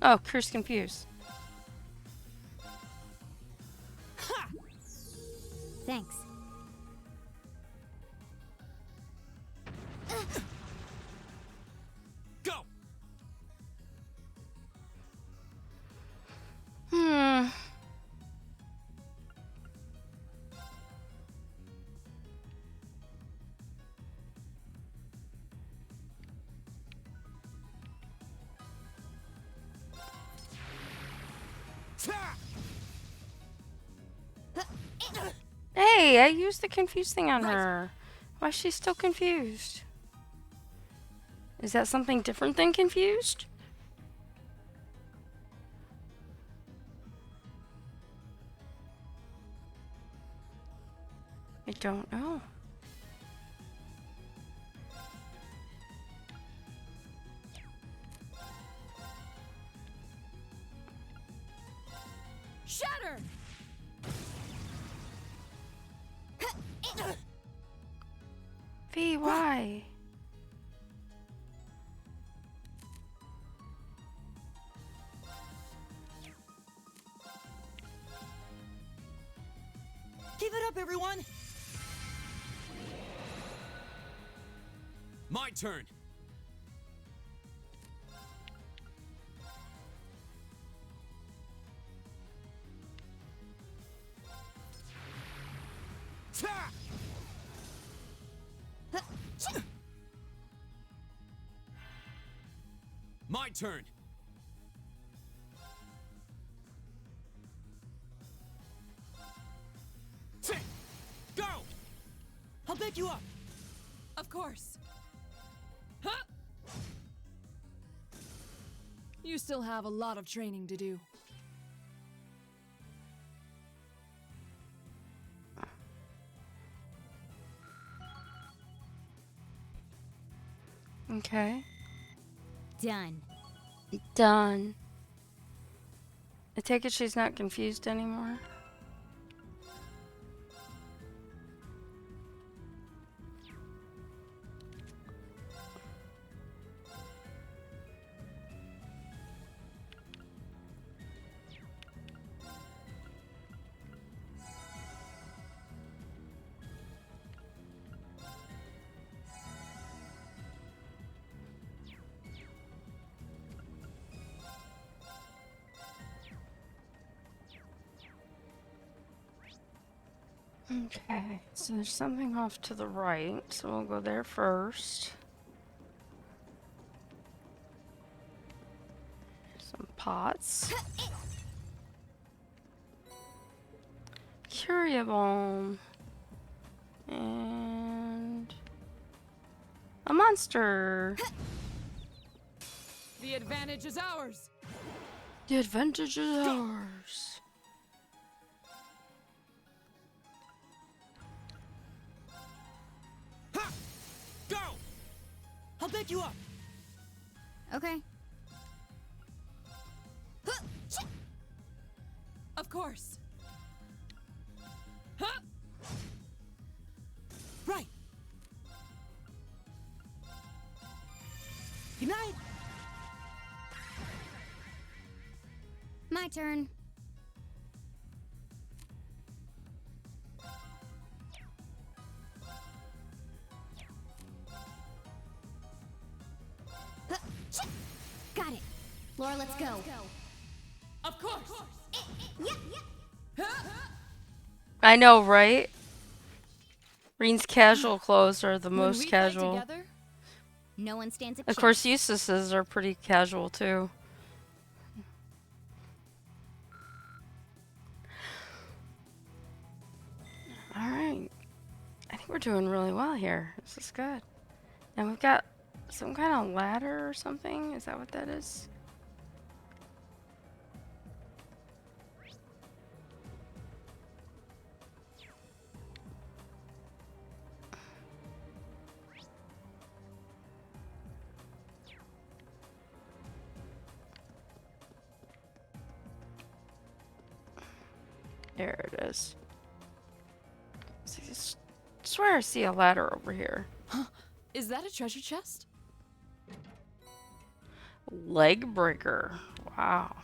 Oh, curse confuse. Thanks. Go! Hmm. Hey, I used the confused thing on her. Why is she still confused? Is that something different than confused? I don't know. Shatter! V, why? Give it up, everyone! My turn. Ta! My turn. Go! I'll pick you up! Of course. Huh? You still have a lot of training to do. Okay. Done. Done. I take it she's not confused anymore. Okay, so there's something off to the right, so we'll go there first. Some pots. Curiobone. And a monster. The advantage is ours. The advantage is ours. Ha! Go! I'll pick you up! Okay. Of course. Huh? Right! Good night! My turn. Got it. Laura, let's go. Of course. I know, right? Reen's casual clothes are the When most we fight casual. together, No one stands a Of chance. course, Eustace's are pretty casual too. Alright. I think we're doing really well here. This is good. And we've got Some kind of ladder or something? Is that what that is? There it is. See, I swear I see a ladder over here. Huh? Is that a treasure chest? Leg breaker. Wow.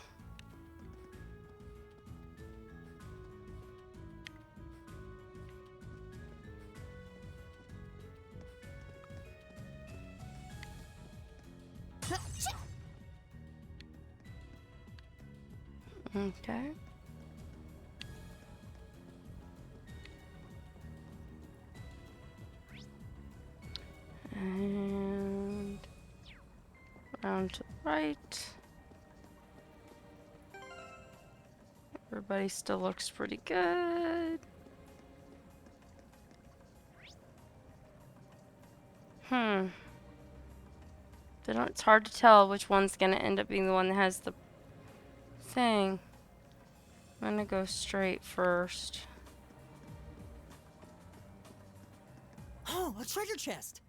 Okay. And round to the right. Everybody still looks pretty good. It's hard to tell which one's gonna end up being the one that has the thing. I'm gonna go straight first. Oh, a treasure chest!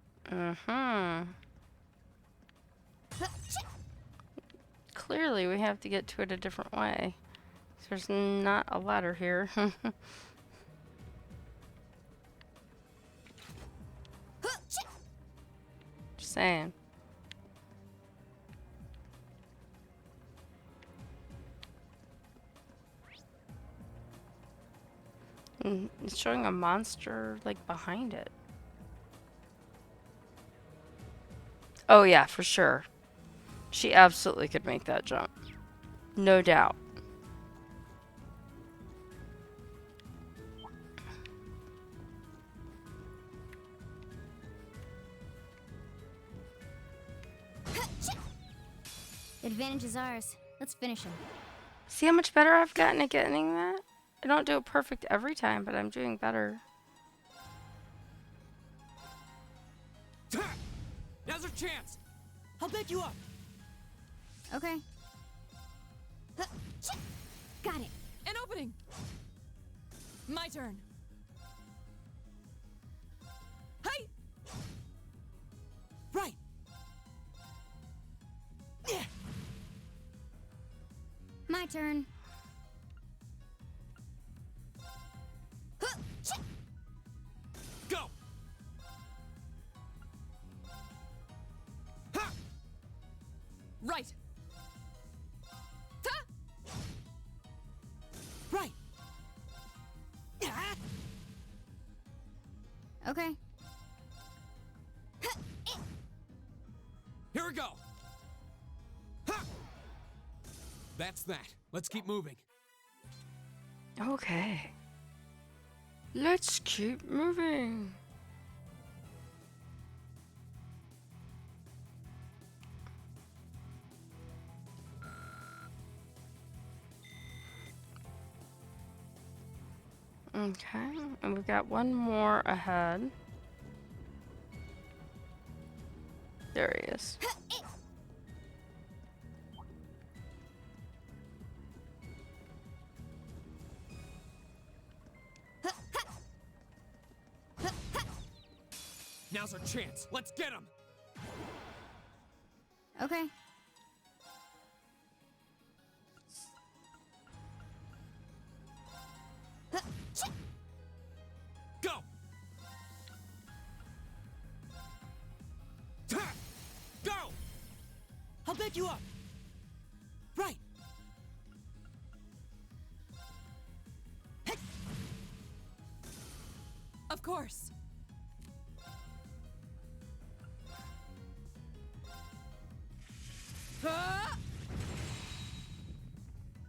Clearly, we have to get to it a different way. There's not a ladder here. Just saying. It's showing a monster, like, behind it. Oh, yeah, for sure. She absolutely could make that jump. No doubt. The advantage is ours. Let's finish him. See how much better I've gotten at getting that? I don't do it perfect every time, but I'm doing better. Now's our chance! I'll back you up! Okay. Got it. An opening! My turn. Hey! Right! My turn. Go! Ha! Right! Ta! Right! Okay. Here we go! Ha! That's that. Let's keep moving. Okay. Let's keep moving. Okay, and we've got one more ahead. There he is. Now's our chance. Let's get him! Okay. Go! Ta! Go! I'll back you up! Right! Of course. Ah!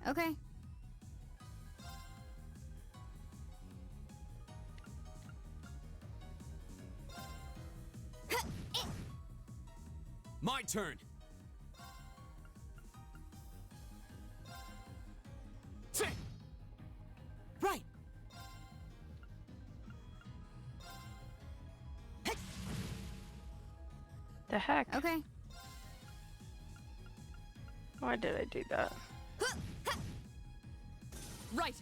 Okay. My turn! Sit! Right! The heck? Okay. Why did I do that? Right.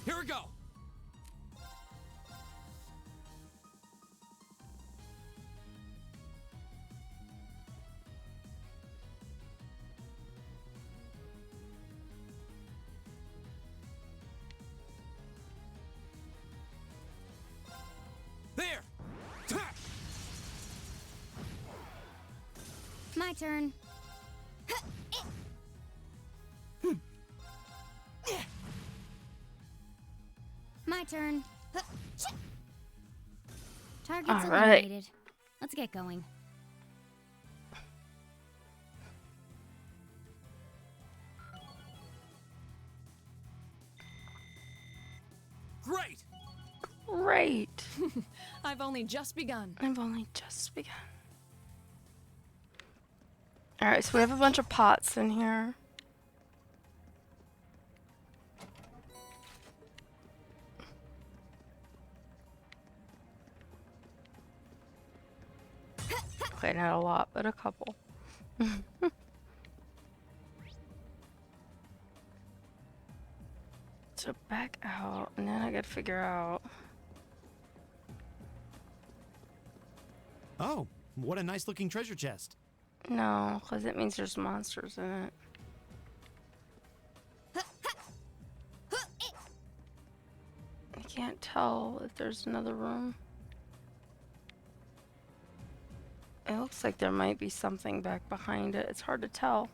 Here we go. There. My turn. My turn. Target's All right. eliminated. Let's get going. Great. Great. I've only just begun. I've only just begun. Alright, so we have a bunch of pots in here. Okay, not a lot, but a couple. So back out, and then I gotta figure out. Oh, what a nice looking treasure chest. No, because it means there's monsters in it. I can't tell if there's another room. It looks like there might be something back behind it. It's hard to tell.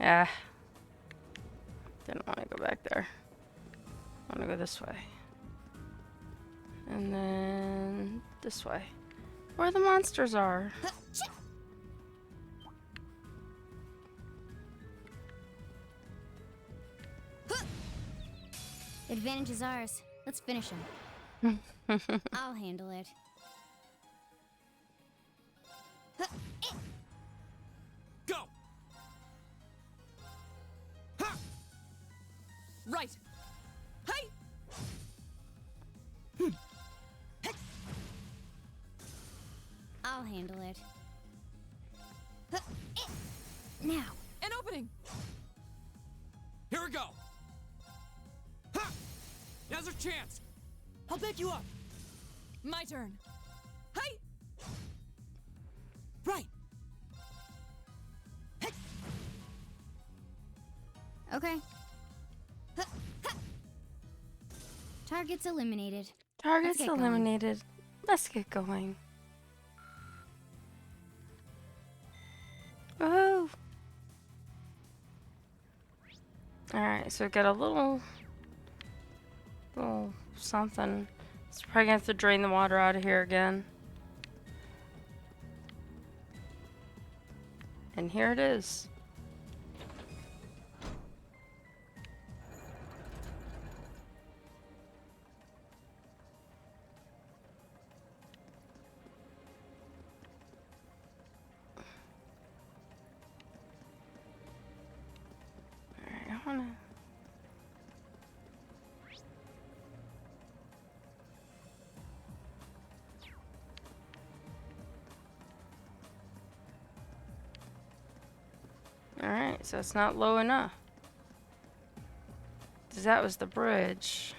Ah. Didn't want to go back there. I want to go this way. And then this way. Where the monsters are. Advantage is ours. Let's finish him. I'll handle it. Go. Right. Hey. I'll handle it. Now. An opening. Here we go. Ha! Now's our chance. I'll back you up. My turn. Hey. Right. Okay. Target's eliminated. Target's get going. eliminated. Let's get going. Oh. Alright, so we got a little something. So we're probably gonna have to drain the water out of here again. And here it is. Alright, I wanna... Alright, so it's not low enough. 'Cause that was the bridge.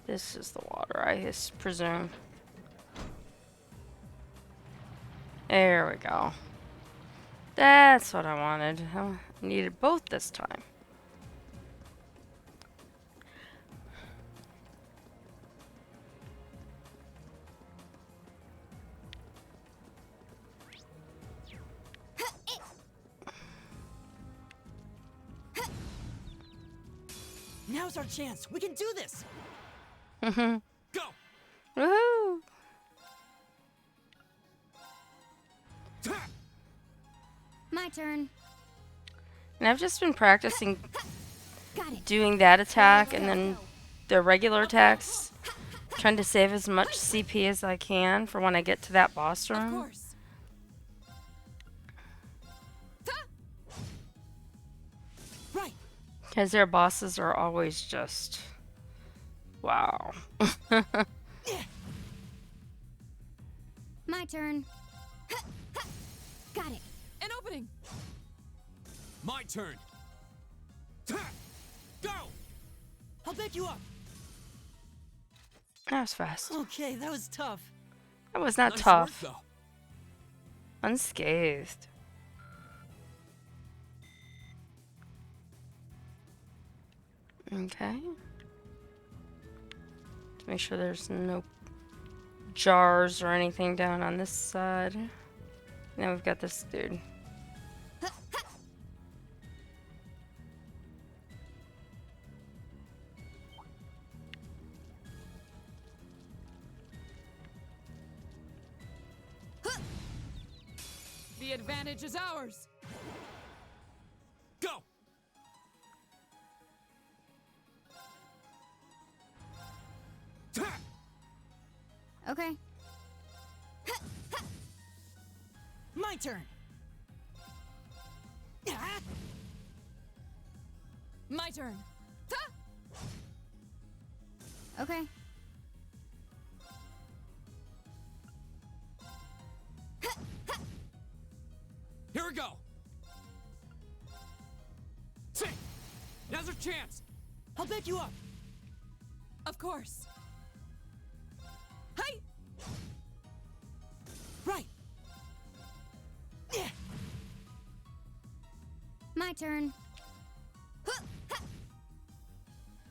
This is the water, I presume. There we go. That's what I wanted. I needed both this time. Now's our chance. We can do this. Mhm. Go. Woohoo! Ha! My turn. And I've just been practicing Got it. doing that attack and then the regular attacks Trying to save as much CP as I can for when I get to that boss Of room. course. Right. Because their bosses are always just... wow. My turn. Got it. An opening. My turn. Go! I'll back you up. That was fast. Okay, that was tough. That was not Nice tough. work, though. Unscathed. Okay. To make sure there's no jars or anything down on this side. Now we've got this dude. The advantage is ours. Go! Okay. My turn. My turn. Okay. Here we go. Say, now's our chance. I'll back you up. Of course. Hi. Right. My turn.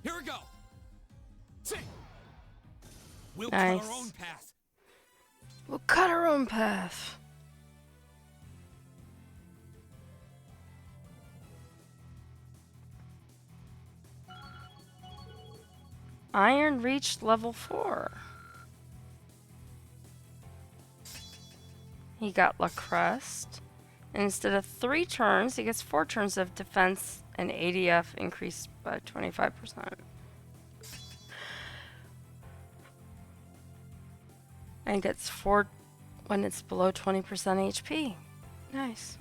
Here we go. Say, we'll Nice. cut our own path. We'll cut our own path. Iron reached level 4. He got La Crest. And instead of 3 turns, he gets 4 turns of defense and ADF increased by 25%. And gets 4 when it's below 20% HP. Nice.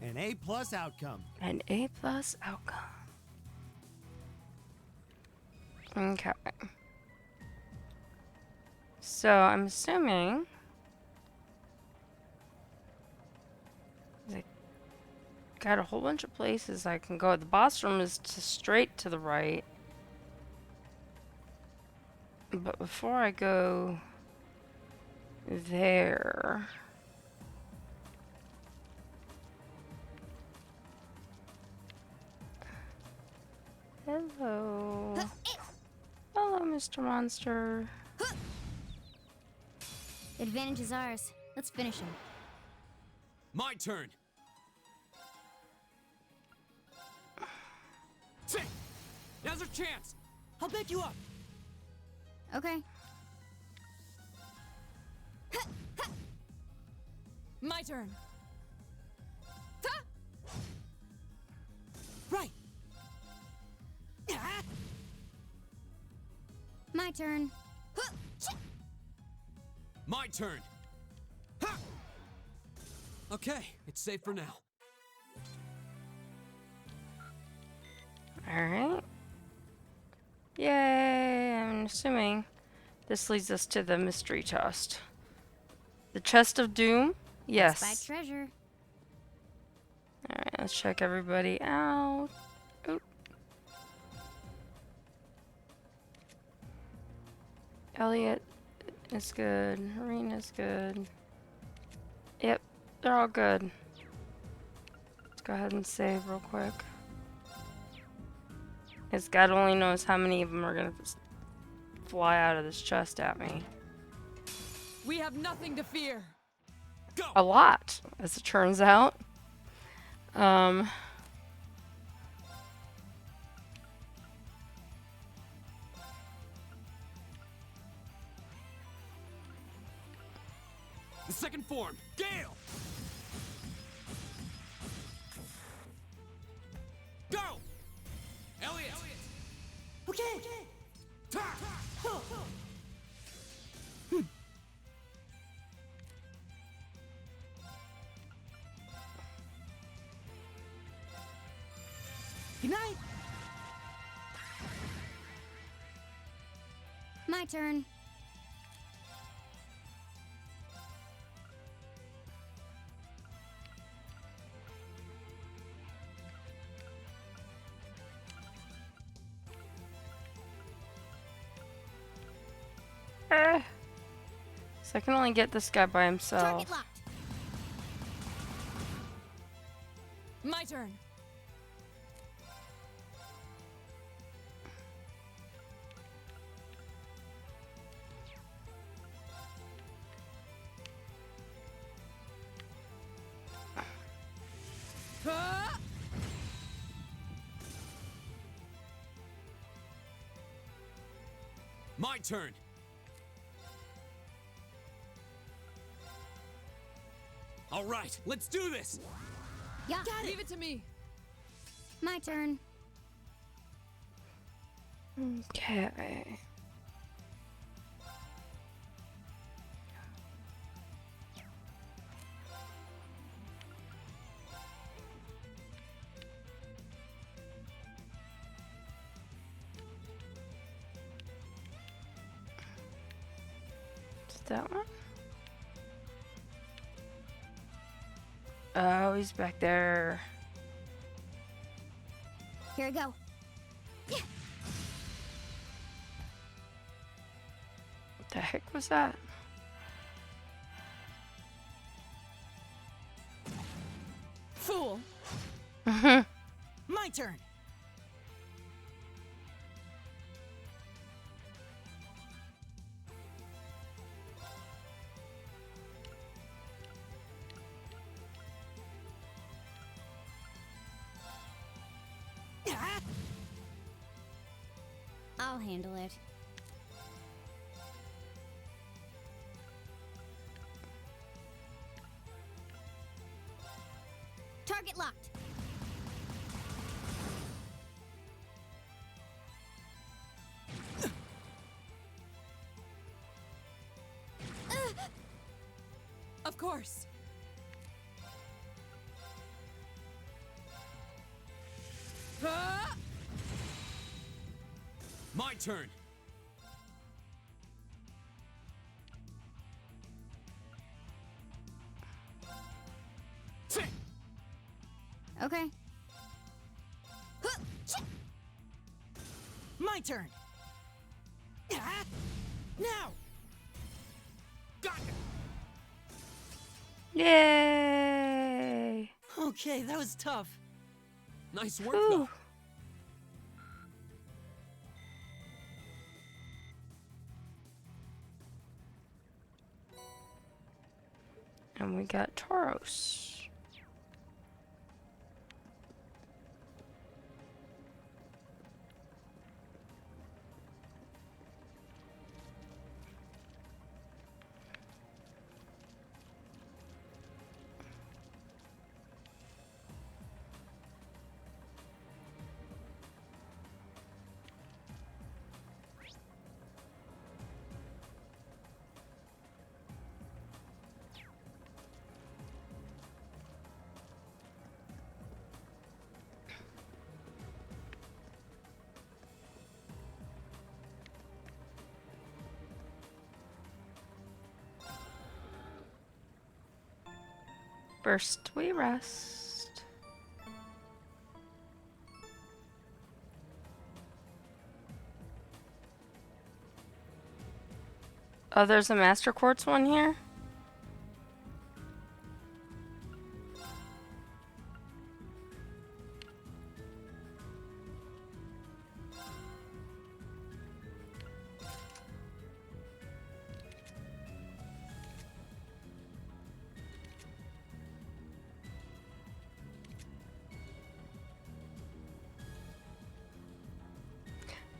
An A+ outcome. An A+ outcome. Okay. So I'm assuming I got a whole bunch of places I can go. The boss room is straight to the right. But before I go there, hello. Hello, Mr. Monster. The advantage is ours. Let's finish him. My turn. Say, now's our chance. I'll back you up. Okay. My turn. Right. My turn. My turn. Ha! Okay, it's safe for now. Alright. Yay! I'm assuming this leads us to the mystery chest. The chest of doom? Yes. By treasure. Alright, let's check everybody out. Oop. Elliot is good. Arena's good. Yep, they're all good. Let's go ahead and save real quick. Because God only knows how many of them are gonna fly out of this chest at me. We have nothing to fear. Go! A lot, as it turns out. The second form, Gale! Go! Elliot! Okay. Good night. My turn. So I can only get this guy by himself. Target locked. My turn. My turn. All right, let's do this. Yeah. Leave it to me. My turn. Okay. Is that one? Oh, he's back there. Here we go. What the heck was that? Fool. My turn. I'll handle it. Target locked. Of course. My turn. Okay. My turn. Now. Got it. Yay! Okay, that was tough. Nice work, Ooh. though. And we got Tauros. First we rest. Oh, there's a Master Quartz one here?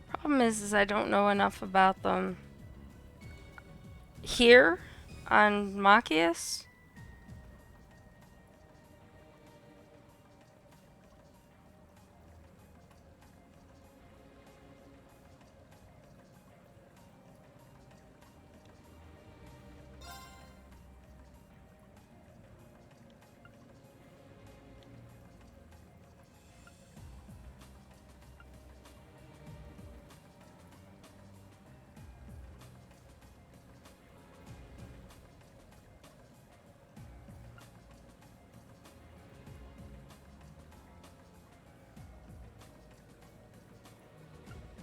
Problem is I don't know enough about them here on Machias.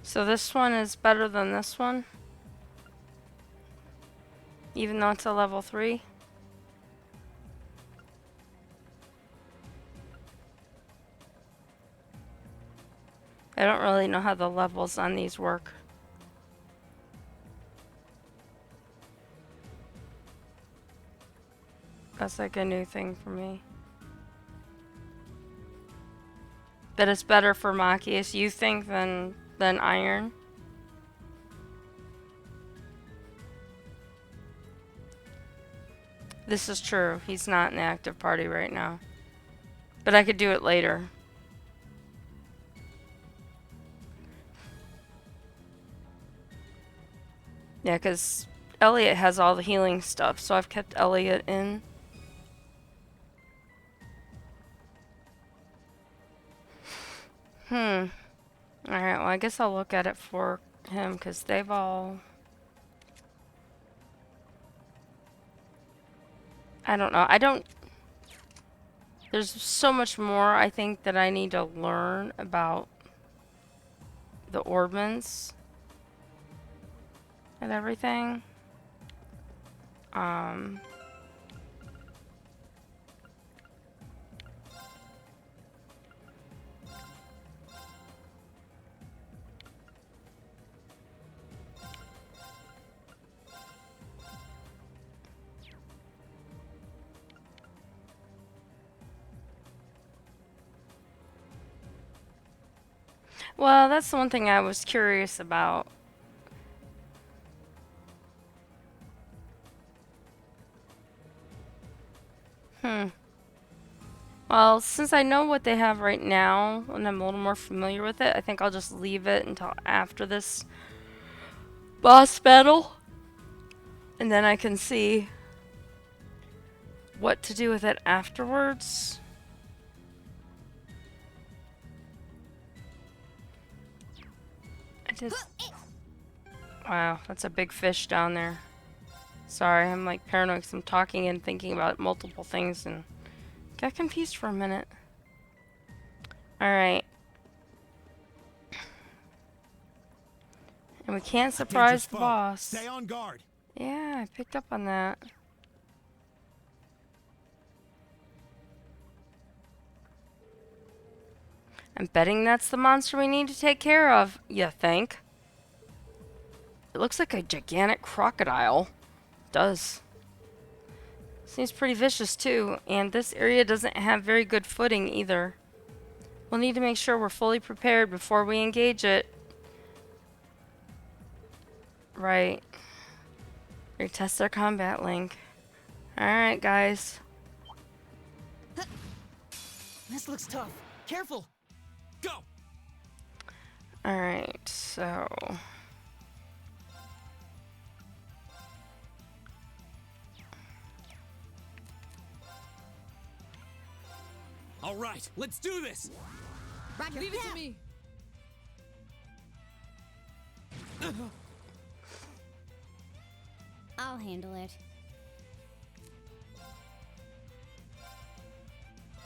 So this one is better than this one? Even though it's a level 3? I don't really know how the levels on these work. That's like a new thing for me. But it's better for Machias, you think, than iron? This is true. He's not in the active party right now. But I could do it later. Yeah, because Elliot has all the healing stuff, so I've kept Elliot in. Alright, well, I guess I'll look at it for him, because they've all... I don't know. There's so much more, I think, that I need to learn about the Orbmans and everything. Well, that's the one thing I was curious about. Well, since I know what they have right now, and I'm a little more familiar with it, I think I'll just leave it until after this boss battle. And then I can see what to do with it afterwards. Wow, that's a big fish down there. Sorry, I'm like paranoid because I'm talking and thinking about multiple things and got confused for a minute. Alright. And we can't surprise the boss. Stay on guard. Yeah, I picked up on that. I'm betting that's the monster we need to take care of, you think? It looks like a gigantic crocodile. It does. Seems pretty vicious too, and this area doesn't have very good footing either. We'll need to make sure we're fully prepared before we engage it. Right. Retest their combat link. Alright, guys. This looks tough. Careful. Go! Alright, so... All right, let's do this. Roger. Leave it to me. I'll handle it.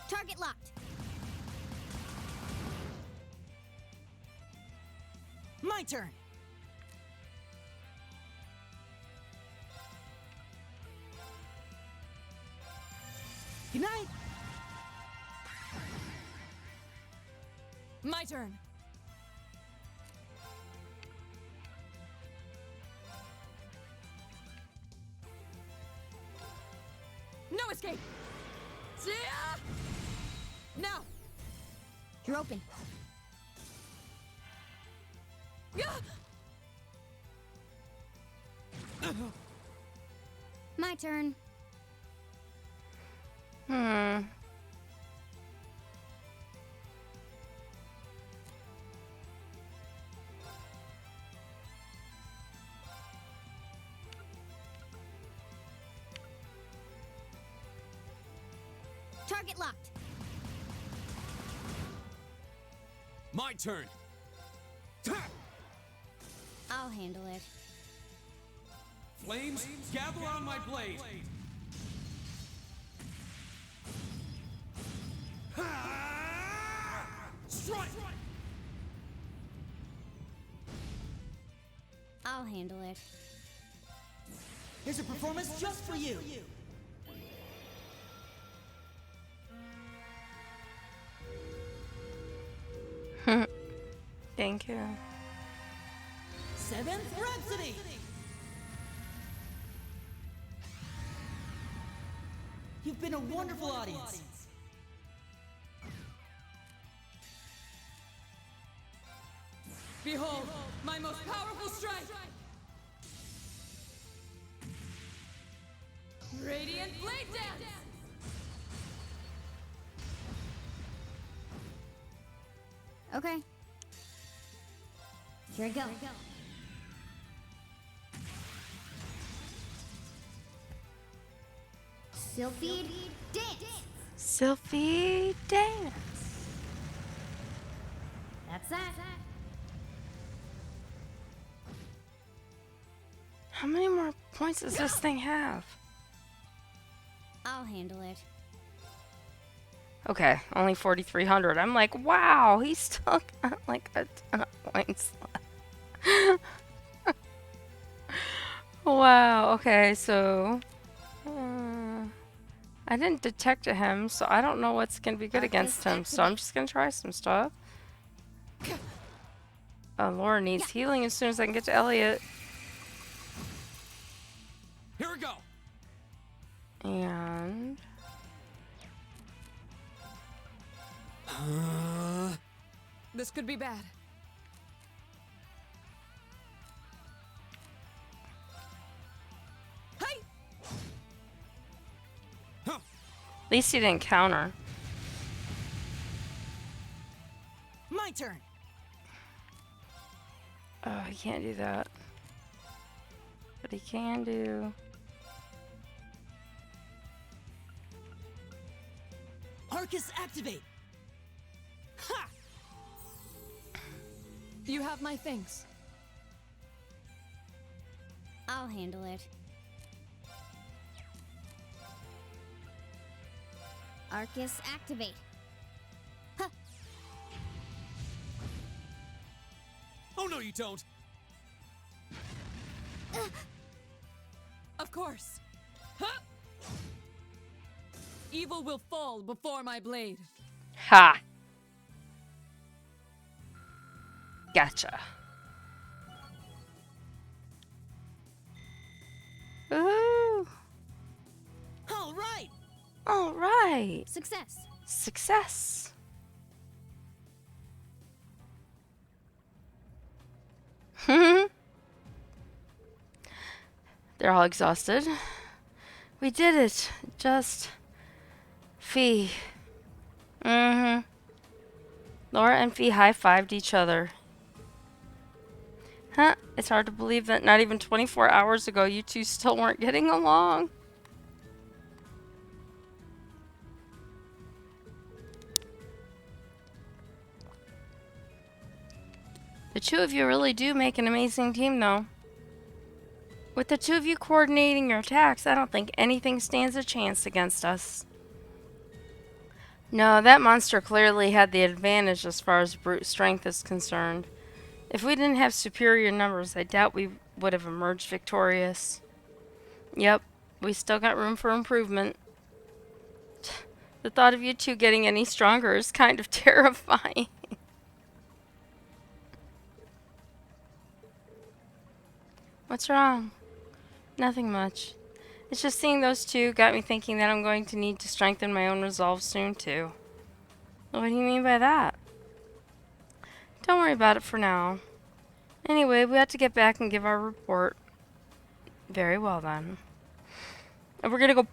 Target locked. My turn. Good night. My turn. No escape. Yeah. Now. You're open. Yeah. My turn. Target locked. My turn. I'll handle it. Flames, gather on my blade. Strike! I'll handle it. Here's a performance just for you. Thank you. 7th Rhapsody! You've been a wonderful audience. Behold, my most powerful strike! Radiant Blade Dance! Okay. Here I go. Sylphie dance. Sylphie dance. That's that. How many more points does this thing have? I'll handle it. Okay, only 4,300. I'm like, wow, he's still got like a ton of points left. Wow, okay, so I didn't detect him, so I don't know what's gonna be good against him, so I'm just gonna try some stuff. Laura needs healing as soon as I can get to Elliot. Here we go. And This could be bad. Hey! at least he didn't counter. My turn. Oh, he can't do that. But he can do. Arcus activate. Ha! You have my things. I'll handle it. Arcus activate. Huh. Oh no, you don't. Of course. Huh! Evil will fall before my blade. Ha! Gotcha. Ooh! All right. All right. Success. Success. They're all exhausted. We did it. Just Fee. Laura and Fee high-fived each other. Huh? It's hard to believe that not even 24 hours ago you two still weren't getting along. The two of you really do make an amazing team, though. With the two of you coordinating your attacks, I don't think anything stands a chance against us. No, that monster clearly had the advantage as far as brute strength is concerned. If we didn't have superior numbers, I doubt we would have emerged victorious. Yep, we still got room for improvement. The thought of you two getting any stronger is kind of terrifying. What's wrong? Nothing much. It's just seeing those two got me thinking that I'm going to need to strengthen my own resolve soon, too. What do you mean by that? Don't worry about it for now. Anyway, we have to get back and give our report. Very well, then. And we're gonna go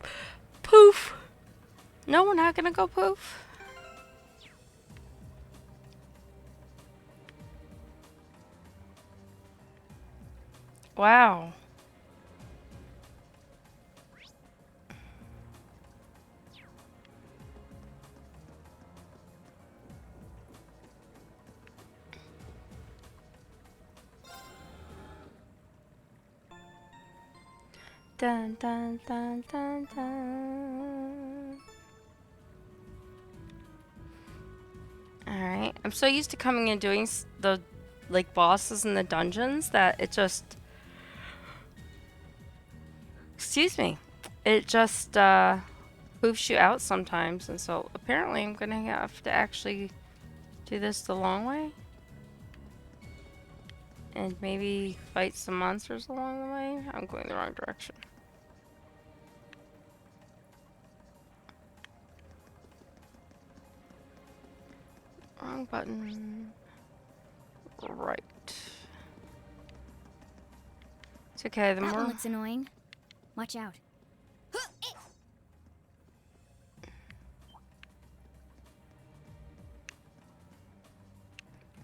poof! No, we're not gonna go poof. Wow. Dun dun dun dun dun. Alright. I'm so used to coming and doing the like bosses in the dungeons that it just excuse me, it just poofs you out sometimes, and so apparently I'm gonna have to actually do this the long way. And maybe fight some monsters along the way. I'm going the wrong direction. Wrong button. Right. It's okay, the That more... one looks annoying. Watch out.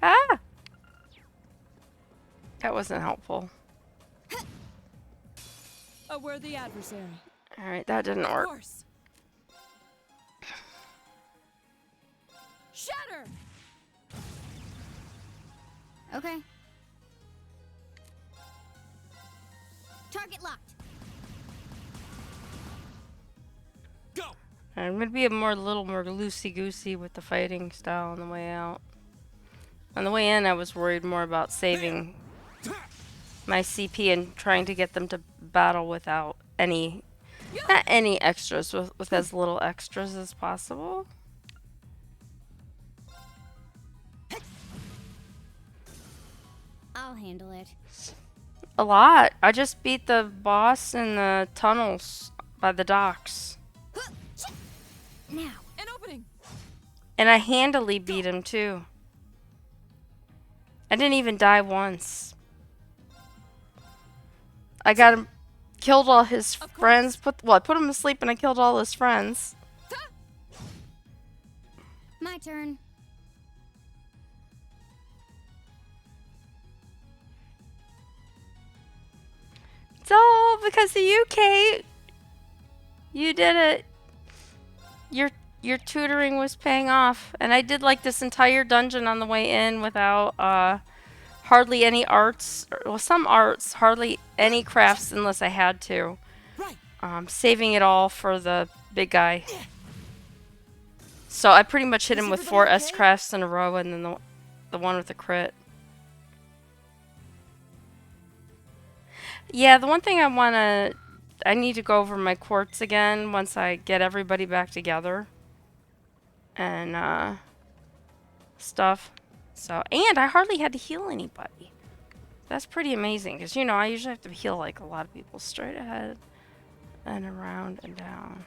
Ah! That wasn't helpful. A worthy adversary. Alright, that didn't Of work. course. Shatter! Okay. Target locked. Go! I'm gonna be a little more loosey-goosey with the fighting style on the way out. On the way in, I was worried more about saving my CP and trying to get them to battle without any, not any extras, with as little extras as possible. I'll handle it. A lot. I just beat the boss in the tunnels by the docks. Now. An opening. And I handily beat him too. I didn't even die once. I got him, killed all his friends. I put him to sleep and I killed all his friends. My turn. It's all because of you, Kate. You did it. Your tutoring was paying off, and I did like this entire dungeon on the way in without hardly any arts. Well, some arts, hardly any crafts unless I had to. Saving it all for the big guy. So I pretty much hit him with 4 S crafts in a row, and then the one with the crit. Yeah, the one thing I need to go over my quartz again once I get everybody back together. And, stuff. So, and I hardly had to heal anybody. That's pretty amazing, because, you know, I usually have to heal, like, a lot of people straight ahead and around and down.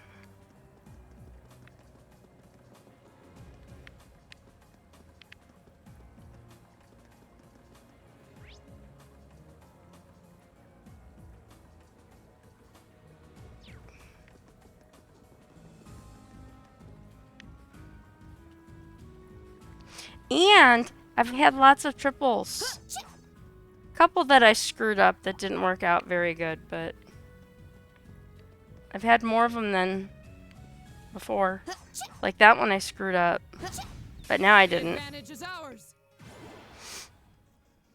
And I've had lots of triples. Couple that I screwed up that didn't work out very good, but I've had more of them than before. Like that one I screwed up, but now I didn't. Advantage is ours.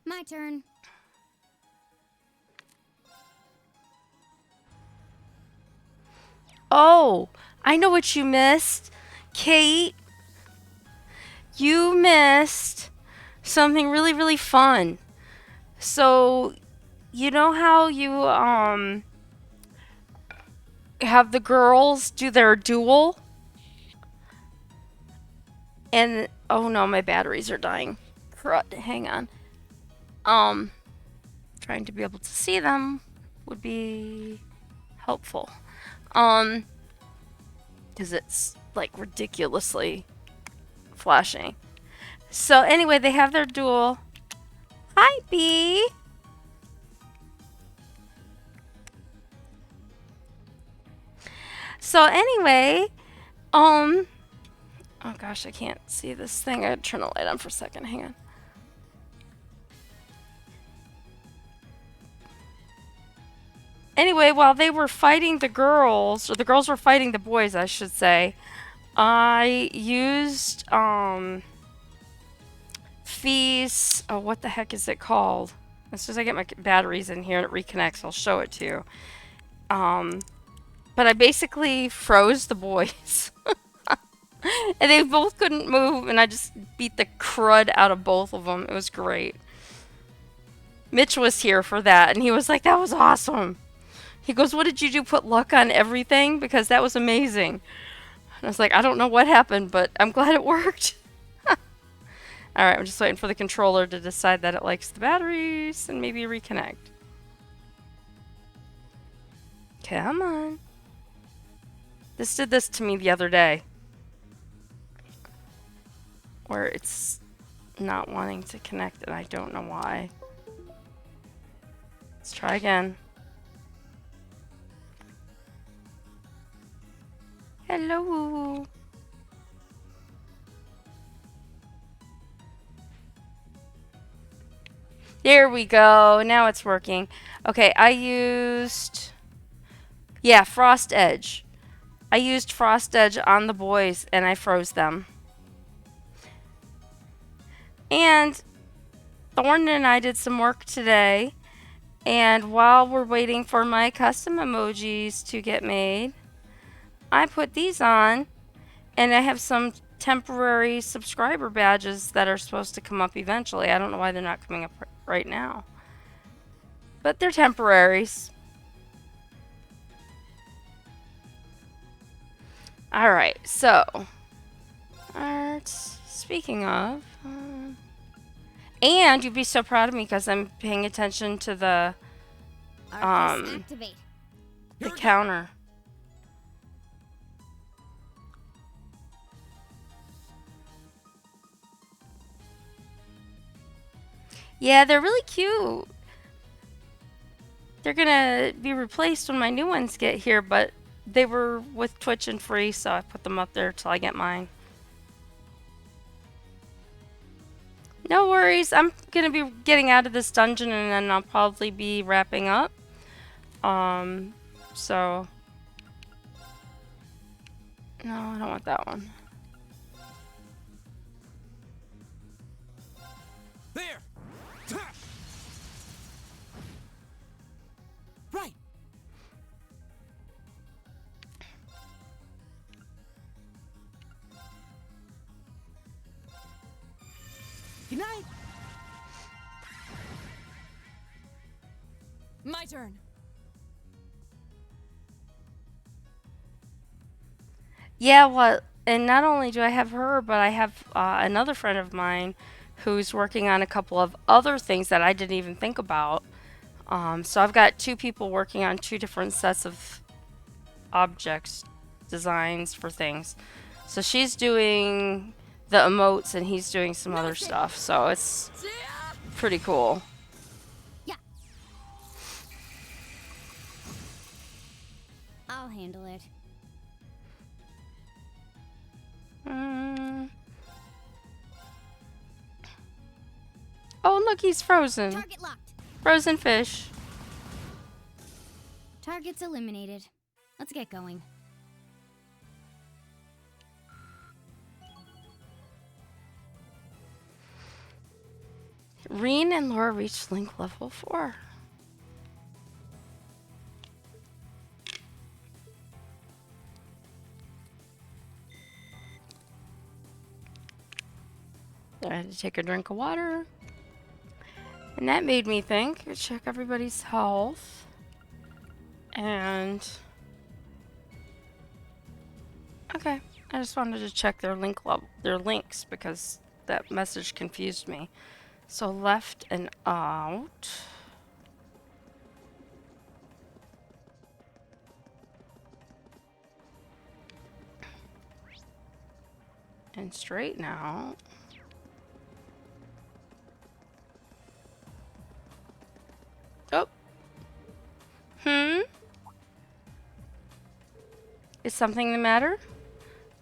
My turn. Oh, I know what you missed, Kate. You missed something really, really fun. So, you know how you have the girls do their duel? And oh no, my batteries are dying. Crud, hang on. Trying to be able to see them would be helpful. Because it's like ridiculously flashing. So anyway, they have their duel. Hi, Bee. So anyway, oh gosh, I can't see this thing. I gotta turn the light on for a second. Hang on. Anyway, while they were fighting the girls, or the girls were fighting the boys, I should say, I used, Fee's, oh, what the heck is it called? As soon as I get my batteries in here and it reconnects, I'll show it to you. But I basically froze the boys. And they both couldn't move, and I just beat the crud out of both of them. It was great. Mitch was here for that, and he was like, that was awesome. He goes, what did you do? Put luck on everything? Because that was amazing. And I was like, I don't know what happened, but I'm glad it worked. Alright, I'm just waiting for the controller to decide that it likes the batteries and maybe reconnect. Come on. This did this to me the other day. Where it's not wanting to connect and I don't know why. Let's try again. Hello. There we go. Now it's working. Okay, I used... Yeah, Frost Edge. I used Frost Edge on the boys and I froze them. And Thornton and I did some work today. And while we're waiting for my custom emojis to get made, I put these on. And I have some temporary subscriber badges that are supposed to come up eventually. I don't know why they're not coming up right now. But they're temporaries. Alright, so. Speaking of. And you'd be so proud of me because I'm paying attention to the Activate. counter. Yeah, they're really cute. They're gonna be replaced when my new ones get here, but they were with Twitch and free, so I put them up there till I get mine. No worries, I'm gonna be getting out of this dungeon and then I'll probably be wrapping up. So... No, I don't want that one. There! Right! Good night! My turn. Yeah, well, and not only do I have her, but I have another friend of mine who's working on a couple of other things that I didn't even think about. So I've got two people working on two different sets of objects, designs for things. So she's doing the emotes and he's doing some other stuff. So it's pretty cool. Yeah. I'll handle it. Oh, look, he's frozen. Target locked. Frozen fish. Target's eliminated. Let's get going. Reen and Laura reached Link level 4. I had to take a drink of water. And that made me think, check everybody's health. And... Okay, I just wanted to check their links because that message confused me. So left and out. And straighten out. Oh. Is something the matter?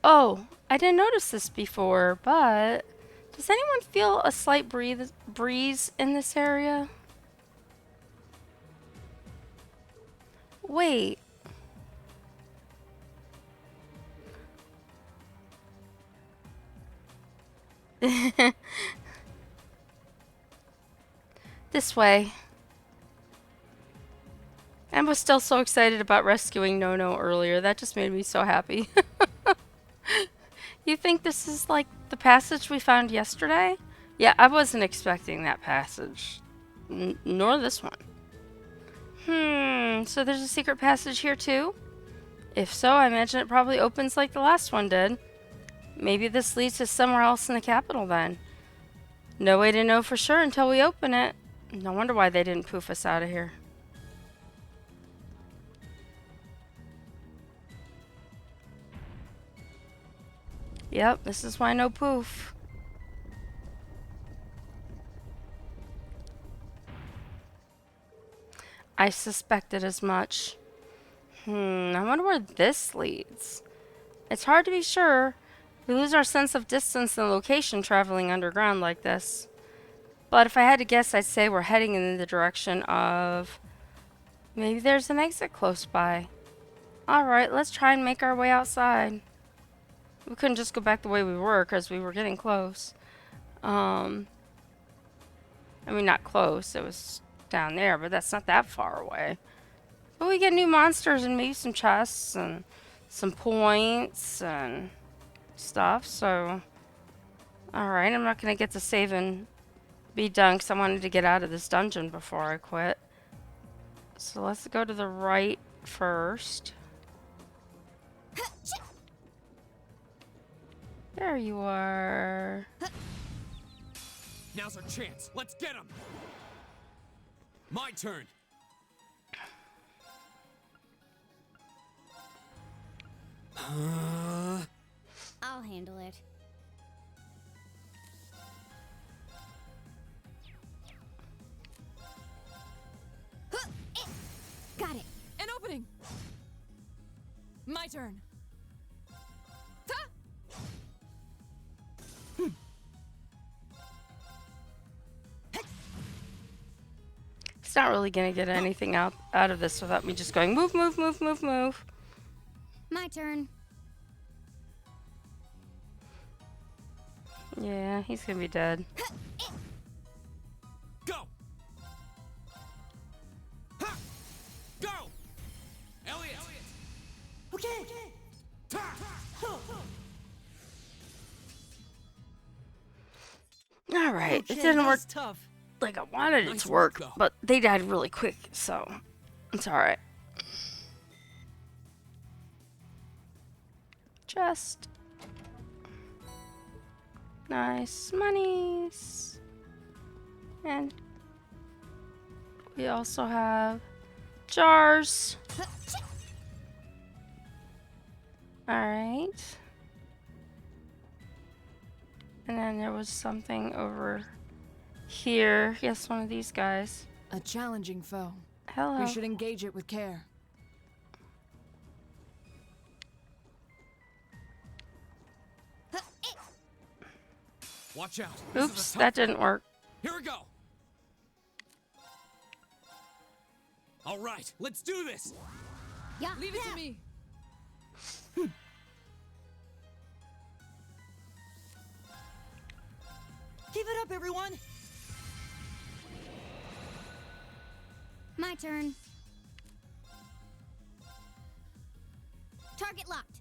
Oh, I didn't notice this before, but does anyone feel a slight breeze in this area? Wait. This way. I was still so excited about rescuing Nono earlier. That just made me so happy. You think this is like the passage we found yesterday? Yeah, I wasn't expecting that passage. Nor this one. So there's a secret passage here too? If so, I imagine it probably opens like the last one did. Maybe this leads to somewhere else in the capital then. No way to know for sure until we open it. No wonder why they didn't poof us out of here. Yep, this is why no poof. I suspected as much. I wonder where this leads. It's hard to be sure. We lose our sense of distance and location traveling underground like this. But if I had to guess, I'd say we're heading in the direction of... Maybe there's an exit close by. Alright, let's try and make our way outside. We couldn't just go back the way we were because we were getting close. I mean, not close. It was down there, but that's not that far away. But we get new monsters and maybe some chests and some points and stuff, so... Alright, I'm not going to get to save and be done because I wanted to get out of this dungeon before I quit. So let's go to the right first. There you are. Now's our chance. Let's get him. My turn. I'll handle it. Got it. An opening. My turn. Ta! It's not really gonna get anything out of this without me just going move, move, move, move, move. My turn. Yeah, he's gonna be dead. Go. Ha! Go. Elliot. Okay. Alright, Okay, it didn't that work was tough. like I wanted it Nice to work, work, though. but they died really quick, so it's alright. Just nice monies. And we also have jars. Alright. And then there was something over here. Yes, one of these guys. A challenging foe. Hello. We should engage it with care. Watch out. This is a Oops, tough that didn't work. Here we go. All right, let's do this. Yeah. Leave it to me. Keep it up, everyone. My turn. Target locked.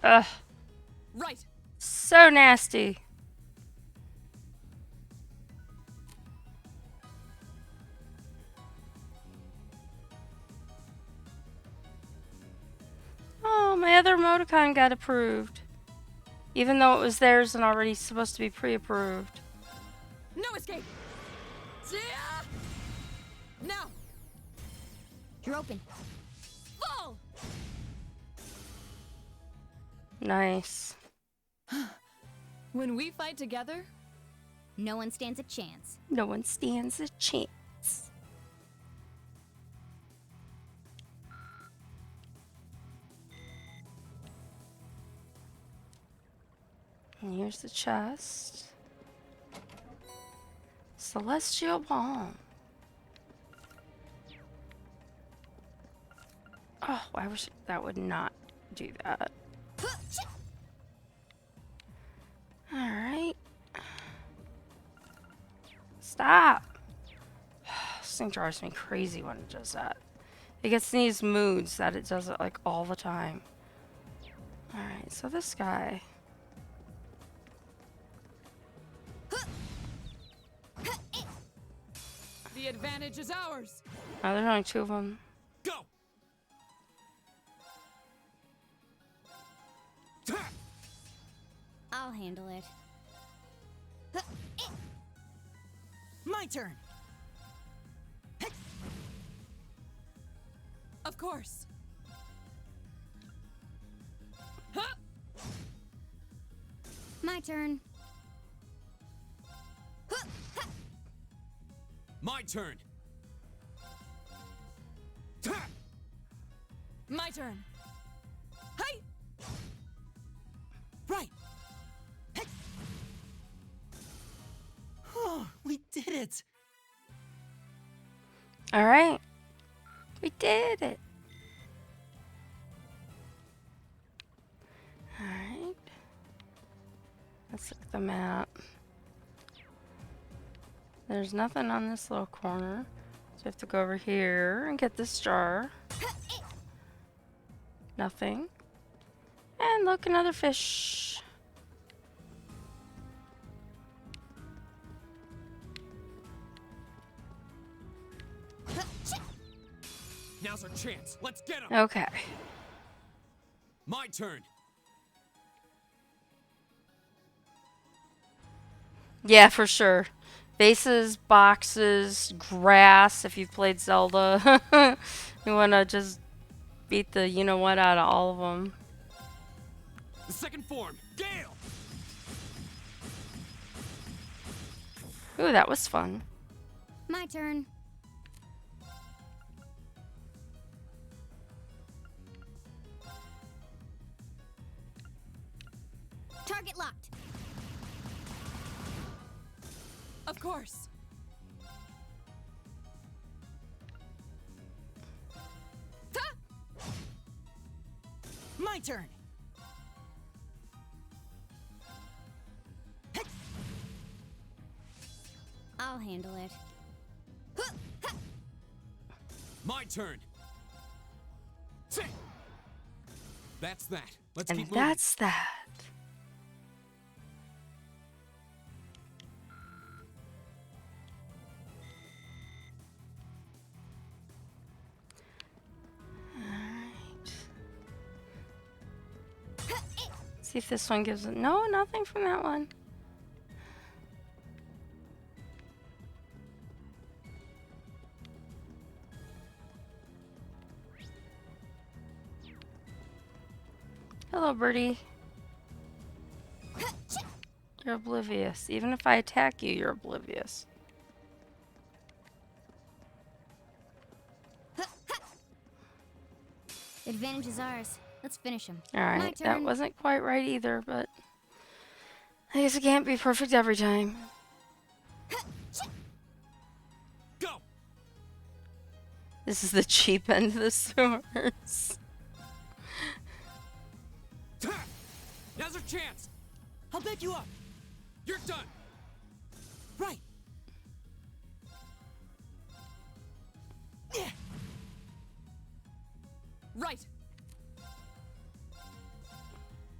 Ugh, Right. so nasty. Oh, my other emoticon got approved. Even though it was theirs and already supposed to be pre-approved. No escape. Yeah. Now. You're open. Fall. Nice. When we fight together, No one stands a chance. No one stands a chance. And here's the chest. Celestial Balm. Oh, I wish that would not do that. Alright. Stop! This thing drives me crazy when it does that. It gets in these moods that it does it like all the time. Alright, so this guy. advantage is ours. Oh, there's only 2 of them. Go! I'll handle it. My turn. Of course. Huh? My turn. My turn. My turn. Hey! Right. Oh, we did it. All right. We did it. All right. Let's look at the map. There's nothing on this little corner. So we have to go over here and get this jar. Nothing. And look, another fish. Now's our chance. Let's get him. Okay. My turn. Yeah, for sure. Vases, boxes, grass, if you've played Zelda. You want to just beat the you-know-what out of all of them. The second form. Gale. Ooh, that was fun. My turn. Target locked. Of course. My turn. I'll handle it. My turn. Say. That's that. Let's And keep moving. that's that. See if this one gives it. No, nothing from that one. Hello, birdie. You're oblivious. Even if I attack you, you're oblivious. The advantage is ours. Let's finish him. Alright, that turn. wasn't quite right either, but I guess it can't be perfect every time. Go. This is the cheap end of the sewers. Now's our chance. I'll bet you up. You're done. Right. Right.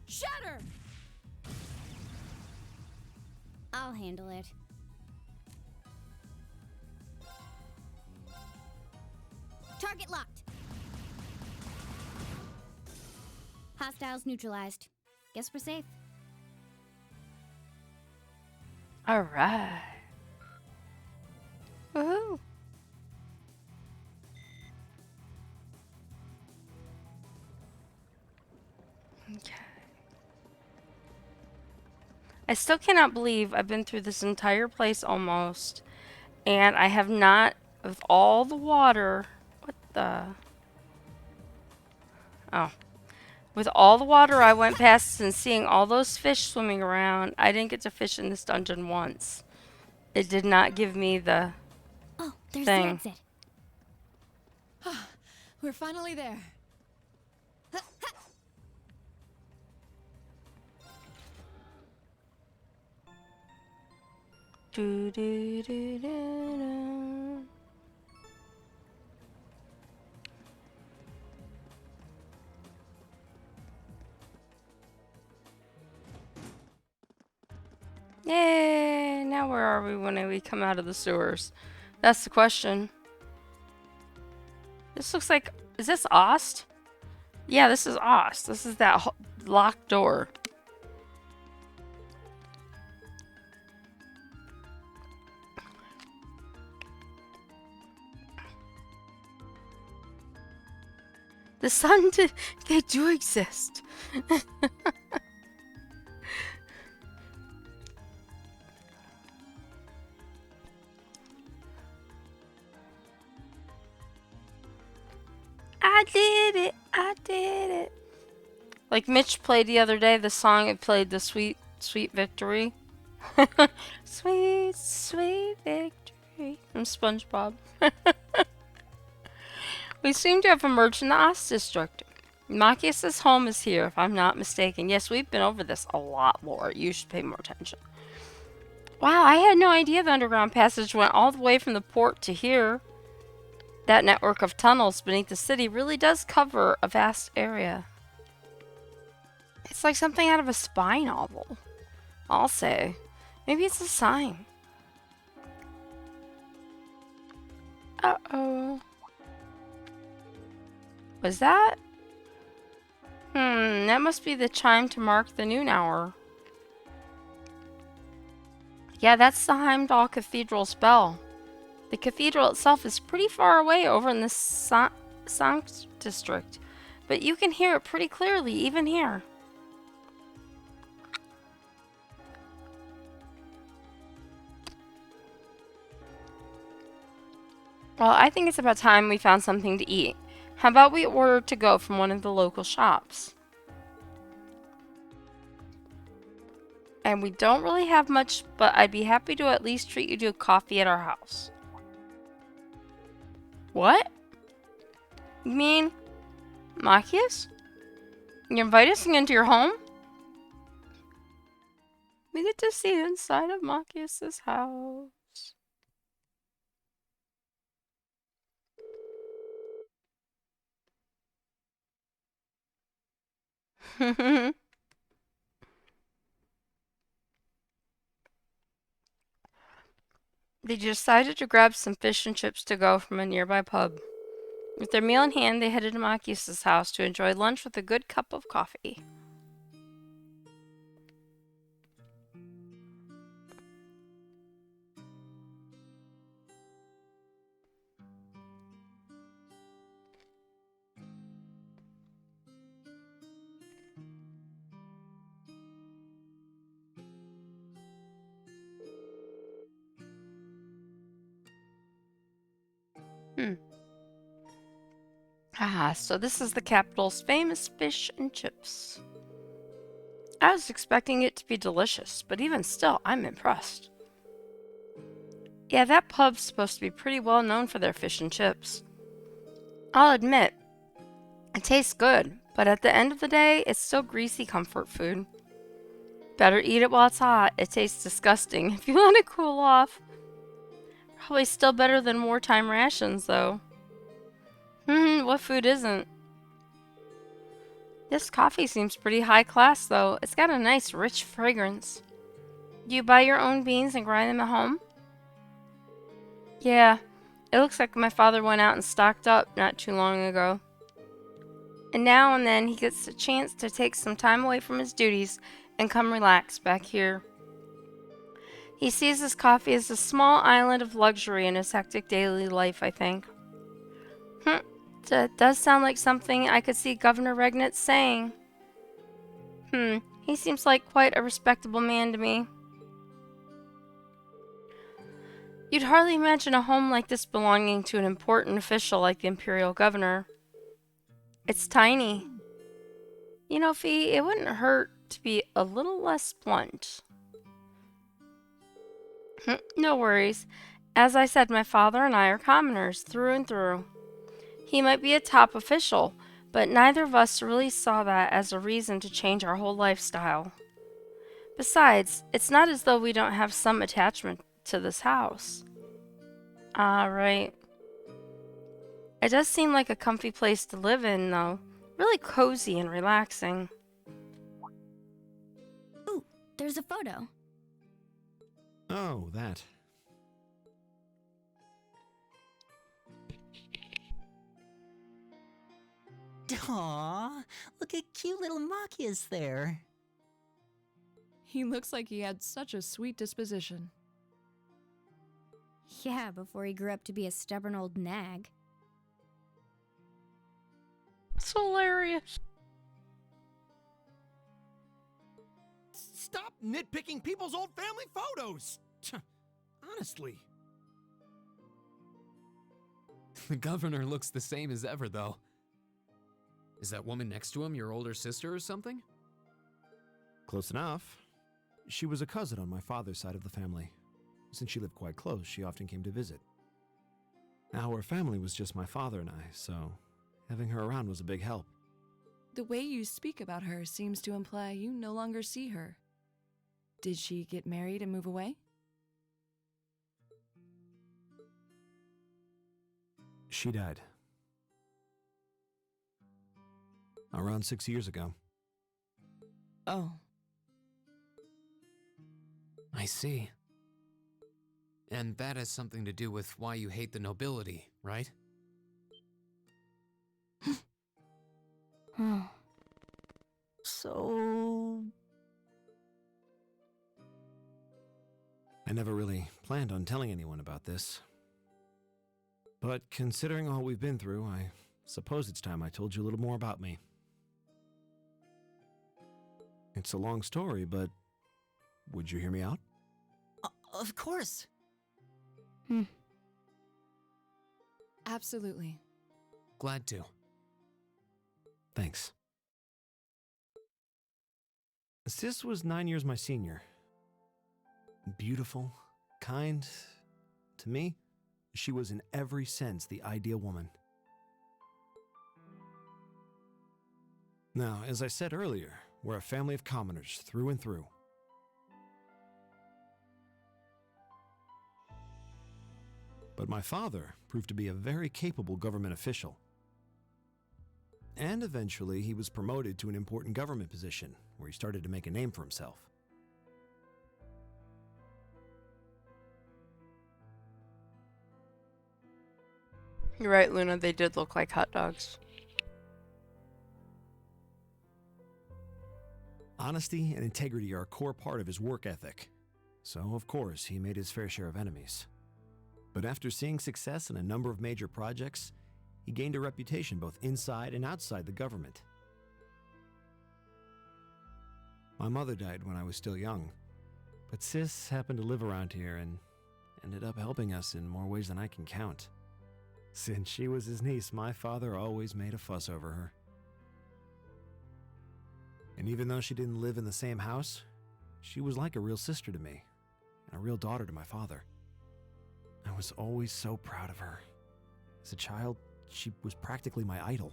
Shatter! I'll handle it. Target locked. Hostiles neutralized. Guess we're safe. Alright. Woohoo! Okay. I still cannot believe I've been through this entire place almost, and I have not, with all the water, what the? Oh. With all the water I went past and seeing all those fish swimming around, I didn't get to fish in this dungeon once. It did not give me the Oh, there's thing. the exit. We're finally there. Do, do, do, do, do. Yay! Now where are we when we come out of the sewers? That's the question. This looks like... Is this Ost? Yeah, this is Ost. This is that locked door. The sun, they do exist. I did it, I did it. Like Mitch played the other day, the song it played, the sweet, sweet victory. Sweet, sweet victory from SpongeBob. We seem to have emerged in the Ost district. Machias's home is here, if I'm not mistaken. Yes, we've been over this a lot more. You should pay more attention. Wow, I had no idea the underground passage went all the way from the port to here. That network of tunnels beneath the city really does cover a vast area. It's like something out of a spy novel, I'll say. Maybe it's a sign. Uh-oh. Was that? That must be the chime to mark the noon hour. Yeah, that's the Heimdall Cathedral's bell. The cathedral itself is pretty far away over in the Sankt district, but you can hear it pretty clearly even here. Well, I think it's about time we found something to eat. How about we order to go from one of the local shops? And we don't really have much, but I'd be happy to at least treat you to a coffee at our house. What? You mean Machias? You invite us into your home? We get to see inside of Machias's house. They decided to grab some fish and chips to go from a nearby pub. With their meal in hand, they headed to Machias's house to enjoy lunch with a good cup of coffee. So this is the capital's famous fish and chips. I was expecting it to be delicious, but even still, I'm impressed. Yeah, that pub's supposed to be pretty well known for their fish and chips. I'll admit, it tastes good, but at the end of the day, it's still greasy comfort food. Better eat it while it's hot. It tastes disgusting if you want to cool off. Probably still better than wartime rations, though. What food isn't? This coffee seems pretty high class, though. It's got a nice, rich fragrance. Do you buy your own beans and grind them at home? Yeah, it looks like my father went out and stocked up not too long ago. And now and then he gets a chance to take some time away from his duties and come relax back here. He sees his coffee as a small island of luxury in his hectic daily life, I think. That does sound like something I could see Governor Regnitz saying. He seems like quite a respectable man to me. You'd hardly imagine a home like this belonging to an important official like the Imperial Governor. It's tiny. You know, Fee, it wouldn't hurt to be a little less blunt. No worries. As I said, my father and I are commoners through and through. He might be a top official, but neither of us really saw that as a reason to change our whole lifestyle. Besides, it's not as though we don't have some attachment to this house. Right. It does seem like a comfy place to live in, though. Really cozy and relaxing. Ooh, there's a photo. Oh, that. Aw, look at cute little Machias there. He looks like he had such a sweet disposition. Yeah, before he grew up to be a stubborn old nag. It's hilarious. Stop nitpicking people's old family photos! Honestly. The governor looks the same as ever, though. Is that woman next to him your older sister or something? Close enough. She was a cousin on my father's side of the family. Since she lived quite close, she often came to visit. Our family was just my father and I, so having her around was a big help. The way you speak about her seems to imply you no longer see her. Did she get married and move away? She died. Around 6 years ago. Oh. I see. And that has something to do with why you hate the nobility, right? So... I never really planned on telling anyone about this. But considering all we've been through, I suppose it's time I told you a little more about me. It's a long story, but would you hear me out? Of course. Absolutely. Glad to. Thanks. Sis was 9 years my senior. Beautiful, kind. To me, she was in every sense the ideal woman. Now, as I said earlier, we're a family of commoners through and through. But my father proved to be a very capable government official. And eventually he was promoted to an important government position where he started to make a name for himself. You're right, Luna, they did look like hot dogs. Honesty and integrity are a core part of his work ethic. So, of course, he made his fair share of enemies. But after seeing success in a number of major projects, he gained a reputation both inside and outside the government. My mother died when I was still young, but Sis happened to live around here and ended up helping us in more ways than I can count. Since she was his niece, my father always made a fuss over her. And even though she didn't live in the same house, she was like a real sister to me, and a real daughter to my father. I was always so proud of her. As a child, she was practically my idol.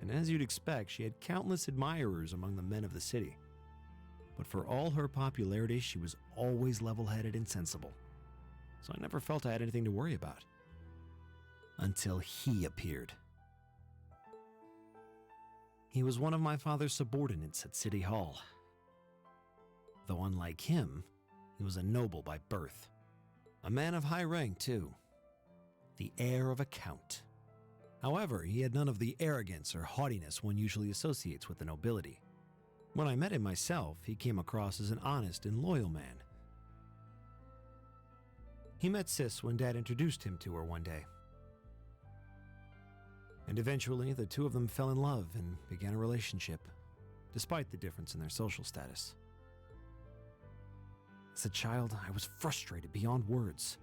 And as you'd expect, she had countless admirers among the men of the city. But for all her popularity, she was always level-headed and sensible. So I never felt I had anything to worry about. Until he appeared. He was one of my father's subordinates at City Hall. Though unlike him, he was a noble by birth. A man of high rank, too. The heir of a count. However, he had none of the arrogance or haughtiness one usually associates with the nobility. When I met him myself, he came across as an honest and loyal man. He met Sis when Dad introduced him to her one day. And eventually, the two of them fell in love and began a relationship, despite the difference in their social status. As a child, I was frustrated beyond words.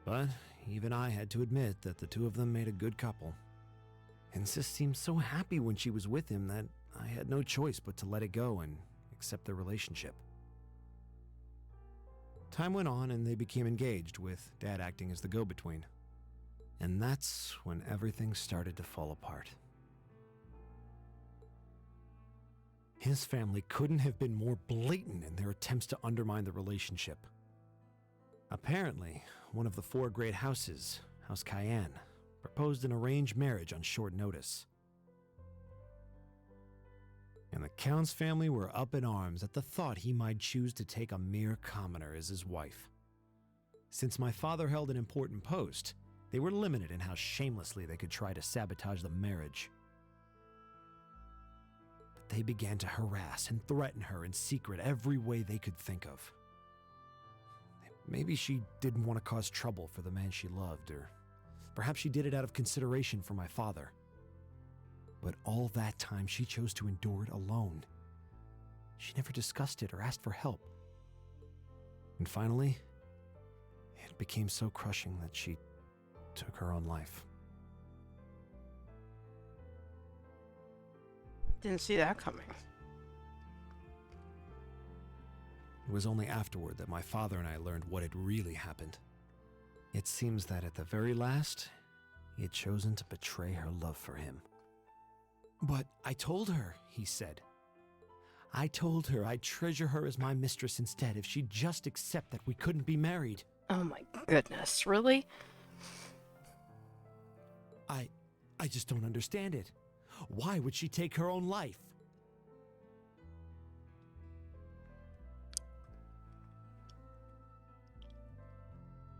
But even I had to admit that the two of them made a good couple. And Sis seemed so happy when she was with him that I had no choice but to let it go and accept their relationship. Time went on and they became engaged, with Dad acting as the go-between. And that's when everything started to fall apart. His family couldn't have been more blatant in their attempts to undermine the relationship. Apparently, one of the four great houses, House Cayenne, proposed an arranged marriage on short notice. And the Count's family were up in arms at the thought he might choose to take a mere commoner as his wife. Since my father held an important post, They were limited in how shamelessly they could try to sabotage the marriage. But they began to harass and threaten her in secret every way they could think of. Maybe she didn't want to cause trouble for the man she loved, or perhaps she did it out of consideration for my father. But all that time she chose to endure it alone. She never discussed it or asked for help. And finally, it became so crushing that she took her own life. Didn't see that coming. It was only afterward that my father and I learned what had really happened. It seems that at the very last, he had chosen to betray her love for him. "But I told her," he said. "I told her I'd treasure her as my mistress instead if she'd just accept that we couldn't be married." Oh my goodness, really? I just don't understand it. Why would she take her own life?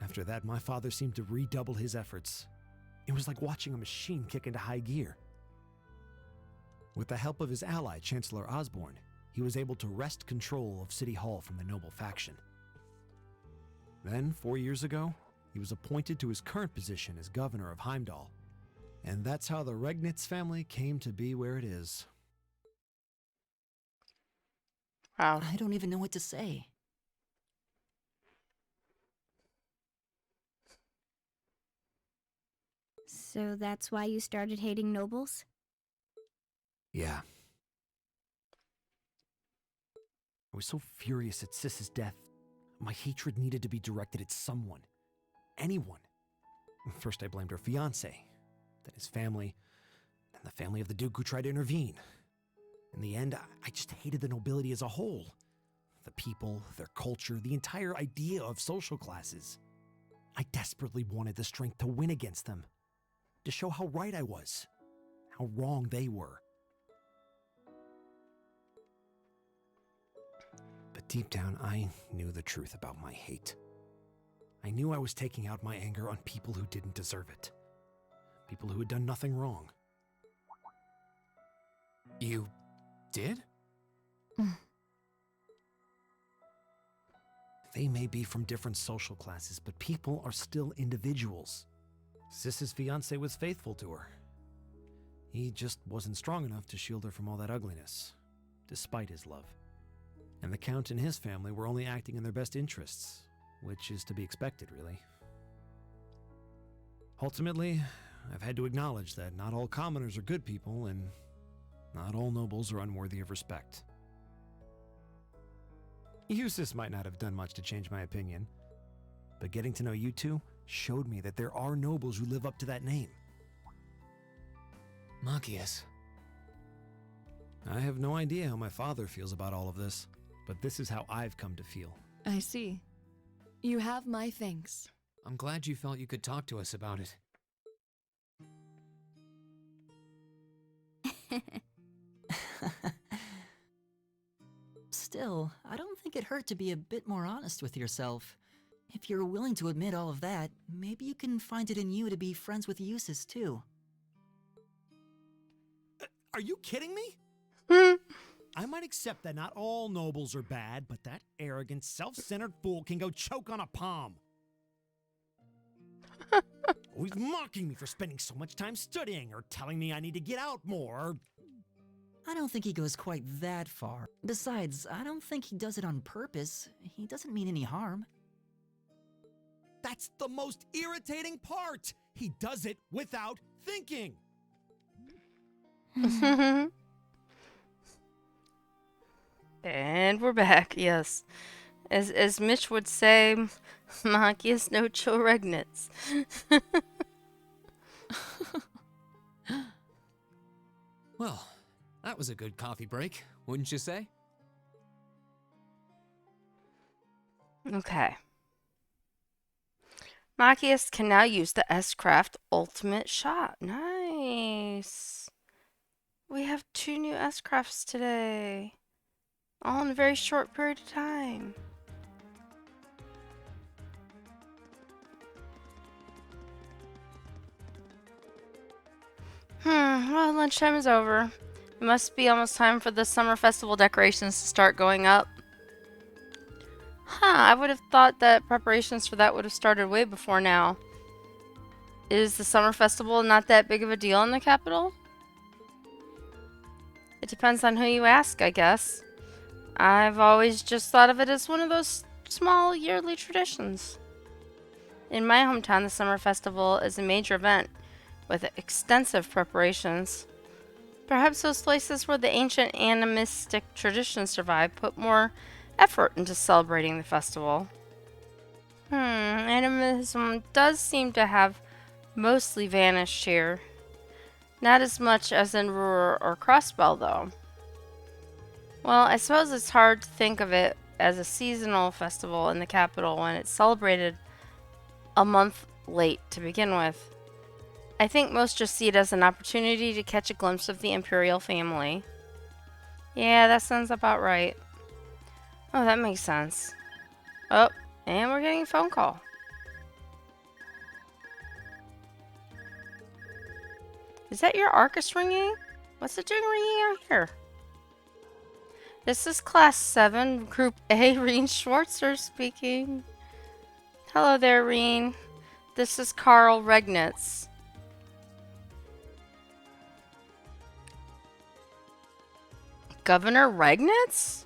After that, my father seemed to redouble his efforts. It was like watching a machine kick into high gear. With the help of his ally, Chancellor Osborne, he was able to wrest control of City Hall from the noble faction. Then, 4 years ago, he was appointed to his current position as governor of Heimdall. And that's how the Regnitz family came to be where it is. Wow. I don't even know what to say. So that's why you started hating nobles? Yeah. I was so furious at Sis's death. My hatred needed to be directed at someone. Anyone. First I blamed her fiancé, then his family, then the family of the Duke who tried to intervene. In the end, I just hated the nobility as a whole. The people, their culture, the entire idea of social classes. I desperately wanted the strength to win against them. To show how right I was. How wrong they were. But deep down, I knew the truth about my hate. I knew I was taking out my anger on people who didn't deserve it. People who had done nothing wrong. You did? They may be from different social classes, but people are still individuals. Sis's fiancé was faithful to her. He just wasn't strong enough to shield her from all that ugliness, despite his love. And the Count and his family were only acting in their best interests, which is to be expected, really. Ultimately, I've had to acknowledge that not all commoners are good people, and not all nobles are unworthy of respect. Eustace might not have done much to change my opinion, but getting to know you two showed me that there are nobles who live up to that name. Machias. I have no idea how my father feels about all of this, but this is how I've come to feel. I see. You have my thanks. I'm glad you felt you could talk to us about it. Still, I don't think it hurt to be a bit more honest with yourself. If you're willing to admit all of that, maybe you can find it in you to be friends with Eustace too. Are you kidding me? I might accept that not all nobles are bad, but that arrogant, self-centered fool can go choke on a palm. Always mocking me for spending so much time studying, or telling me I need to get out more. I don't think he goes quite that far. Besides, I don't think he does it on purpose. He doesn't mean any harm. That's the most irritating part. He does it without thinking. And we're back, yes. As Mitch would say, Machias no regnits. Well, that was a good coffee break, wouldn't you say? Okay. Machias can now use the S-Craft Ultimate Shot. Nice. We have 2 new S-Crafts today. All in a very short period of time. Well, lunchtime is over. It must be almost time for the summer festival decorations to start going up. I would have thought that preparations for that would have started way before now. Is the summer festival not that big of a deal in the capital? It depends on who you ask, I guess. I've always just thought of it as one of those small yearly traditions. In my hometown, the summer festival is a major event with extensive preparations. Perhaps those places where the ancient animistic traditions survive put more effort into celebrating the festival. Animism does seem to have mostly vanished here. Not as much as in Ruhr or Crossbell, though. Well, I suppose it's hard to think of it as a seasonal festival in the capital when it's celebrated a month late to begin with. I think most just see it as an opportunity to catch a glimpse of the imperial family. Yeah, that sounds about right. Oh, that makes sense. Oh, and we're getting a phone call. Is that your Arcus ringing? What's it doing ringing out here? This is Class 7, Group A, Reen Schwartzer speaking. Hello there, Reen. This is Carl Regnitz. Governor Regnitz?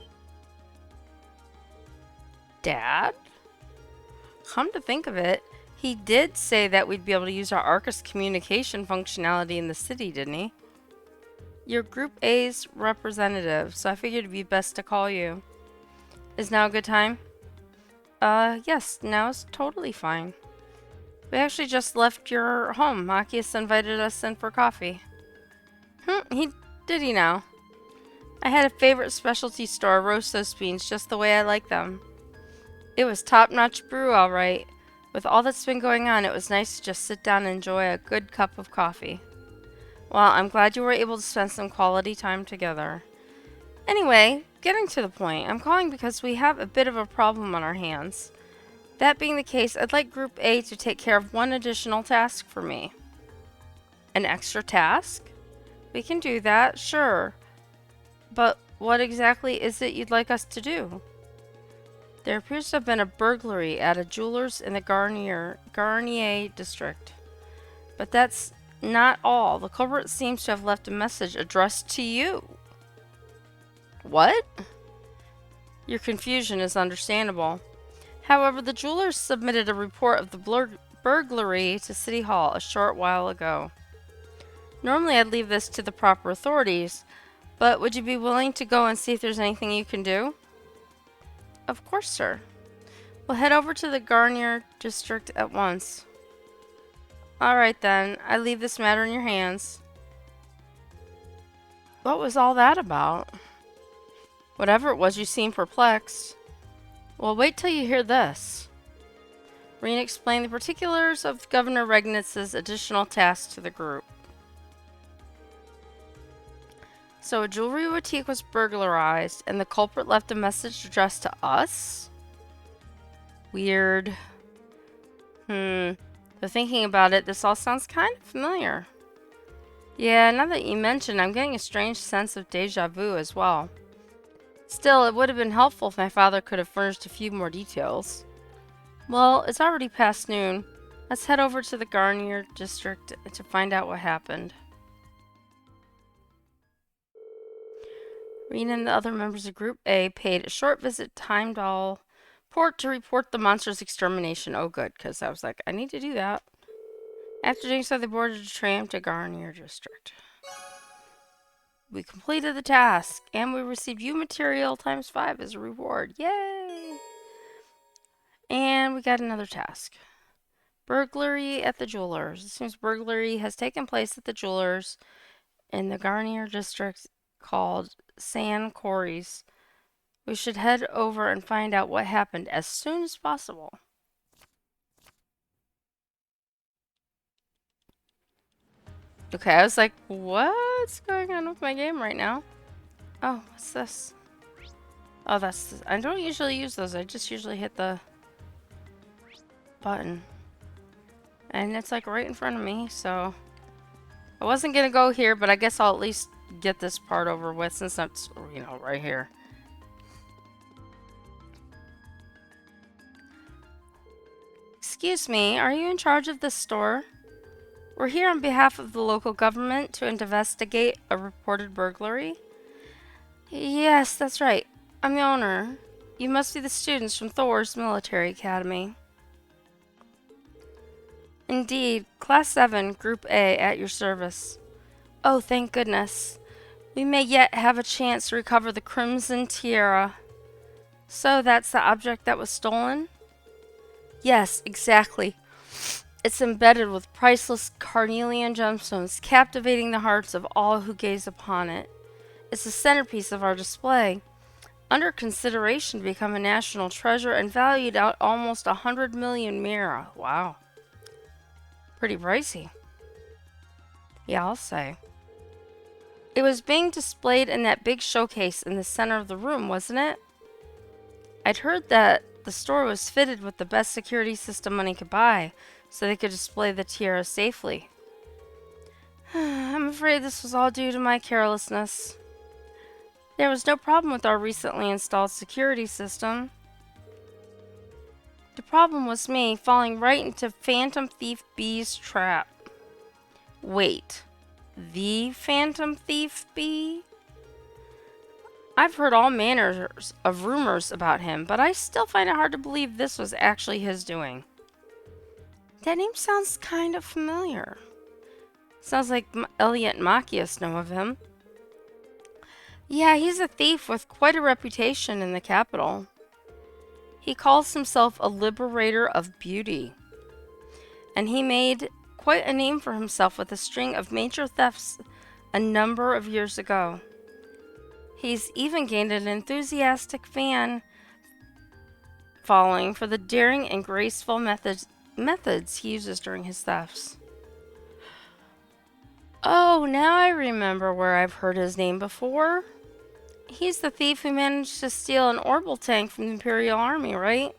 Dad? Come to think of it, he did say that we'd be able to use our Arcus communication functionality in the city, didn't he? You're Group A's representative, so I figured it'd be best to call you. Is now a good time? Yes, now is totally fine. We actually just left your home. Machias invited us in for coffee. Did he now? I had a favorite specialty store roast those beans just the way I like them. It was top-notch brew, all right. With all that's been going on, it was nice to just sit down and enjoy a good cup of coffee. Well, I'm glad you were able to spend some quality time together. Anyway, getting to the point, I'm calling because we have a bit of a problem on our hands. That being the case, I'd like Group A to take care of one additional task for me. An extra task? We can do that, sure. But what exactly is it you'd like us to do? There appears to have been a burglary at a jeweler's in the Garnier district. But that's not all. The culprit seems to have left a message addressed to you. What? Your confusion is understandable. However, the jewelers submitted a report of the burglary to City Hall a short while ago. Normally I'd leave this to the proper authorities, but would you be willing to go and see if there's anything you can do? Of course, sir. We'll head over to the Garnier district at once. Alright then, I leave this matter in your hands. What was all that about? Whatever it was, you seem perplexed. Well, wait till you hear this. Reen explained the particulars of Governor Regnitz's additional task to the group. So a jewelry boutique was burglarized, and the culprit left a message addressed to us? Weird. But thinking about it, this all sounds kind of familiar. Yeah, now that you mention, I'm getting a strange sense of deja vu as well. Still, it would have been helpful if my father could have furnished a few more details. Well, it's already past noon. Let's head over to the Garnier district to find out what happened. Reen and the other members of Group A paid a short visit to Heimdall Port to report the monster's extermination. Oh good, because I was like, I need to do that. After doing so, they boarded a tram to Garnier district. We completed the task, and we received U material ×5 as a reward. Yay! And we got another task. Burglary at the jewelers. It seems burglary has taken place at the jewelers in the Garnier district called San Quarries. We should head over and find out what happened as soon as possible. Okay, I was like, what's going on with my game right now? Oh, what's this? Oh, I don't usually use those. I just usually hit the button. And it's like right in front of me, so... I wasn't gonna go here, but I guess I'll at least get this part over with since that's, right here. Excuse me, are you in charge of this store? We're here on behalf of the local government to investigate a reported burglary. Yes, that's right. I'm the owner. You must be the students from Thor's Military Academy. Indeed, Class 7, Group A, at your service. Oh, thank goodness. We may yet have a chance to recover the Crimson Tiara. So that's the object that was stolen? Yes, exactly. It's embedded with priceless carnelian gemstones, captivating the hearts of all who gaze upon it. It's the centerpiece of our display, under consideration to become a national treasure and valued at almost 100 million mira. Wow. Pretty pricey. Yeah, I'll say. It was being displayed in that big showcase in the center of the room, wasn't it? I'd heard that the store was fitted with the best security system money could buy, so they could display the tiara safely. I'm afraid this was all due to my carelessness. There was no problem with our recently installed security system. The problem was me falling right into Phantom Thief B's trap. Wait, the Phantom Thief B? I've heard all manners of rumors about him, but I still find it hard to believe this was actually his doing. That name sounds kind of familiar. Sounds like Elliot and Machias know of him. Yeah, he's a thief with quite a reputation in the capital. He calls himself a liberator of beauty. And he made quite a name for himself with a string of major thefts a number of years ago. He's even gained an enthusiastic fan following for the daring and graceful methods he uses during his thefts. Oh, now I remember where I've heard his name before. He's the thief who managed to steal an orbital tank from the Imperial Army, right?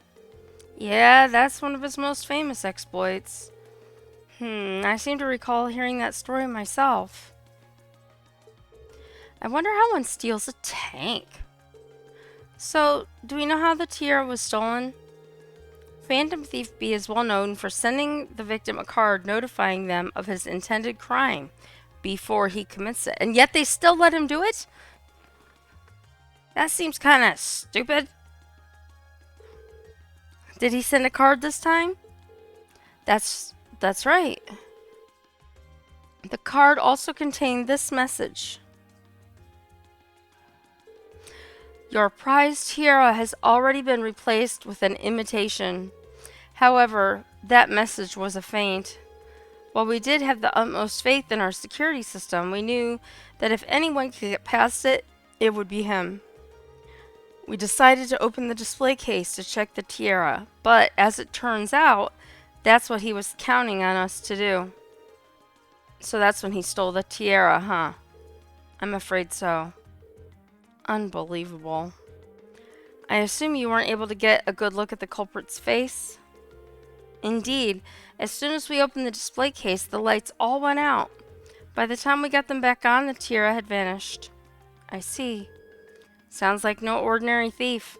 Yeah, that's one of his most famous exploits. I seem to recall hearing that story myself. I wonder how one steals a tank. So, do we know how the tiara was stolen? Phantom Thief B is well known for sending the victim a card notifying them of his intended crime before he commits it. And yet they still let him do it? That seems kind of stupid. Did he send a card this time? That's right. The card also contained this message. Your prized tiara has already been replaced with an imitation. However, that message was a feint. While we did have the utmost faith in our security system, we knew that if anyone could get past it, it would be him. We decided to open the display case to check the tiara, but as it turns out, that's what he was counting on us to do. So that's when he stole the tiara, huh? I'm afraid so. Unbelievable. I assume you weren't able to get a good look at the culprit's face? Indeed, as soon as we opened the display case, the lights all went out. By the time we got them back on, the tiara had vanished. I see. Sounds like no ordinary thief.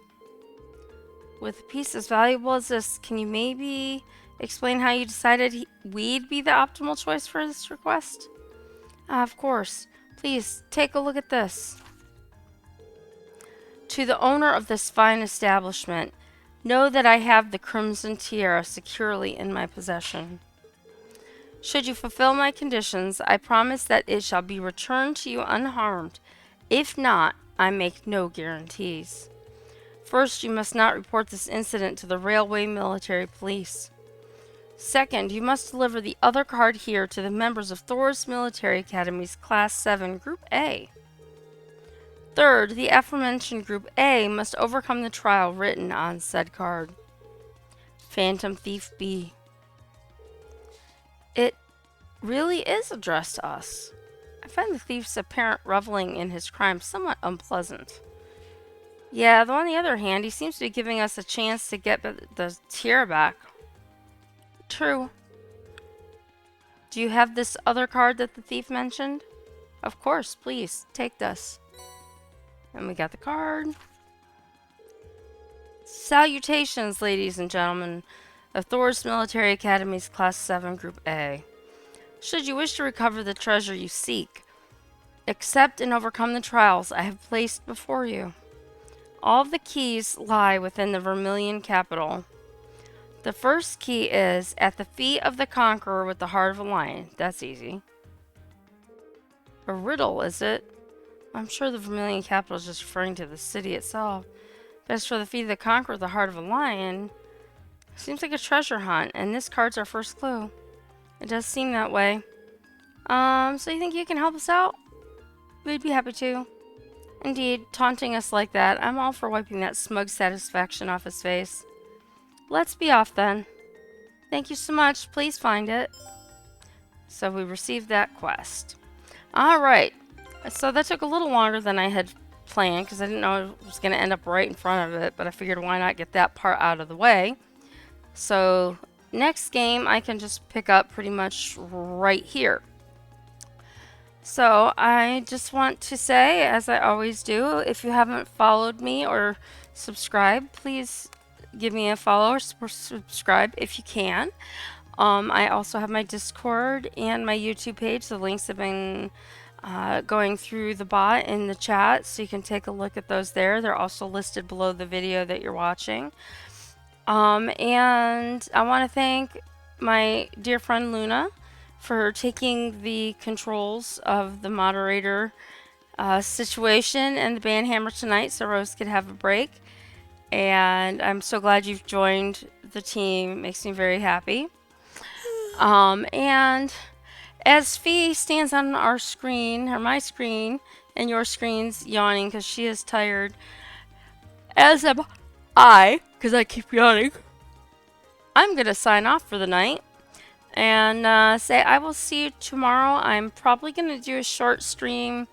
With a piece as valuable as this, can you maybe explain how you decided we'd be the optimal choice for this request? Of course. Please, take a look at this. To the owner of this fine establishment, know that I have the Crimson Tiara securely in my possession. Should you fulfill my conditions, I promise that it shall be returned to you unharmed. If not, I make no guarantees. First, you must not report this incident to the Railway Military Police. Second, you must deliver the other card here to the members of Thor's Military Academy's Class 7 Group A. Third, the aforementioned Group A must overcome the trial written on said card. Phantom Thief B. It really is addressed to us. I find the thief's apparent reveling in his crime somewhat unpleasant. Yeah, though on the other hand, he seems to be giving us a chance to get the tiara back. True. Do you have this other card that the thief mentioned? Of course, please, take this. And we got the card. Salutations, ladies and gentlemen of Thor's Military Academy's Class 7 Group A. Should you wish to recover the treasure you seek, accept and overcome the trials I have placed before you. All of the keys lie within the Vermilion capital. The first key is at the feet of the conqueror with the heart of a lion. That's easy. A riddle, is it? I'm sure the Vermilion capital is just referring to the city itself. But as for the feet of the conqueror with the heart of a lion, seems like a treasure hunt, and this card's our first clue. It does seem that way. So you think you can help us out? We'd be happy to. Indeed, taunting us like that, I'm all for wiping that smug satisfaction off his face. Let's be off then. Thank you so much. Please find it. So we received that quest. Alright. So that took a little longer than I had planned because I didn't know it was going to end up right in front of it, but I figured why not get that part out of the way. So next game I can just pick up pretty much right here. So I just want to say, as I always do, if you haven't followed me or subscribed, please give me a follow or subscribe if you can. I also have my Discord and my YouTube page. The links have been going through the bot in the chat, so you can take a look at those there. They're also listed below the video that you're watching. And I want to thank my dear friend Luna for taking the controls of the moderator situation and the band hammer tonight so Rose could have a break. And I'm so glad you've joined the team. It makes me very happy. And as Fee stands on our screen, or my screen, and your screen's yawning because she is tired, as am I, because I keep yawning, I'm going to sign off for the night and say I will see you tomorrow. I'm probably going to do a short stream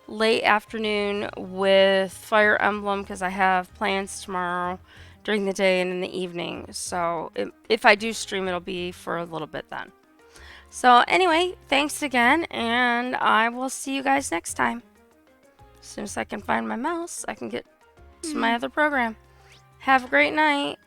late afternoon with Fire Emblem because I have plans tomorrow during the day and in the evening. So if I do stream, it'll be for a little bit then. So anyway, thanks again, and I will see you guys next time. As soon as I can find my mouse, I can get to my other program. Have a great night.